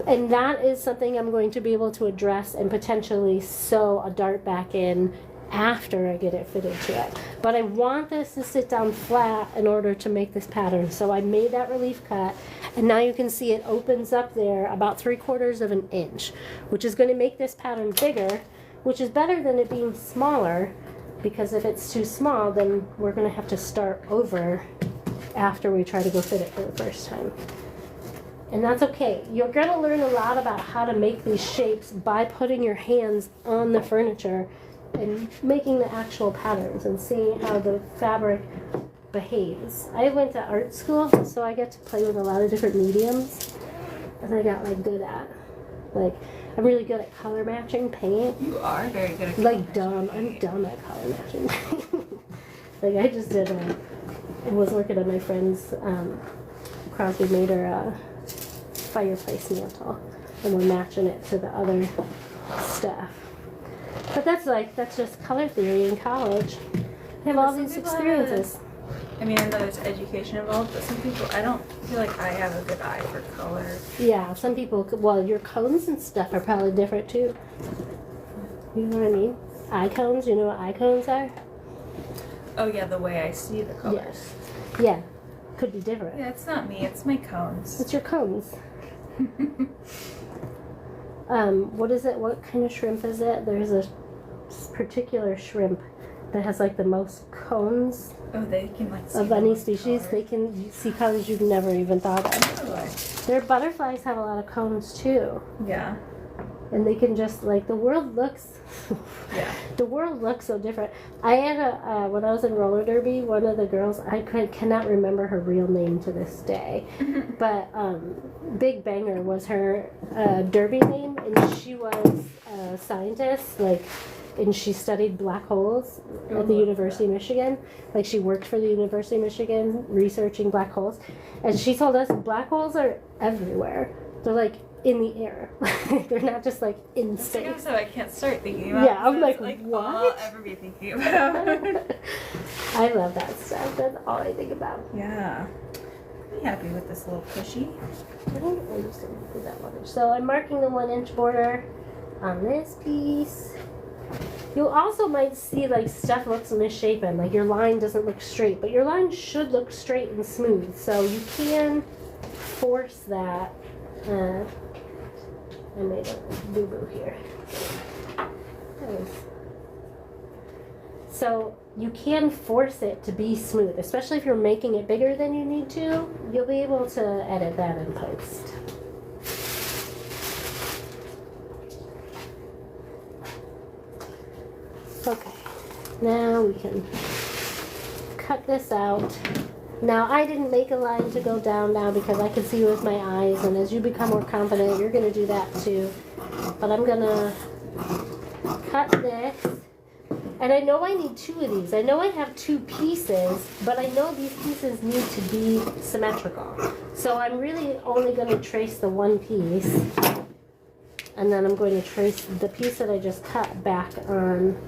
and that is something I'm going to be able to address and potentially sew a dart back in after I get it fitted to it. But I want this to sit down flat in order to make this pattern. So I made that relief cut, and now you can see it opens up there about 3/4 of an inch, which is going to make this pattern bigger, which is better than it being smaller, because if it's too small, then we're going to have to start over after we try to go fit it for the first time. And that's okay. You're going to learn a lot about how to make these shapes by putting your hands on the furniture and making the actual patterns and seeing how the fabric behaves. I went to art school, so I get to play with a lot of different mediums, and I got good at. I'm really good at color matching paint. You are very good at color matching. I'm dumb at color matching paint. I just did I was working on my friend's Crosby made her a fireplace mantle, and we're matching it to the other stuff. But that's just color theory in college. I have all these experiences. I know there's education involved, but some people, I don't feel like I have a good eye for color. Yeah, some people, your cones and stuff are probably different too. You know what I mean? Eye cones, you know what eye cones are? Oh yeah, the way I see the colors. Yes. Yeah, could be different. Yeah, it's not me, it's my cones. It's your cones. What is it? What kind of shrimp is it? There's a particular shrimp that has like the most cones Oh, they can like see of the any most species. color. They can see colors you've never even thought of. Oh, Their butterflies have a lot of cones too. yeah. And they can just like the world looks Yeah. the world looks so different. I had a when I was in roller derby, one of the girls, cannot remember her real name to this day, but Big Banger was her derby name, and she was a scientist, like, and she studied black holes at the University of Michigan. Like, she worked for the University of Michigan researching black holes, and she told us black holes are everywhere. They're like in the air. They're not just like in space. So I can't start thinking about. Yeah, I'm like, what? All I'll ever be thinking about. I love that stuff. That's all I think about. Yeah. I'm happy with this little pushy. I don't understand that much. So I'm marking the 1-inch border on this piece. You also might see like stuff looks misshapen, like your line doesn't look straight, but your line should look straight and smooth. So you can force that. I made a boo-boo here. So you can force it to be smooth, especially if you're making it bigger than you need to. You'll be able to edit that in post. Okay, now we can cut this out. Now, I didn't make a line to go down now because I can see with my eyes, and as you become more confident, you're going to do that too. But I'm going to cut this. And I know I need 2 of these. I know I have 2 pieces, but I know these pieces need to be symmetrical. So I'm really only going to trace the 1 piece, and then I'm going to trace the piece that I just cut back on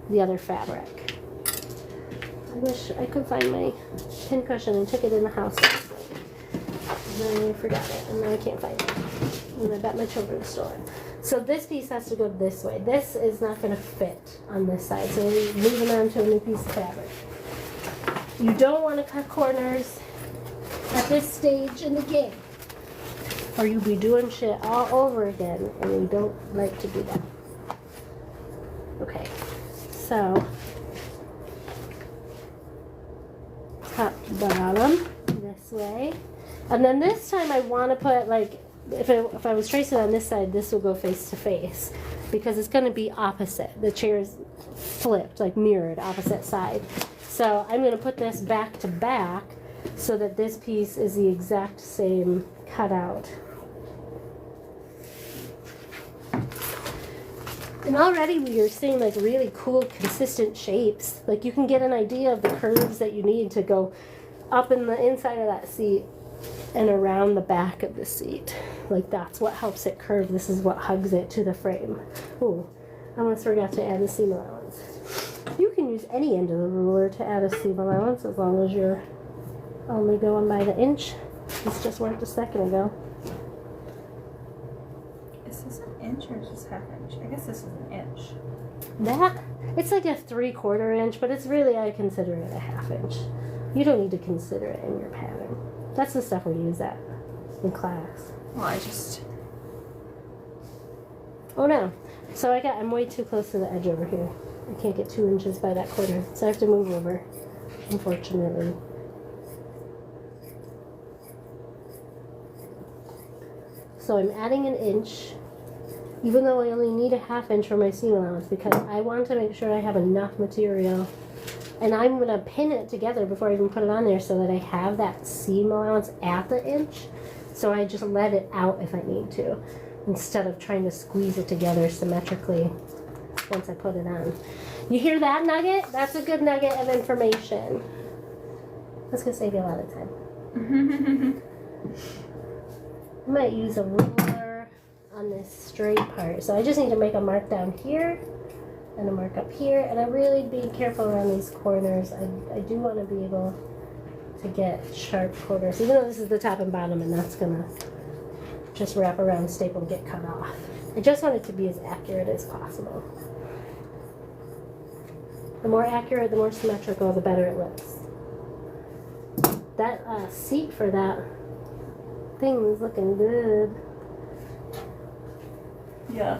the other fabric. I wish I could find my pincushion and took it in the house. And then I forgot it, and now I can't find it. And I bet my children stole it. So this piece has to go this way. This is not going to fit on this side, so we're moving on to a new piece of fabric. You don't want to cut corners at this stage in the game, or you'll be doing shit all over again, and we don't like to do that. Okay, so top bottom this way, and then this time I want to put like if I was tracing on this side, this will go face to face because it's going to be opposite. The chair is flipped, like mirrored opposite side. So I'm going to put this back to back so that this piece is the exact same cutout. And already we are seeing like really cool consistent shapes. Like you can get an idea of the curves that you need to go up in the inside of that seat and around the back of the seat. Like that's what helps it curve. This is what hugs it to the frame. Oh, I almost forgot to add a seam allowance. You can use any end of the ruler to add a seam allowance as long as you're only going by the inch. This just worked a second ago. Is this an inch or just half inch? I guess this is an inch. That, it's like a 3/4 inch, but it's really, I consider it a 1/2 inch. You don't need to consider it in your pattern. That's the stuff we use at in class. Well, I just... Oh no. So I'm way too close to the edge over here. I can't get 2 inches by that corner, so I have to move over, unfortunately. So I'm adding an inch, even though I only need a 1/2 inch for my seam allowance because I want to make sure I have enough material. And I'm going to pin it together before I even put it on there so that I have that seam allowance at the inch. So I just let it out if I need to, instead of trying to squeeze it together symmetrically once I put it on. You hear that nugget? That's a good nugget of information. That's going to save you a lot of time. I might use a ruler on this straight part. So I just need to make a mark down here and a mark up here, and I really be careful around these corners. I do want to be able to get sharp corners, even though this is the top and bottom, and that's gonna just wrap around, staple, get cut off. I just want it to be as accurate as possible. The more accurate, the more symmetrical, the better it looks. That seat for that thing is looking good. Yeah.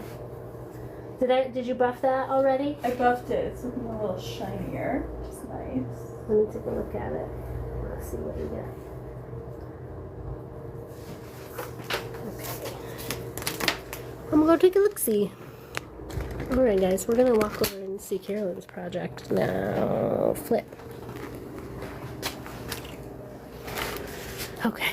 Did you buff that already? I buffed it. It's looking a little shinier, which is nice. Let me take a look at it. Let's see what you got. Okay. I'm gonna go take a look-see. Alright guys, we're gonna walk over and see Carolyn's project. Now, flip. Okay.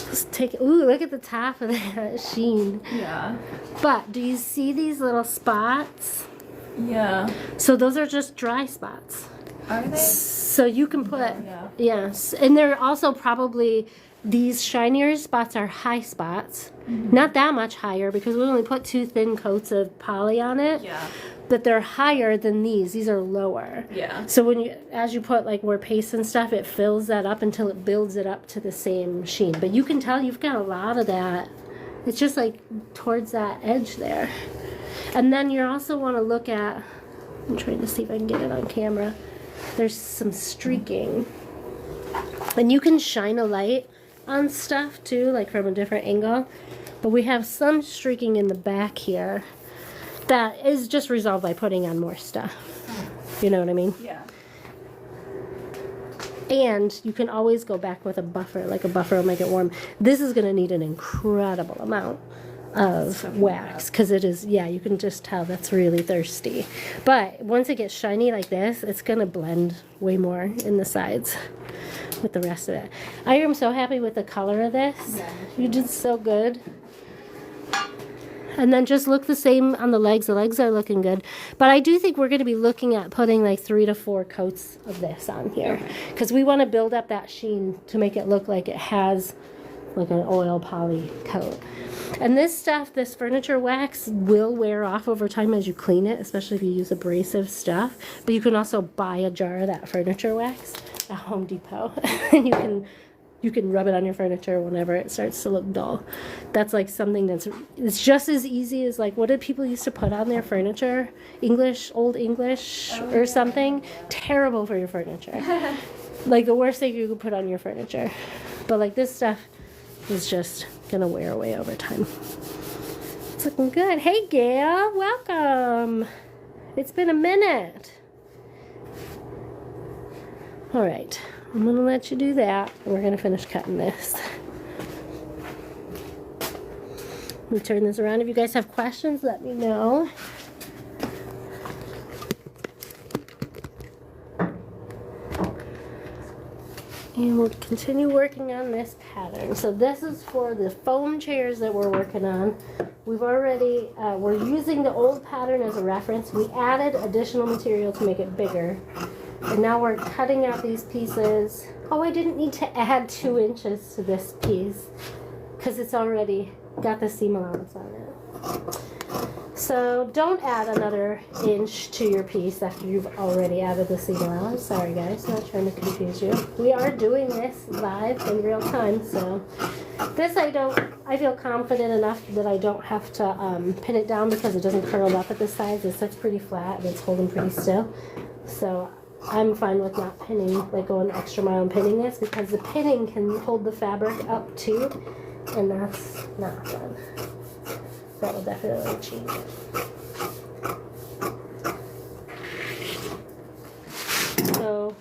Let's take, ooh, look at the top of that sheen. Yeah. But, do you see these little spots? Yeah. So those are just dry spots. Are they? So you can put, Yeah. yes, and they're also probably, these shinier spots are high spots. Not that much higher because we only put 2 thin coats of poly on it. Yeah. But they're higher than these. These are lower. Yeah. So when you, as you put like more paste and stuff, it fills that up until it builds it up to the same sheen. But you can tell you've got a lot of that. It's just like towards that edge there. And then you also want to look at, I'm trying to see if I can get it on camera. There's some streaking. And you can shine a light on stuff too, like from a different angle. But we have some streaking in the back here that is just resolved by putting on more stuff. You know what I mean? Yeah. And you can always go back with a buffer, like a buffer will make it warm. This is going to need an incredible amount of wax because it is, yeah, you can just tell that's really thirsty. But once it gets shiny like this, it's going to blend way more in the sides with the rest of it. I am so happy with the color of this. Yeah. You did so good. And then just look the same on the legs. The legs are looking good. But I do think we're going to be looking at putting like 3 to 4 coats of this on here. Because we want to build up that sheen to make it look like it has like an oil poly coat. And this stuff, this furniture wax, will wear off over time as you clean it, especially if you use abrasive stuff. But you can also buy a jar of that furniture wax at Home Depot. And you can rub it on your furniture whenever it starts to look dull. That's like something it's just as easy as like, what did people used to put on their furniture? Old English or something? Terrible for your furniture. Like the worst thing you could put on your furniture. But like this stuff is just gonna wear away over time. It's looking good. Hey Gail, welcome. It's been a minute. All right. I'm going to let you do that. We're going to finish cutting this. Let me turn this around. If you guys have questions, let me know. And we'll continue working on this pattern. So this is for the foam chairs that we're working on. We've already, we're using the old pattern as a reference. We added additional material to make it bigger. And now we're cutting out these pieces. Oh, I didn't need to add 2 inches to this piece because it's already got the seam allowance on it. So don't add another inch to your piece after you've already added the seam allowance. Sorry guys, not trying to confuse you. We are doing this live in real time, so this I feel confident enough that I don't have to pin it down because it doesn't curl up at the sides. It sits pretty flat and it's holding pretty still. So I'm fine with not pinning, like going the extra mile and pinning this because the pinning can hold the fabric up too, and that's not fun. That will definitely change it. So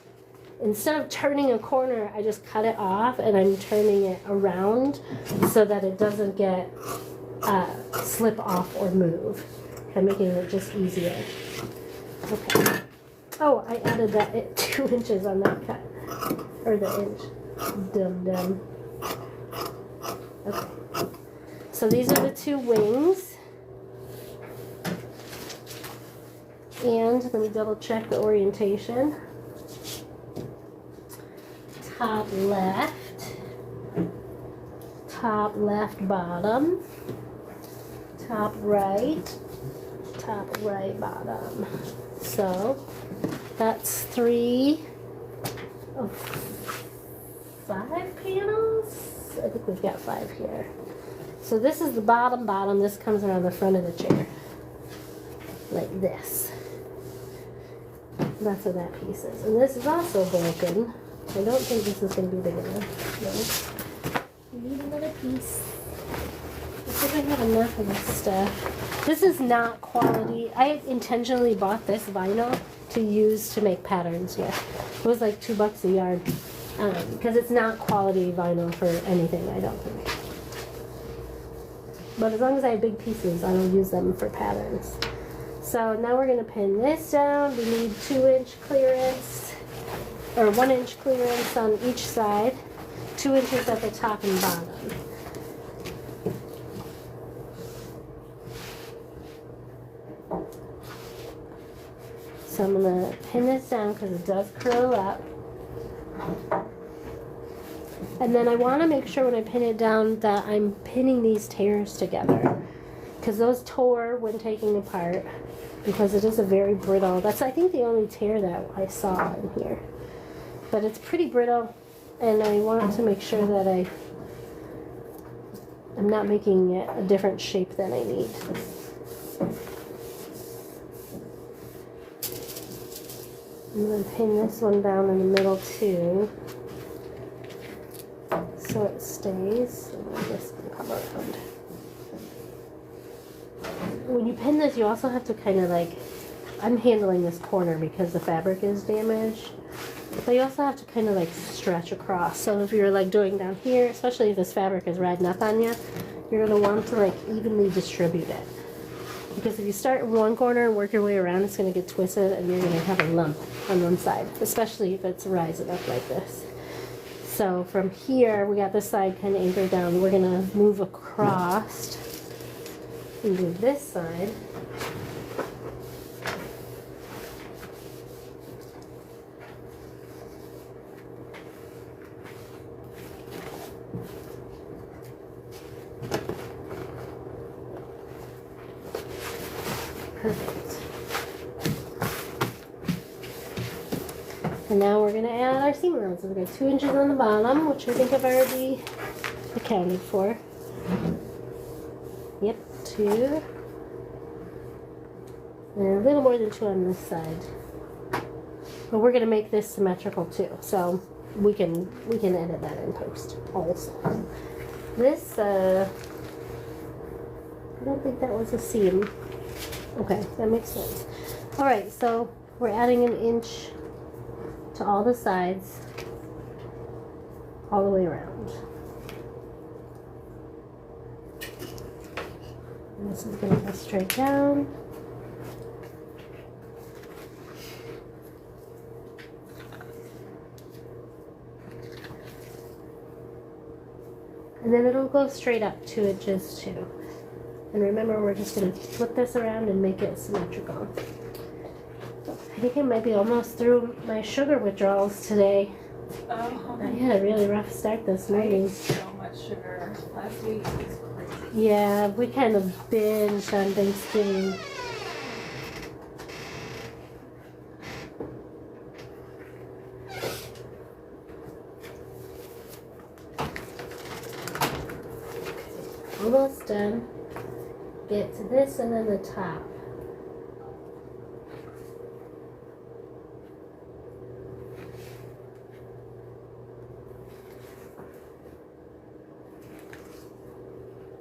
instead of turning a corner, I just cut it off and I'm turning it around so that it doesn't get slip off or move. I'm making it just easier. Okay. Oh, I added that 2 inches on that cut. Or the inch. Dum. Okay. So these are the 2 wings. And let me double check the orientation. Top left, bottom. Top right, bottom. So that's 3 of 5 panels. I think we've got 5 here. So this is the bottom. This comes around the front of the chair. Like this. That's what that piece is. And this is also broken. I don't think this is going to be big enough. No. We need another piece. It's a I have enough of this stuff. This is not quality. I intentionally bought this vinyl to use to make patterns with. It was like $2 a yard. Because it's not quality vinyl for anything, I don't think. But as long as I have big pieces, I will use them for patterns. So now we're going to pin this down. We need 2-inch clearance, or 1-inch clearance on each side, 2 inches at the top and bottom. So I'm going to pin this down because it does curl up. And then I want to make sure when I pin it down that I'm pinning these tears together, because those tore when taking apart, because it is a very brittle, that's I think the only tear that I saw in here. But it's pretty brittle, and I want to make sure that I'm not making it a different shape than I need. I'm going to pin this one down in the middle too, so it stays. And then this can come around. When you pin this, you also have to kind of like, I'm handling this corner because the fabric is damaged, but you also have to kind of like stretch across. So if you're like doing down here, especially if this fabric is riding up on you, you're going to want to like evenly distribute it. Because if you start in one corner and work your way around, it's going to get twisted and you're going to have a lump on one side, especially if it's rising up like this. So from here, we got this side kind of anchored down. We're going to move across and do this side. Perfect. And now we're going to add our seam allowance. So we've got 2 inches on the bottom, which I think I've already accounted for. Yep, 2. And a little more than 2 on this side. But we're going to make this symmetrical too, so we can edit that in post also. This, I don't think that was a seam. Okay, that makes sense. Alright, so we're adding 1 inch to all the sides, all the way around. And this is going to go straight down. And then it'll go straight up 2 inches too. And remember, we're just going to flip this around and make it symmetrical. I think I might be almost through my sugar withdrawals today. Oh. I had a really rough start this I morning. ate so much sugar last week. It's crazy. Yeah, we kind of binged on Thanksgiving. Okay, almost done. Get to this and then the top.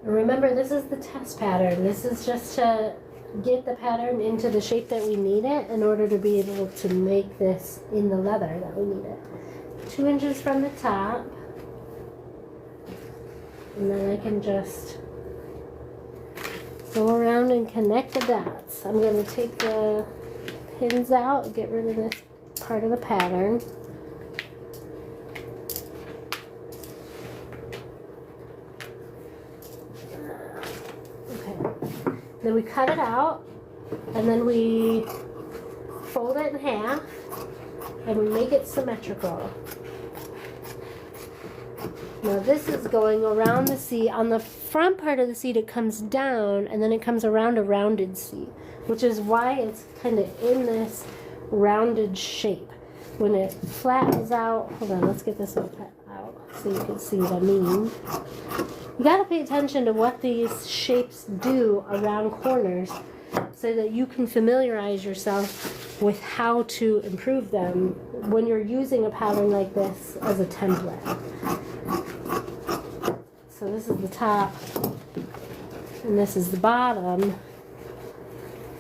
And remember, this is the test pattern. This is just to get the pattern into the shape that we need it in order to be able to make this in the leather that we need it. 2 inches from the top. And then I can just go around and connect the dots. I'm going to take the pins out, get rid of this part of the pattern. Okay. Then we cut it out, and then we fold it in half, and we make it symmetrical. Now this is going around the seat. On the front part of the seat it comes down and then it comes around a rounded seat, which is why it's kind of in this rounded shape. When it flattens out, hold on, let's get this out so you can see what I mean. You gotta pay attention to what these shapes do around corners so that you can familiarize yourself with how to improve them when you're using a pattern like this as a template. So this is the top. and this is the bottom.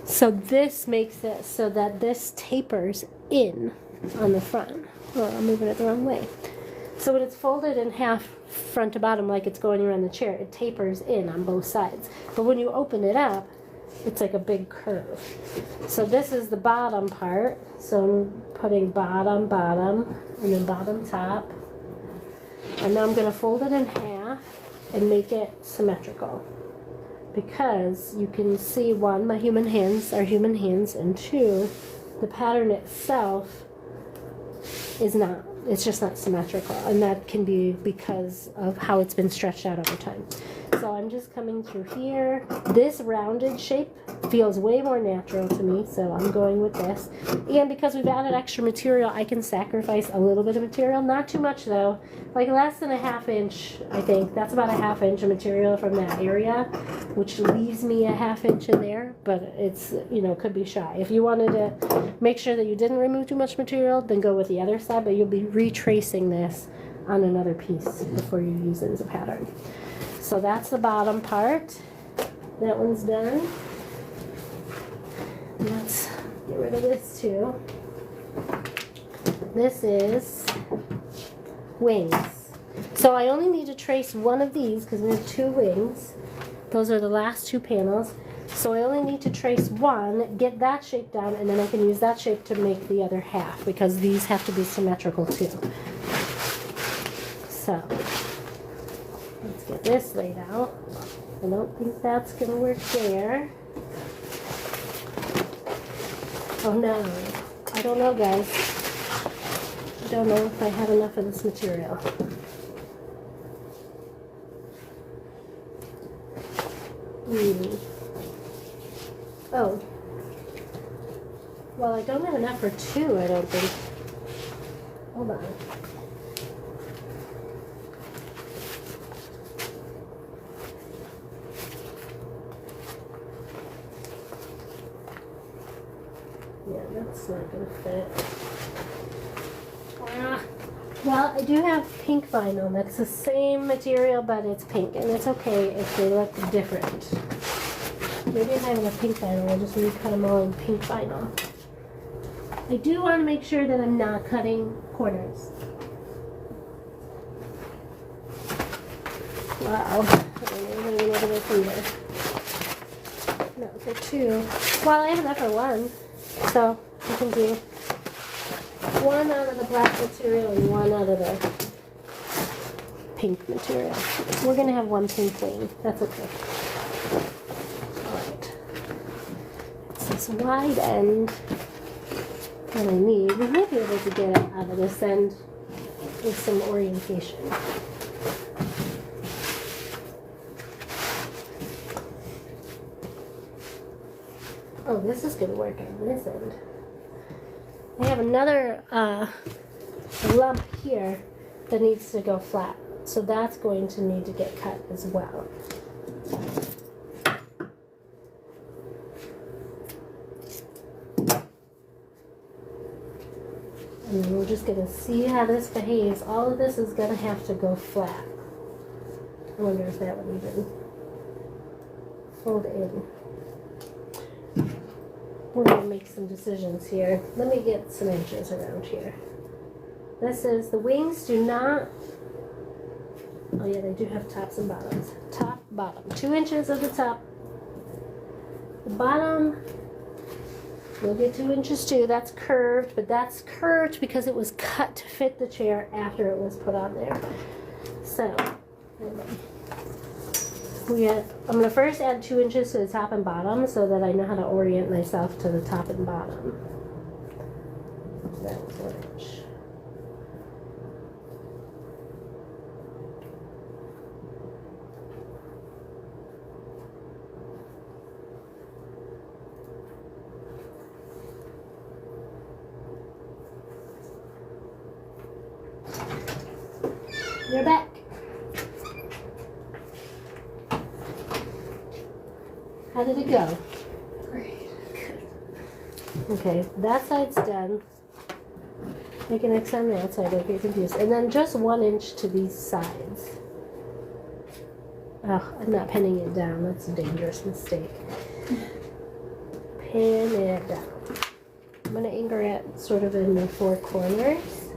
So this makes it so that this tapers in on the front. Oh, I'm moving it the wrong way. So when it's folded in half front to bottom like it's going around the chair, it tapers in on both sides. But when you open it up, it's like a big curve. So this is the bottom part. So I'm putting bottom, bottom, and then bottom, top. And now I'm going to fold it in half and make it symmetrical. Because you can see, one, my human hands are human hands, and two, the pattern itself is not, it's just not symmetrical, and that can be because of how it's been stretched out over time. So I'm just coming through here. This rounded shape feels way more natural to me, so I'm going with this. And because we've added extra material, I can sacrifice a little bit of material. Not too much though, like less than a half inch, I think. That's about a half inch of material from that area, which leaves me a half inch in there, but it's, you know, could be shy. If you wanted to make sure that you didn't remove too much material, then go with the other side, but you'll be retracing this on another piece before you use it as a pattern. So that's the bottom part. That one's done. Let's get rid of this too. This is wings. So I only need to trace one of these because there's two wings. Those are the last two panels. So I only need to trace one, get that shape down, and then I can use that shape to make the other half because these have to be symmetrical too. So let's get this laid out. I don't think that's going to work there. Oh no, I don't know, guys. I don't know if I have enough of this material. Oh. Well, I don't have enough for two, I don't think. Hold on. Yeah, that's not going to fit. Well, I do have pink vinyl. That's the same material, but it's pink, and it's okay if they look different. Maybe if I have enough pink vinyl, I'll just recut them all in pink vinyl. I do want to make sure that I'm not cutting corners. Wow. I don't even know what it is. No, for two. Well, I have enough for one. So you can do one out of the black material and one out of the pink material. We're going to have one pink wing. That's okay. Alright. It's this wide end that I need. We might be able to get it out of this end with some orientation. Oh, this is going to work on this end. I have another lump here that needs to go flat. So that's going to need to get cut as well. And we're just going to see how this behaves. All of this is going to have to go flat. I wonder if that would even fold in. We're going to make some decisions here. Let me get some inches around here. This is, the wings do not, oh yeah, they do have tops and bottoms. Top, bottom. 2 inches of the top. The bottom, you'll get 2 inches too. That's curved, but that's curved because it was cut to fit the chair after it was put on there. So, I'm going to first add 2 inches to the top and bottom so that I know how to orient myself to the top and bottom. That was 1 inch. You're back. How did it go? Great. Okay, that side's done. Make an X on that side if you're confused. And then just 1 inch to these sides. Oh, I'm not pinning it down. That's a dangerous mistake. Pin it down. I'm going to anchor it sort of in the four corners.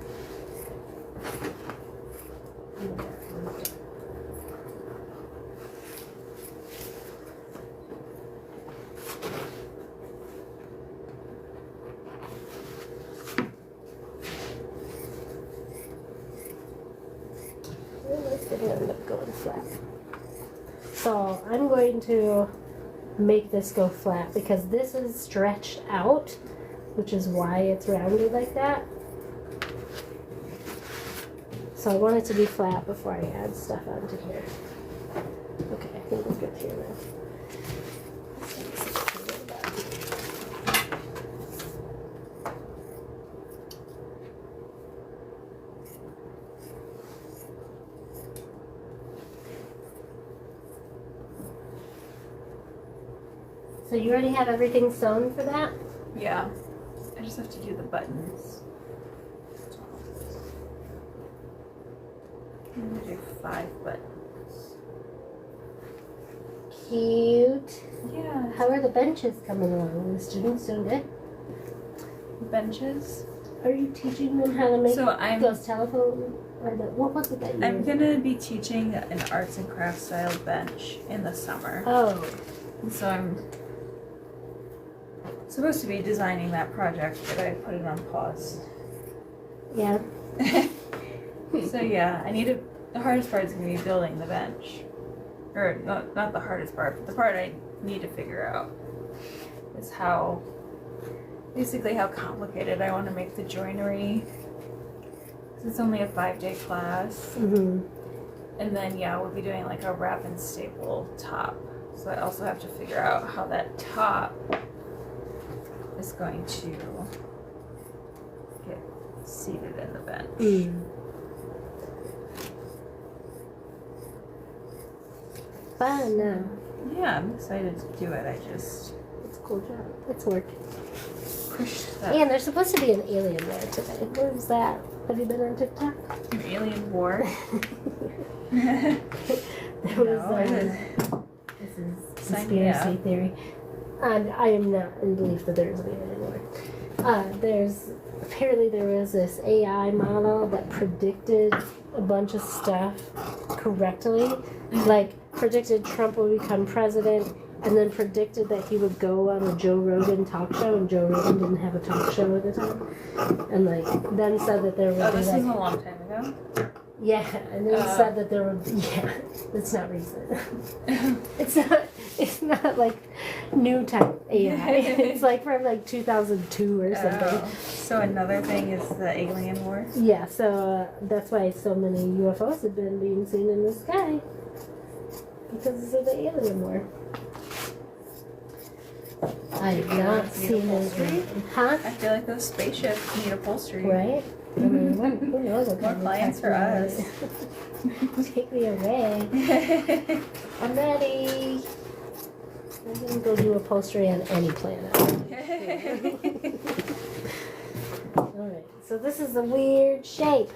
This didn't end up going flat. So I'm going to make this go flat because this is stretched out, which is why it's rounded like that. So I want it to be flat before I add stuff onto here. Okay, I think we're good here now. So you already have everything sewn for that? Yeah. I just have to do the buttons. I'm gonna do 5 buttons. Cute. Yeah. How are the benches coming along? Are the students doing good? Benches. Are you teaching them how to make So I'm those telephone? Or the, what was it that you I'm were- gonna be teaching an arts and crafts style bench in the summer. Oh, And so I'm supposed to be designing that project, but I put it on pause. yeah. So yeah, the hardest part is gonna be building the bench. Or not the hardest part, but the part I need to figure out is basically how complicated I want to make the joinery. 'Cause it's only a 5-day class. Mm-hmm. And then yeah, we'll be doing like a wrap and staple top. So I also have to figure out how that top is going to get seated in the bench. Mm. Fun now. Yeah, I'm excited to do it. I just It's a cool job. It's work. pushed that And there's supposed to be an alien there today. Where's that? Have you been on TikTok? an alien war. There was, No, it this is Sign me up. conspiracy theory. And I am not in belief that there is an alien war. Apparently there was this AI model that predicted a bunch of stuff correctly. Like predicted Trump would become president and then predicted that he would go on the Joe Rogan talk show, and Joe Rogan didn't have a talk show at the time. And like then said that there would Oh, be this like is a long time ago. yeah, and then said that there would it's not recent. it's not like new type AI. It's like from like 2002 or something. Oh, so another thing is the alien war. Yeah, so that's why so many UFOs have been being seen in the sky. Because of the alien war. I have not Need seen upholstery? it. Huh? I feel like those spaceships need upholstery. Right? I mean, who knows what More kind of clients for us. technology. Take me away. I'm ready. I'm gonna go do upholstery on any planet. Alright, so this is a weird shape.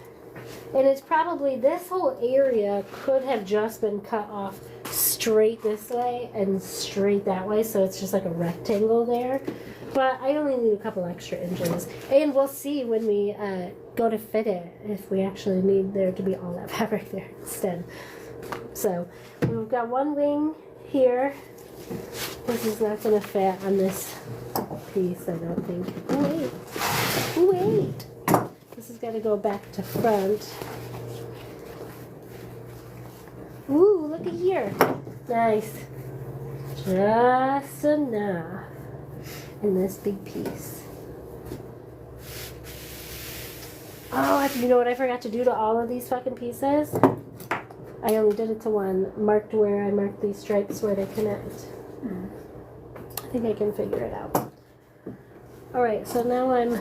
And it's probably, this whole area could have just been cut off straight this way and straight that way, so it's just like a rectangle there. But I only need a couple extra inches. And we'll see when we go to fit it if we actually need there to be all that fabric there instead. So we've got one wing here. This is not going to fit on this piece, I don't think. Oh, wait. This has got to go back to front. Ooh, look at here. Nice. Just enough in this big piece. Oh, you know what I forgot to do to all of these fucking pieces? I only did it to one. Marked where I marked these stripes where they connect. I think I can figure it out. Alright, so now I'm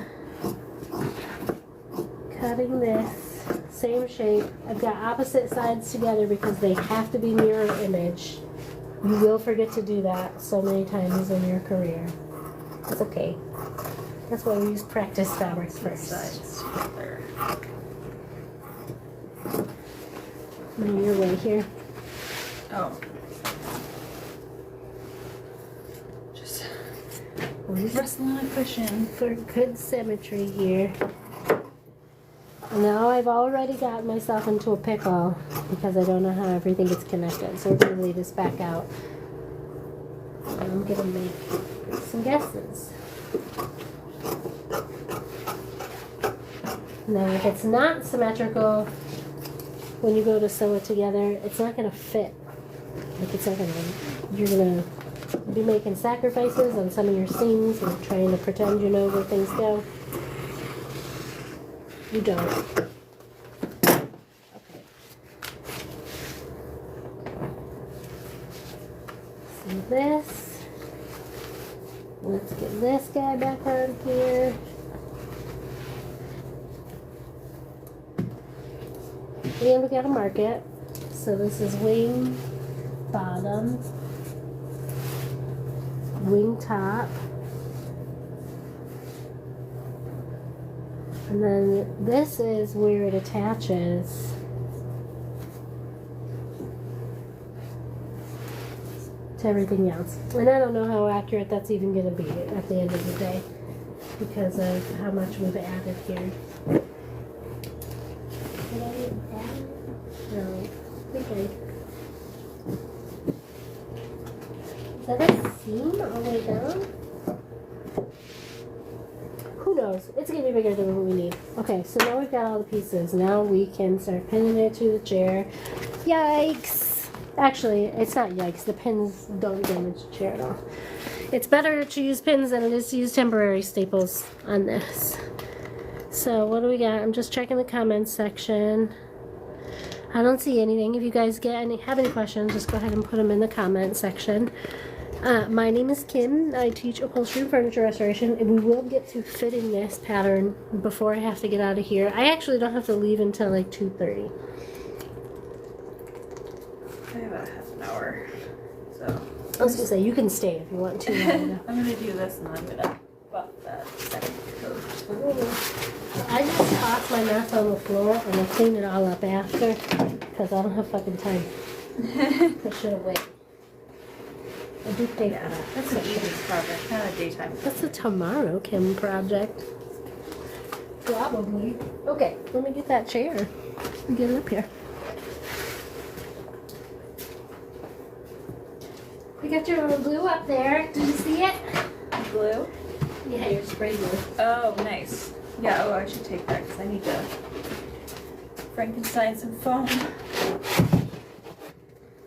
cutting this same shape. I've got opposite sides together because they have to be mirror image. You will forget to do that so many times in your career. It's okay. That's why we use practice fabrics first. Sides together. Bring your way here. Oh. Just wrestling on a cushion. For good symmetry here. Now I've already got myself into a pickle because I don't know how everything gets connected. So we're going to lay this back out. And I'm going to make some guesses. Now if it's not symmetrical, when you go to sew it together, it's not going to fit. Like it's not going to, you're going to be making sacrifices on some of your seams and trying to pretend you know where things go. You don't. Okay. So this, let's get this guy back on here. And we gotta mark it. So this is wing bottom, wing top, and then this is where it attaches to everything else. And I don't know how accurate that's even going to be at the end of the day because of how much we've added here. Did I add? No. Okay. Is that a seam all the way down? Who knows? It's going to be bigger than what we need. Okay, so now we've got all the pieces. Now we can start pinning it to the chair. Yikes! Actually, it's not yikes. The pins don't damage the chair at all. It's better to use pins than it is to use temporary staples on this. So what do we got? I'm just checking the comments section. I don't see anything. If you guys have any questions, just go ahead and put them in the comment section. My name is Kim. I teach upholstery and furniture restoration, and we will get to fitting this pattern before I have to get out of here. I actually don't have to leave until like 2:30. I have about half an hour, so. I was gonna say you can stay if you want to. I'm gonna do this and then I'm gonna buff that second coat. I just toss my mess on the floor and I clean it all up after because I don't have fucking time. I should have waited. I do pay for that. That's an evening project, not a daytime. That's a tomorrow Kim project. Probably. Okay, let me get that chair and get it up here. We got your glue up there. Did you see it? Glue? Yeah, your spray glue. Oh, nice. Yeah, oh, I should take that because I need to Frankenstein some foam.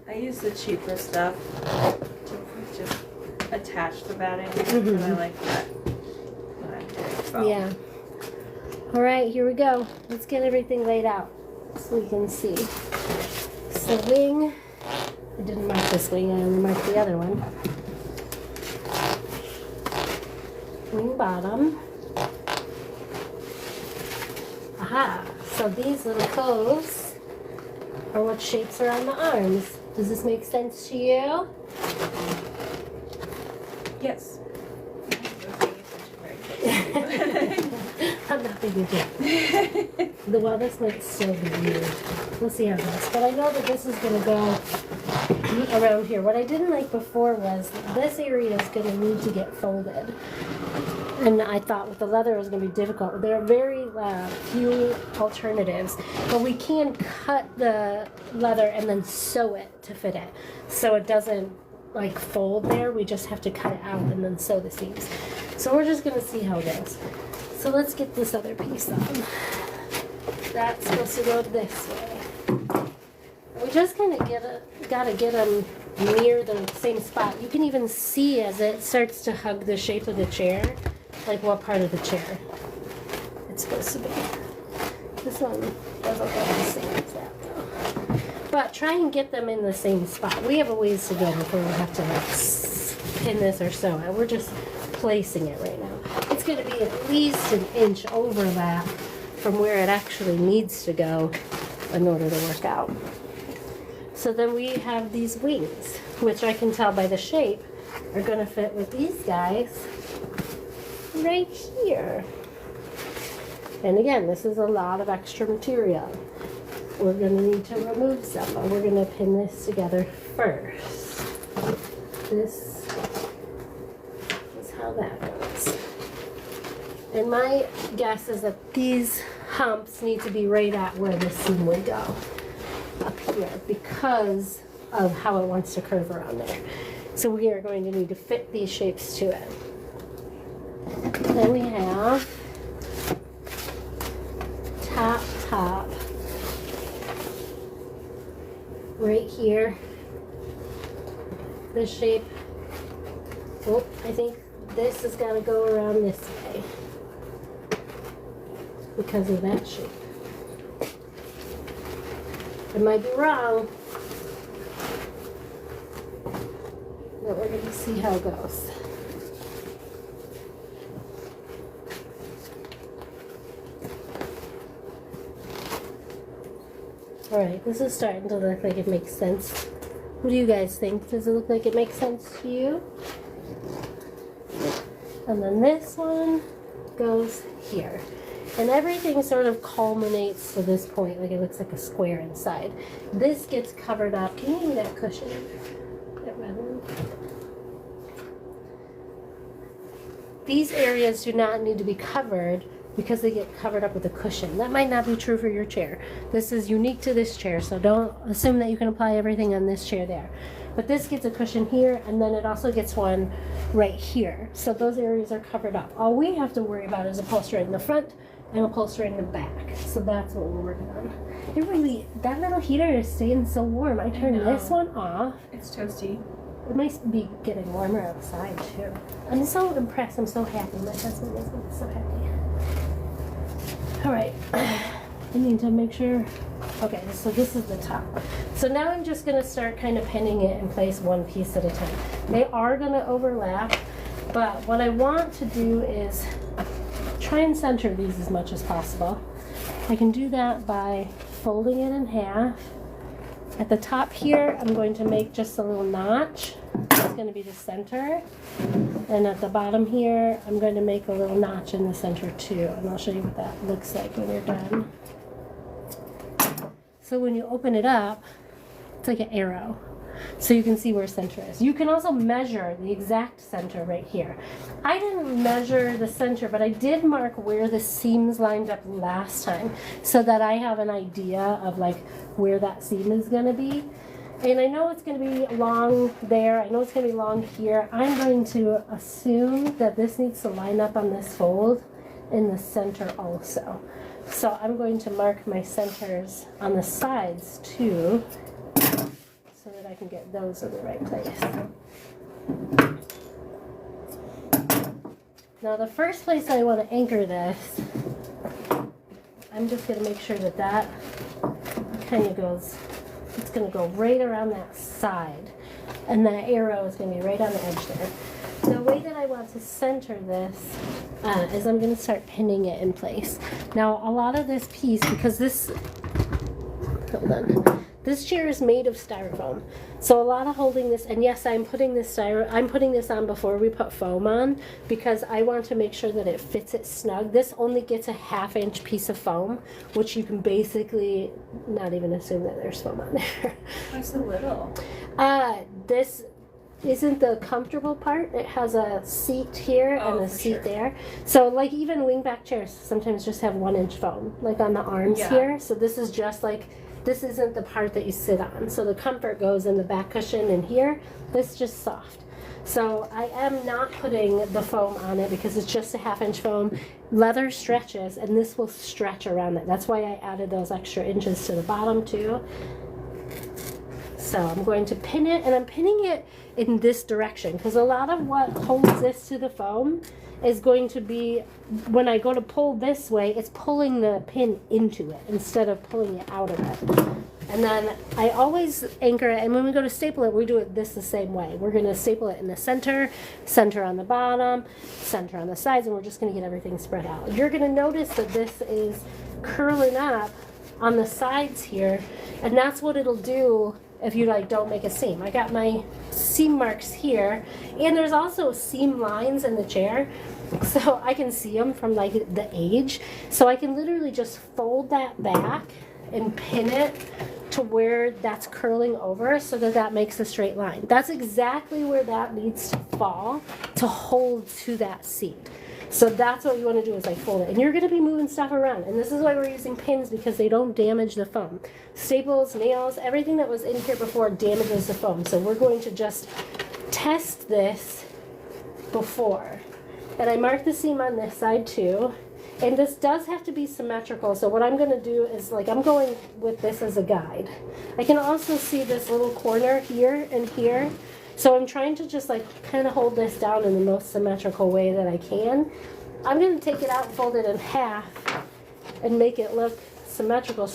I use the cheaper stuff to just attach the batting, and I like that when I'm doing foam. Yeah. All right, here we go. Let's get everything laid out so we can see. So wing, I didn't mark this wing, I only marked the other one. Wing bottom. Aha, so these little coves are what shapes are on the arms. Does this make sense to you? Yes. I'm not paying attention. Well, this might still be weird. We'll see how it goes. But I know that this is going to go around here. What I didn't like before was this area is going to need to get folded. And I thought with the leather it was going to be difficult. There are very few alternatives. But we can cut the leather and then sew it to fit it. So it doesn't like fold there. We just have to cut it out and then sew the seams. So we're just going to see how it goes. So let's get this other piece on. That's supposed to go this way. We just kind of gotta get them near the same spot. You can even see as it starts to hug the shape of the chair, like what part of the chair it's supposed to be. This one doesn't look the same as that though. But try and get them in the same spot. We have a ways to go before we have to like pin this or sew it. We're just placing it right now. It's going to be at least an inch overlap from where it actually needs to go in order to work out. So then we have these wings, which I can tell by the shape are going to fit with these guys right here. And again, this is a lot of extra material. we're going to need to remove some, but we're going to pin this together first. This is how that goes. And my guess is that these humps need to be right at where the seam would go, up here, because of how it wants to curve around there. So we are going to need to fit these shapes to it. Then we have top, right here, this shape. Oh, I think this has got to go around this way because of that shape. I might be wrong, but we're going to see how it goes. Alright, this is starting to look like it makes sense. What do you guys think? Does it look like it makes sense to you? And then this one goes here. And everything sort of culminates to this point, like it looks like a square inside. This gets covered up. Can you give me that cushion? That red one? These areas do not need to be covered because they get covered up with a cushion. That might not be true for your chair. This is unique to this chair, so don't assume that you can apply everything on this chair there. But this gets a cushion here, and then it also gets one right here. So those areas are covered up. All we have to worry about is upholstering the front and upholstering the back. So that's what we're working on. It really, that little heater is staying so warm. I turned this one off. It's toasty. It might be getting warmer outside too. I'm so impressed. I'm so happy. My husband is so happy. All right, I need to make sure. Okay, so this is the top. So now I'm just gonna start kind of pinning it in place one piece at a time. They are gonna overlap, but what I want to do is try and center these as much as possible. I can do that by folding it in half. At the top here, I'm going to make just a little notch. It's going to be the center. And at the bottom here, I'm going to make a little notch in the center too. And I'll show you what that looks like when you're done. So when you open it up, it's like an arrow. So you can see where center is. You can also measure the exact center right here. I didn't measure the center, but I did mark where the seams lined up last time so that I have an idea of like where that seam is going to be. And I know it's going to be long there. I know it's going to be long here. I'm going to assume that this needs to line up on this fold in the center also. So I'm going to mark my centers on the sides too, so that I can get those in the right place. Now the first place I want to anchor this, I'm just going to make sure that that kind of goes, it's going to go right around that side. And that arrow is going to be right on the edge there. The way that I want to center this is I'm going to start pinning it in place. Now a lot of this piece, because this, hold on. This chair is made of styrofoam, so a lot of holding this, and yes, I'm putting this on before we put foam on because I want to make sure that it fits it snug. This only gets a 1/2-inch piece of foam, which you can basically not even assume that there's foam on there. Why so little? This isn't the comfortable part. It has a seat here and a seat sure. there. So like even wingback chairs sometimes just have 1-inch foam, like on the arms here. So this is just like, this isn't the part that you sit on. So the comfort goes in the back cushion and here. This is just soft. So I am not putting the foam on it because it's just a 1/2-inch foam. Leather stretches and this will stretch around it. That's why I added those extra inches to the bottom too. So I'm going to pin it, and I'm pinning it in this direction because a lot of what holds this to the foam is going to be, when I go to pull this way, it's pulling the pin into it instead of pulling it out of it. And then I always anchor it, and when we go to staple it, we do it the same way. We're going to staple it in the center, center on the bottom, center on the sides, and we're just going to get everything spread out. You're going to notice that this is curling up on the sides here, and that's what it'll do if you like don't make a seam. I got my seam marks here, and there's also seam lines in the chair, so I can see them from like the edge. So I can literally just fold that back and pin it to where that's curling over so that that makes a straight line. That's exactly where that needs to fall to hold to that seat. So that's what you want to do is like fold it. And you're going to be moving stuff around. And this is why we're using pins, because they don't damage the foam. Staples, nails, everything that was in here before damages the foam. So we're going to just test this before. And I marked the seam on this side too. And this does have to be symmetrical. So what I'm going to do is like, I'm going with this as a guide. I can also see this little corner here and here. So I'm trying to just like kind of hold this down in the most symmetrical way that I can. I'm going to take it out and fold it in half and make it look symmetrical.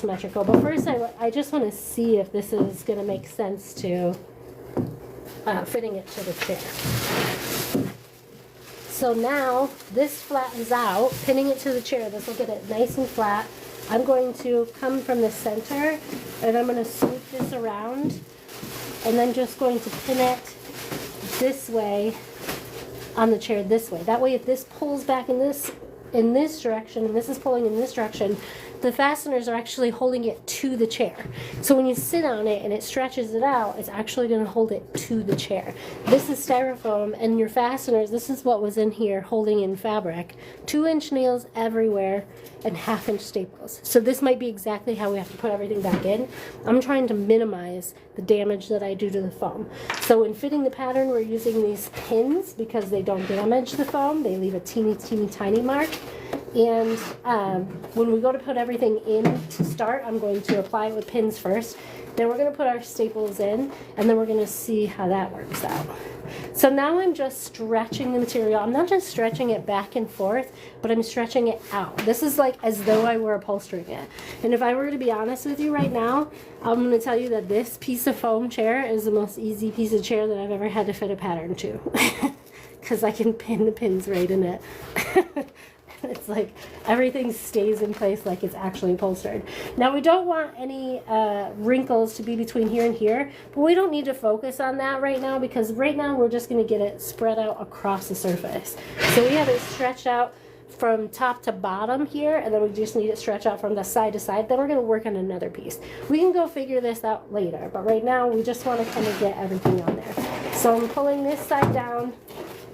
But first I just want to see if this is going to make sense to fitting it to the chair. So now this flattens out, pinning it to the chair. This will get it nice and flat. I'm going to come from the center and I'm going to swoop this around and then just going to pin it this way on the chair this way. That way if this pulls back in this direction and this is pulling in this direction, the fasteners are actually holding it to the chair. So when you sit on it and it stretches it out, it's actually going to hold it to the chair. This is styrofoam, and your fasteners, this is what was in here holding in fabric. 2-inch nails everywhere and 1/2-inch staples. So this might be exactly how we have to put everything back in. I'm trying to minimize the damage that I do to the foam. So in fitting the pattern, we're using these pins because they don't damage the foam. They leave a teeny, teeny, tiny mark. And when we go to put everything in to start, I'm going to apply it with pins first. Then we're going to put our staples in, and then we're going to see how that works out. So now I'm just stretching the material. I'm not just stretching it back and forth, but I'm stretching it out. This is like as though I were upholstering it. And if I were to be honest with you right now, I'm going to tell you that this piece of foam chair is the most easy piece of chair that I've ever had to fit a pattern to. Because I can pin the pins right in it. It's like everything stays in place like it's actually upholstered. Now we don't want any wrinkles to be between here and here, but we don't need to focus on that right now because right now we're just going to get it spread out across the surface. So we have it stretched out from top to bottom here, and then we just need it stretched out from the side to side. Then we're going to work on another piece. We can go figure this out later, but right now we just want to kind of get everything on there. So I'm pulling this side down,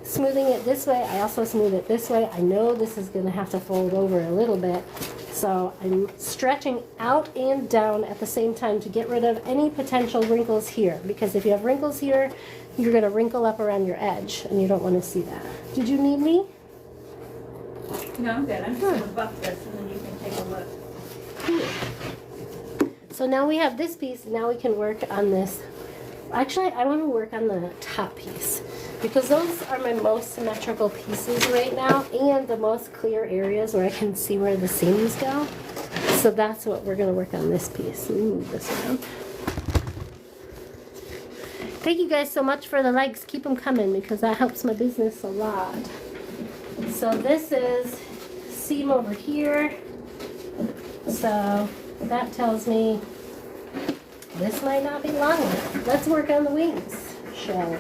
smoothing it this way. I also smooth it this way. I know this is going to have to fold over a little bit, so I'm stretching out and down at the same time to get rid of any potential wrinkles here, because if you have wrinkles here, you're going to wrinkle up around your edge, and you don't want to see that. Did you need me? No, I'm good. I'm just going to buff this, and then you can take a look. So now we have this piece. Now we can work on this. Actually, I want to work on the top piece because those are my most symmetrical pieces right now and the most clear areas where I can see where the seams go. So that's what we're going to work on this piece. Let me move this around. Thank you guys so much for the likes. Keep them coming because that helps my business a lot. So this is seam over here. So that tells me this might not be long enough. Let's work on the wings, shall we?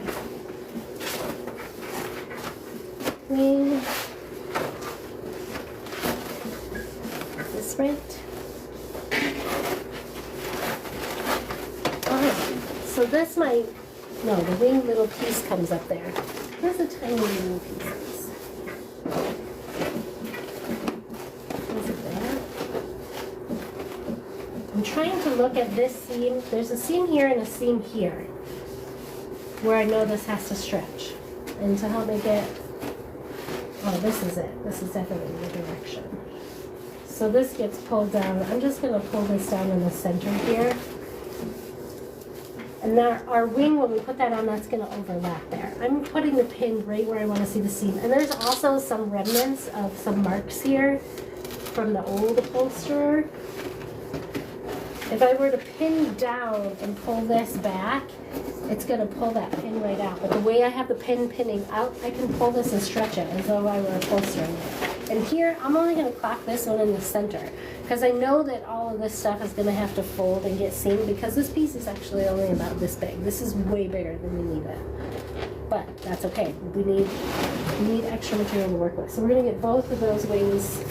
Wing. Is this right? Oh, so this might, no, the wing little piece comes up there. There's a tiny little pieces. Is it there? I'm trying to look at this seam. There's a seam here and a seam here where I know this has to stretch. And to help me get, oh, this is it. This is definitely the direction. So this gets pulled down. I'm just going to pull this down in the center here. And now our wing, when we put that on, that's going to overlap there. I'm putting the pin right where I want to see the seam. And there's also some remnants of some marks here from the old upholsterer. If I were to pin down and pull this back, it's going to pull that pin right out. But the way I have the pin pinning out, I can pull this and stretch it as though I were upholstering it. And here, I'm only going to clock this one in the center because I know that all of this stuff is going to have to fold and get seamed because this piece is actually only about this big. This is way bigger than we need it. But that's okay. We need extra material to work with. So we're going to get both of those wings,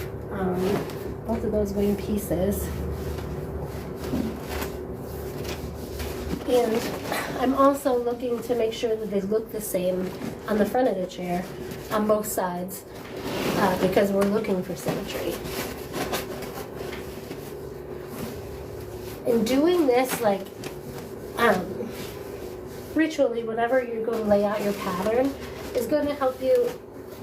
both of those wing pieces. And I'm also looking to make sure that they look the same on the front of the chair on both sides because we're looking for symmetry. In doing this, like ritually, whenever you're going to lay out your pattern, is going to help you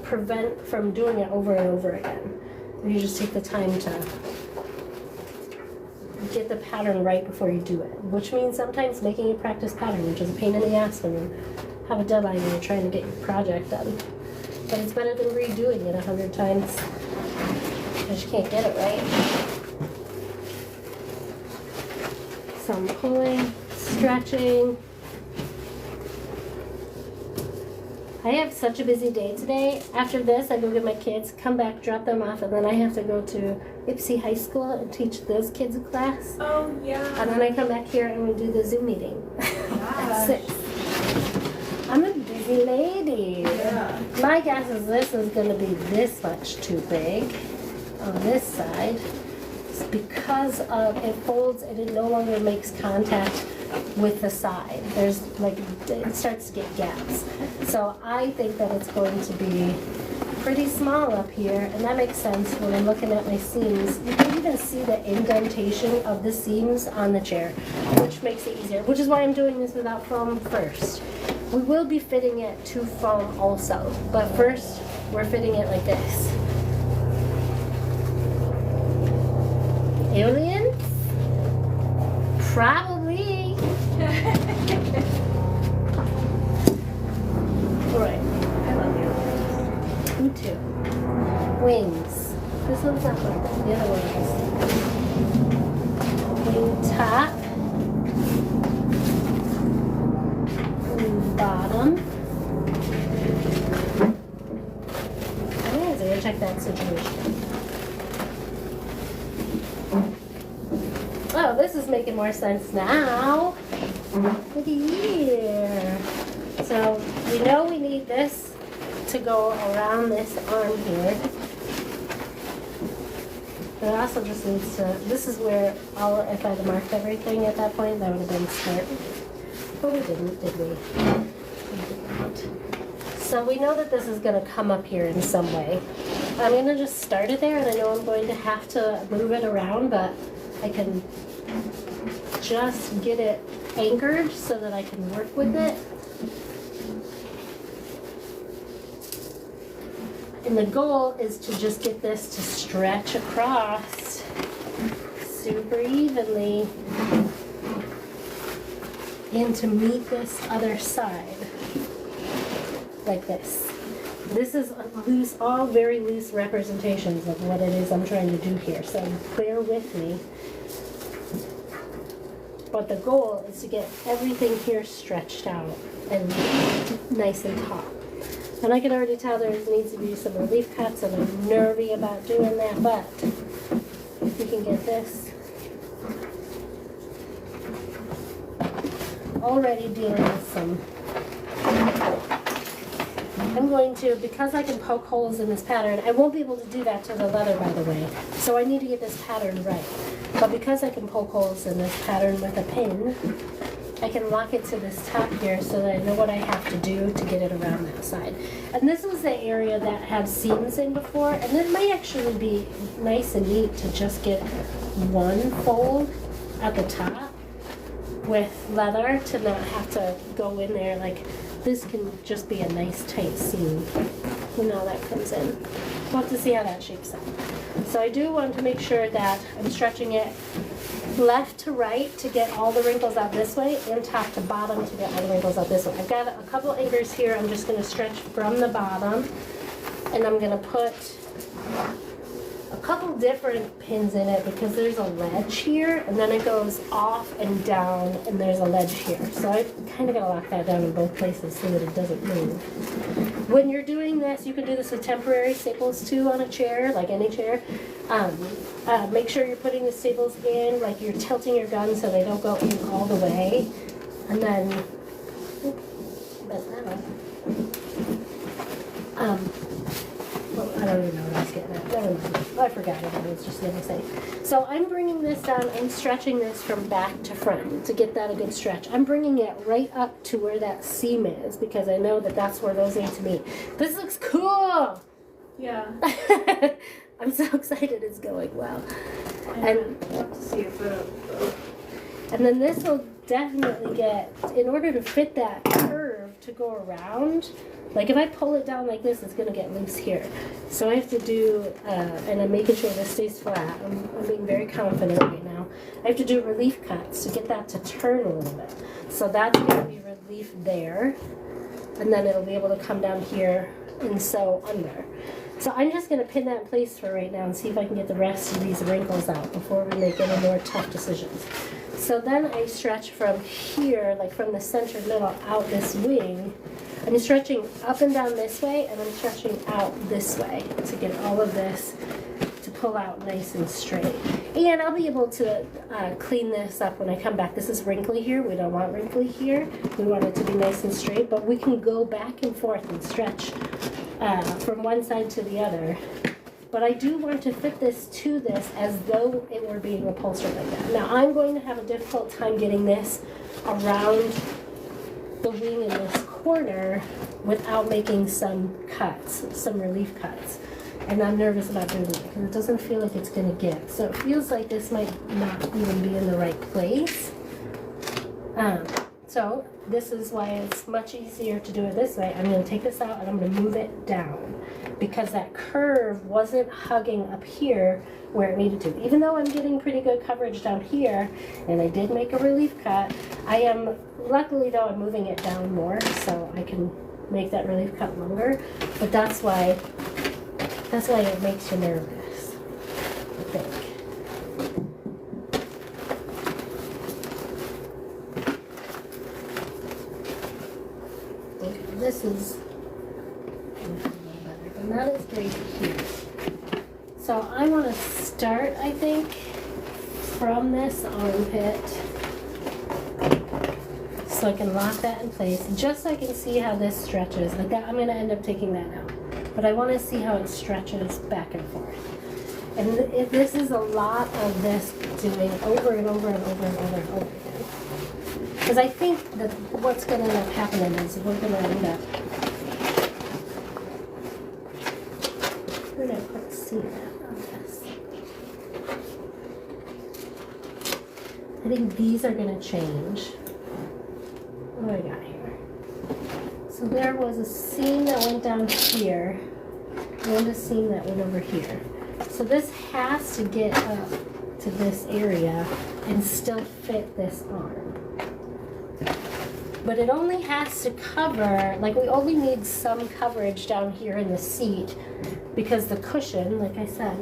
prevent from doing it over and over again. And you just take the time to get the pattern right before you do it, which means sometimes making a practice pattern, which is a pain in the ass when you have a deadline and you're trying to get your project done. But it's better than redoing it 100 times because you can't get it right. So I'm pulling, stretching. I have such a busy day today. After this, I go get my kids, come back, drop them off, and then I have to go to Ipsy High School and teach those kids a class. Oh, yeah. And then I come back here and we do the Zoom meeting at 6. I'm a busy lady. Yeah. My guess is this is going to be this much too big on this side. It's because it folds and it no longer makes contact with the side. There's like, it starts to get gaps. So I think that it's going to be pretty small up here, and that makes sense when I'm looking at my seams. You can even see the indentation of the seams on the chair, which makes it easier, which is why I'm doing this without foam first. We will be fitting it to foam also, but first we're fitting it like this. Aliens? Probably. Right. I love you. Me too. Wings. This one's not like that. The other one is. Wing top. Wing bottom. I'm gonna check that situation. Oh, this is making more sense now. Look at here. So we know we need this to go around this arm here. But it also just needs to, this is where if I'd marked everything at that point, that would have been smart. But we didn't, did we? We did not. So we know that this is going to come up here in some way. I'm going to just start it there, and I know I'm going to have to move it around, but I can just get it anchored so that I can work with it. And the goal is to just get this to stretch across super evenly and to meet this other side like this. This is loose, all very loose representations of what it is I'm trying to do here, so bear with me. But the goal is to get everything here stretched out and nice and taut. And I can already tell there needs to be some relief cuts, and I'm nervy about doing that, but if we can get this already dealing with some. I'm going to, because I can poke holes in this pattern, I won't be able to do that to the leather, by the way, so I need to get this pattern right. But because I can poke holes in this pattern with a pin, I can lock it to this top here so that I know what I have to do to get it around that side. And this was the area that had seams in before, and it might actually be nice and neat to just get one fold at the top with leather to not have to go in there. Like, this can just be a nice tight seam when all that comes in. We'll have to see how that shapes up. So I do want to make sure that I'm stretching it left to right to get all the wrinkles out this way, and top to bottom to get all the wrinkles out this way. I've got a couple anchors here. I'm just going to stretch from the bottom, and I'm going to put a couple different pins in it because there's a ledge here, and then it goes off and down, and there's a ledge here. So I kind of got to lock that down in both places so that it doesn't move. When you're doing this, you can do this with temporary staples too on a chair, like any chair. Make sure you're putting the staples in, like you're tilting your gun so they don't go in all the way. And then, well, I don't even know what I was getting at. Never mind. All I forgot what I was just going to say. So I'm bringing this down, I'm stretching this from back to front to get that a good stretch. I'm bringing it right up to where that seam is because I know that that's where those need to meet. This looks cool! Yeah. I'm so excited it's going well. And I'd love to see a photo. And then this will definitely get, in order to fit that curve to go around, like if I pull it down like this, it's going to get loose here. So I have to do, and I'm making sure this stays flat. I'm being very confident right now. I have to do relief cuts to get that to turn a little bit. So that's going to be relief there. And then it'll be able to come down here and sew under. So I'm just going to pin that in place for right now and see if I can get the rest of these wrinkles out before we make any more tough decisions. So then I stretch from here, like from the center middle out this wing. I'm stretching up and down this way, and I'm stretching out this way to get all of this to pull out nice and straight. And I'll be able to clean this up when I come back. This is wrinkly here. We don't want wrinkly here. We want it to be nice and straight, but we can go back and forth and stretch from one side to the other. But I do want to fit this to this as though it were being upholstered like that. Now I'm going to have a difficult time getting this around the wing in this corner without making some cuts, some relief cuts. And I'm nervous about doing it because it doesn't feel like it's going to give. So it feels like this might not even be in the right place. So this is why it's much easier to do it this way. I'm going to take this out and I'm going to move it down because that curve wasn't hugging up here where it needed to. Even though I'm getting pretty good coverage down here, and I did make a relief cut, I am, luckily though, I'm moving it down more so I can make that relief cut longer. But that's why it makes you nervous, I think. This is a little better, but not as great here. So I want to start, I think, from this armpit so I can lock that in place, just so I can see how this stretches. Like that, I'm going to end up taking that out, but I want to see how it stretches back and forth. And this is a lot of this doing over and over and over and over and over again. Because I think that what's going to end up happening is we're going to end up, we're going to put cement on this. I think these are going to change. What do I got here? So there was a seam that went down here and a seam that went over here. So this has to get up to this area and still fit this arm. But it only has to cover, like we only need some coverage down here in the seat because the cushion, like I said,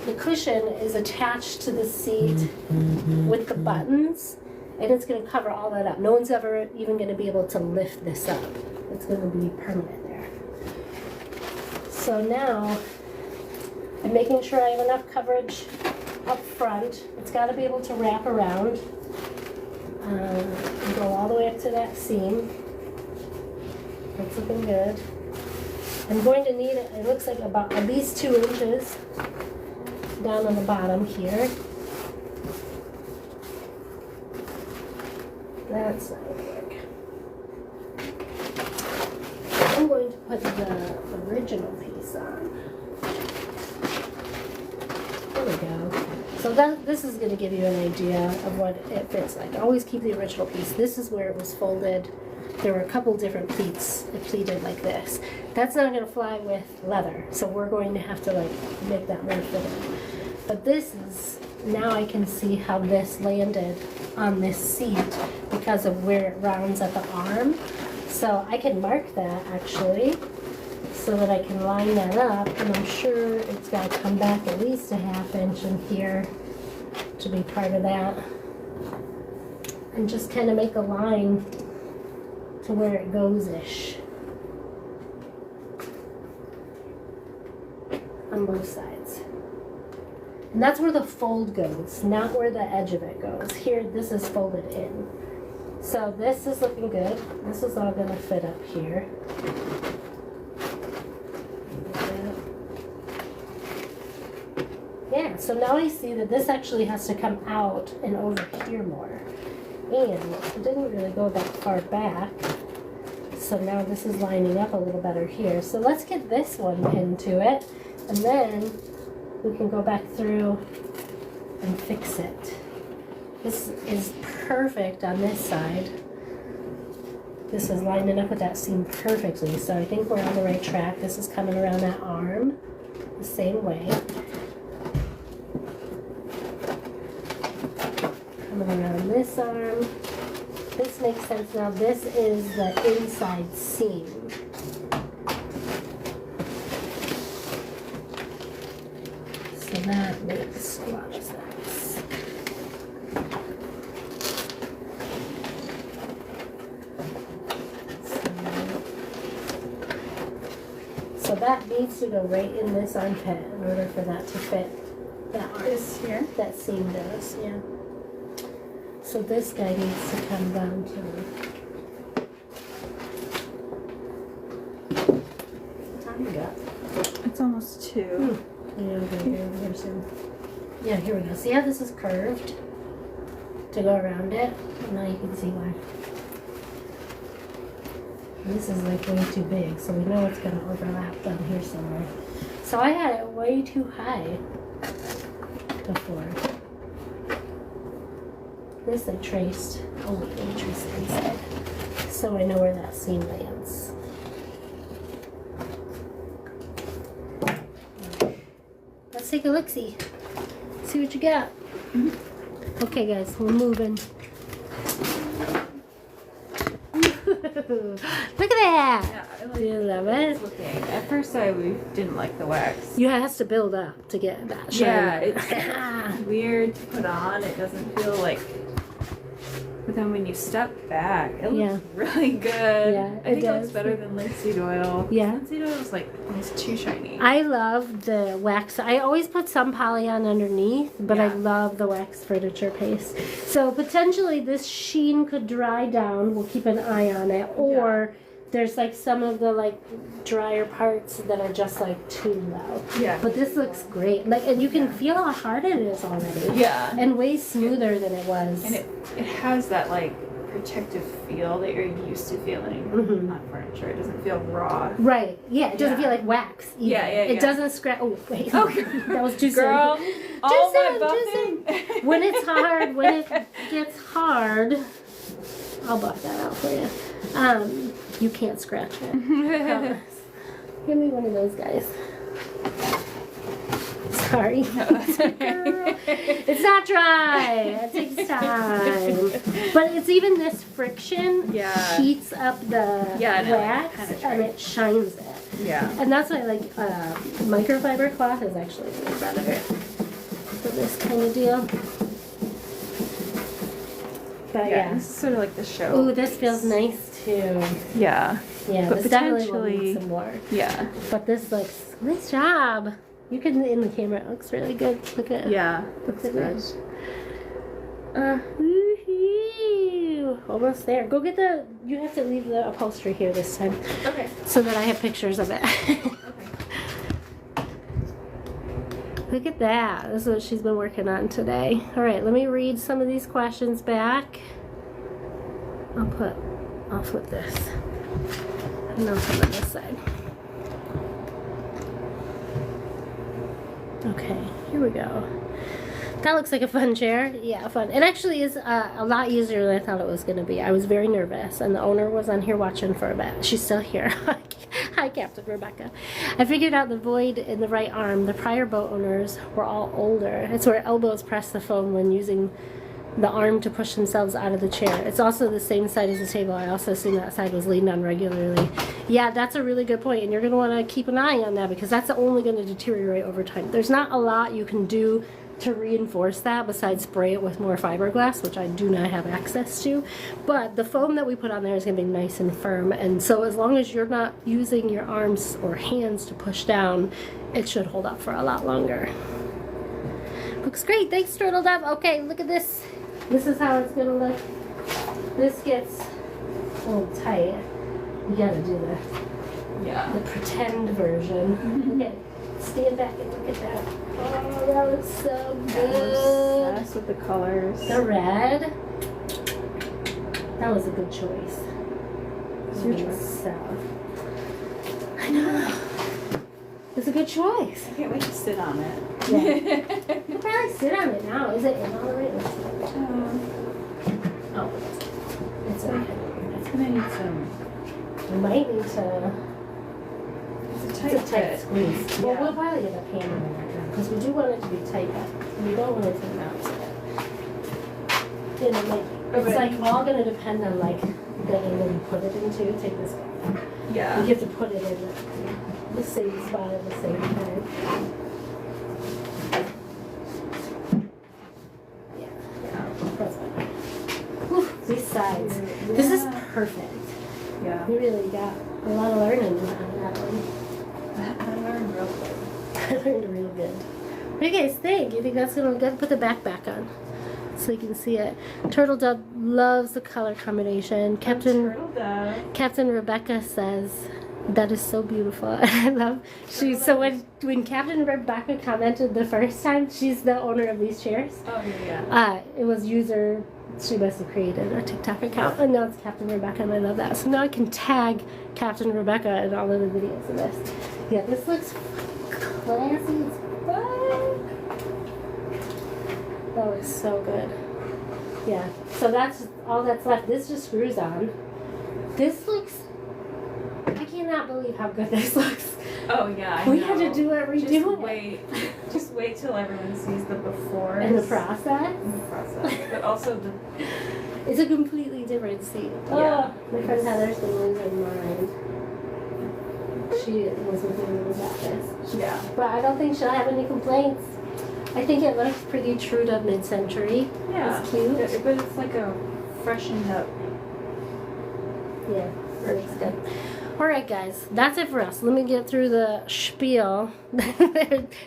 the cushion is attached to the seat with the buttons, and it's going to cover all that up. No one's ever even going to be able to lift this up. It's going to be permanent there. So now I'm making sure I have enough coverage up front. It's got to be able to wrap around. And go all the way up to that seam. That's looking good. I'm going to need it looks like about at least 2 inches down on the bottom here. That's not going to work. I'm going to put the original piece on. There we go. So this is going to give you an idea of what it fits like. Always keep the original piece. This is where it was folded. There were a couple different pleats pleated like this. That's not going to fly with leather, so we're going to have to like make that more fitted. But this is, now I can see how this landed on this seat because of where it rounds at the arm. So I can mark that actually, so that I can line that up, and I'm sure it's got to come back at least a ½ inch in here to be part of that. And just kind of make a line to where it goes-ish on both sides. And that's where the fold goes, not where the edge of it goes. Here, this is folded in. So this is looking good. This is all going to fit up here. so now I see that this actually has to come out and over here more. And it didn't really go that far back. So now this is lining up a little better here. So let's get this one pinned to it, and then we can go back through and fix it. This is perfect on this side. This is lining up with that seam perfectly, so I think we're on the right track. This is coming around that arm the same way. Coming around this arm. This makes sense now. This is the inside seam. So that makes a lot of sense. So that needs to go right in this armpit in order for that to fit that arm. This here? That seam does, yeah. So this guy needs to come down to. What time we got? It's almost 2. Yeah, we're gonna get over here soon. Yeah, here we go. See how this is curved to go around it? Now you can see why. This is like way too big, so we know it's gonna overlap down here somewhere. So I had it way too high before. This I traced. Oh wait, let me trace the inside. So I know where that seam lands. Let's take a look-see. See what you got. Mm-hmm. Okay guys, we're moving. Look at that! Yeah, I like Do you love it? looking. At first I didn't like the wax. You has to build up to get that shine. Yeah, it's weird to put on. It doesn't feel like... But then when you step back, it looks really good. Yeah, I think it looks better than linseed oil. Yeah. Linseed oil is like almost too shiny. I love the wax. I always put some poly on underneath, but I love the wax furniture paste. So potentially this sheen could dry down. We'll keep an eye on it. Or there's like some of the like drier parts that are just like too low. Yeah. But this looks great. Like, and you can feel how hard it is already. Yeah. And way smoother than it was. And it has that like protective feel that you're used to feeling on furniture. It doesn't feel raw. Right. Yeah. It doesn't feel like wax. Either. Yeah. It doesn't scratch. Oh wait. Oh, that was too girl. soon. All Too my soon, buffing. When it's hard, when it gets hard, I'll buff that out for you. You can't scratch it. Promise. Give me one of those guys. Sorry. Girl. It's not dry. It takes time. But it's even this friction heats up the wax and it shines it. Yeah. And that's why I like microfiber cloth is actually really better for this kind of deal. But This is sort of like the show. Ooh, this feels nice too. Yeah. Yeah, But this definitely will potentially- need some more. Yeah. But this looks, nice job. You can, in the camera, it looks really good. Look at it. Yeah. Looks That's good. good. Woohoo! Almost there. Go get the, you have to leave the upholstery here this time. Okay. So that I have pictures of it. Look at that. This is what she's been working on today. All right, let me read some of these questions back. I'll flip this. And I'll put on this side. Okay, here we go. That looks like a fun chair. Yeah, fun. It actually is a lot easier than I thought it was going to be. I was very nervous, and the owner was on here watching for a bit. She's still here. Hi, Captain Rebecca. I figured out the void in the right arm. The prior boat owners were all older. It's where elbows press the foam when using the arm to push themselves out of the chair. It's also the same side as the table. I also assume that side was leaned on regularly. Yeah, that's a really good point, and you're going to want to keep an eye on that because that's only going to deteriorate over time. There's not a lot you can do to reinforce that besides spray it with more fiberglass, which I do not have access to. But the foam that we put on there is going to be nice and firm, and so as long as you're not using your arms or hands to push down, it should hold up for a lot longer. Looks great. Thanks, Turtle Dove. Okay, look at this. This is how it's going to look. This gets a little tight. You got to do the pretend version. Okay. Stand back and look at that. Oh, that looks so I'm good. obsessed with the colors. The red. That was a good choice. It's your choice. So, I know. It's a good choice. I can't wait to sit on it. Yeah. You can probably sit on it now. Is it in all the way? Oh, it's okay. It's gonna need some. You might need to. It's It's a tight fit. squeeze. Well, Yeah. we'll probably get a pan in there right now because we do want it to be tight, but we don't want it to melt it. You know, like, it's like all gonna depend on like the angle you put it into. Take this off. Yeah. You have to put it in the same spot at the same time. Yeah, that's fine. Whew, these sides. This is perfect. Yeah. You really got a lot of learning on that one. I learned real quick. I learned real good. What do you guys think? You think that's gonna be good? Put the backpack on so you can see it. Turtle Dove loves the color combination. Turtle Dove. Captain Rebecca says that is so beautiful. I love. So when Captain Rebecca commented the first time, she's the owner of these chairs. Oh yeah. It was user. She must have created a TikTok account, and now it's Captain Rebecca, and I love that. So now I can tag Captain Rebecca in all of the videos of this. Yeah, this looks classy as fuck. That looks so good. Yeah, so that's all that's left. This just screws on. This looks. I cannot believe how good this looks. Oh yeah. I We know. had to do it, redo Just it. wait. Just wait till everyone sees the before. And the process. But also the. It's a completely different seat. Yeah. Oh, my friend Heather's been losing her mind. She was with me when we got this. Yeah. But I don't think she'll have any complaints. I think it looks pretty true to mid-century. Yeah. It's cute. But it's like a freshened up. Yeah, it looks good. Alright guys, that's it for us. Let me get through the spiel.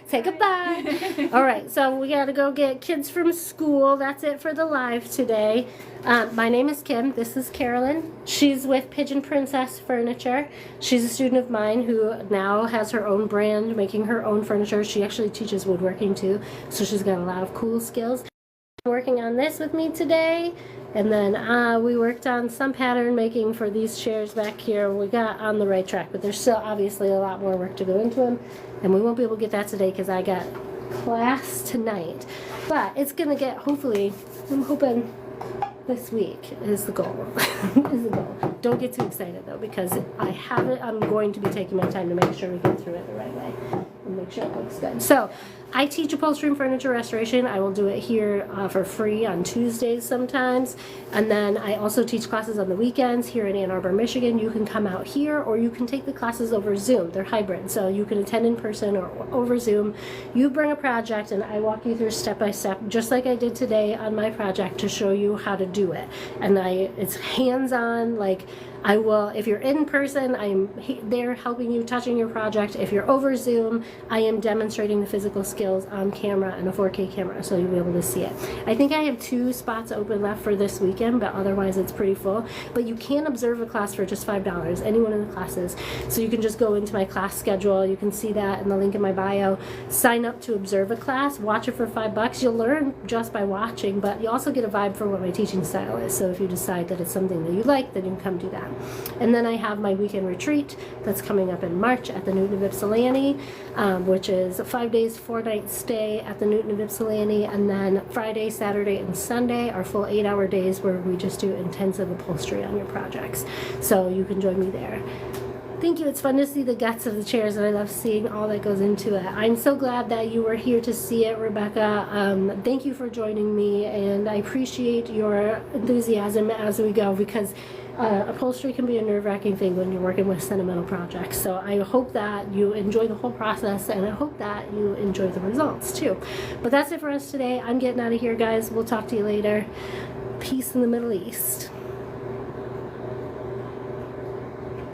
Say goodbye. Alright, so we gotta go get kids from school. That's it for the live today. My name is Kim. This is Carolyn. She's with Pigeon Princess Furniture. She's a student of mine who now has her own brand, making her own furniture. She actually teaches woodworking too, so she's got a lot of cool skills. Working on this with me today, and then we worked on some pattern making for these chairs back here. We got on the right track, but there's still obviously a lot more work to go into them, and we won't be able to get that today because I got class tonight. But it's gonna get, hopefully, I'm hoping this week is the goal. Is the goal. Don't get too excited though, because I'm going to be taking my time to make sure we get through it the right way and make sure it looks good. So I teach upholstery and furniture restoration. I will do it here for free on Tuesdays sometimes. And then I also teach classes on the weekends here in Ann Arbor, Michigan. You can come out here or you can take the classes over Zoom. They're hybrid, so you can attend in person or over Zoom. You bring a project and I walk you through step by step, just like I did today on my project, to show you how to do it. And it's hands-on, like I will, if you're in person, I'm there helping you, touching your project. If you're over Zoom, I am demonstrating the physical skills on camera and a 4K camera, so you'll be able to see it. I think I have 2 spots open left for this weekend, but otherwise it's pretty full. But you can observe a class for just $5, any one of the classes. So you can just go into my class schedule. You can see that in the link in my bio. Sign up to observe a class, watch it for $5. You'll learn just by watching, but you also get a vibe for what my teaching style is. So if you decide that it's something that you like, then you can come do that. And then I have my weekend retreat that's coming up in March at the Newton of Ypsilanti, which is a 5 days, 4 nights stay at the Newton of Ypsilanti. And then Friday, Saturday, and Sunday are full 8-hour days where we just do intensive upholstery on your projects. So you can join me there. Thank you. It's fun to see the guts of the chairs, and I love seeing all that goes into it. I'm so glad that you were here to see it, Rebecca. Thank you for joining me, and I appreciate your enthusiasm as we go, because upholstery can be a nerve-wracking thing when you're working with sentimental projects. So I hope that you enjoy the whole process, and I hope that you enjoy the results too. But that's it for us today. I'm getting out of here, guys. We'll talk to you later. Peace in the Middle East.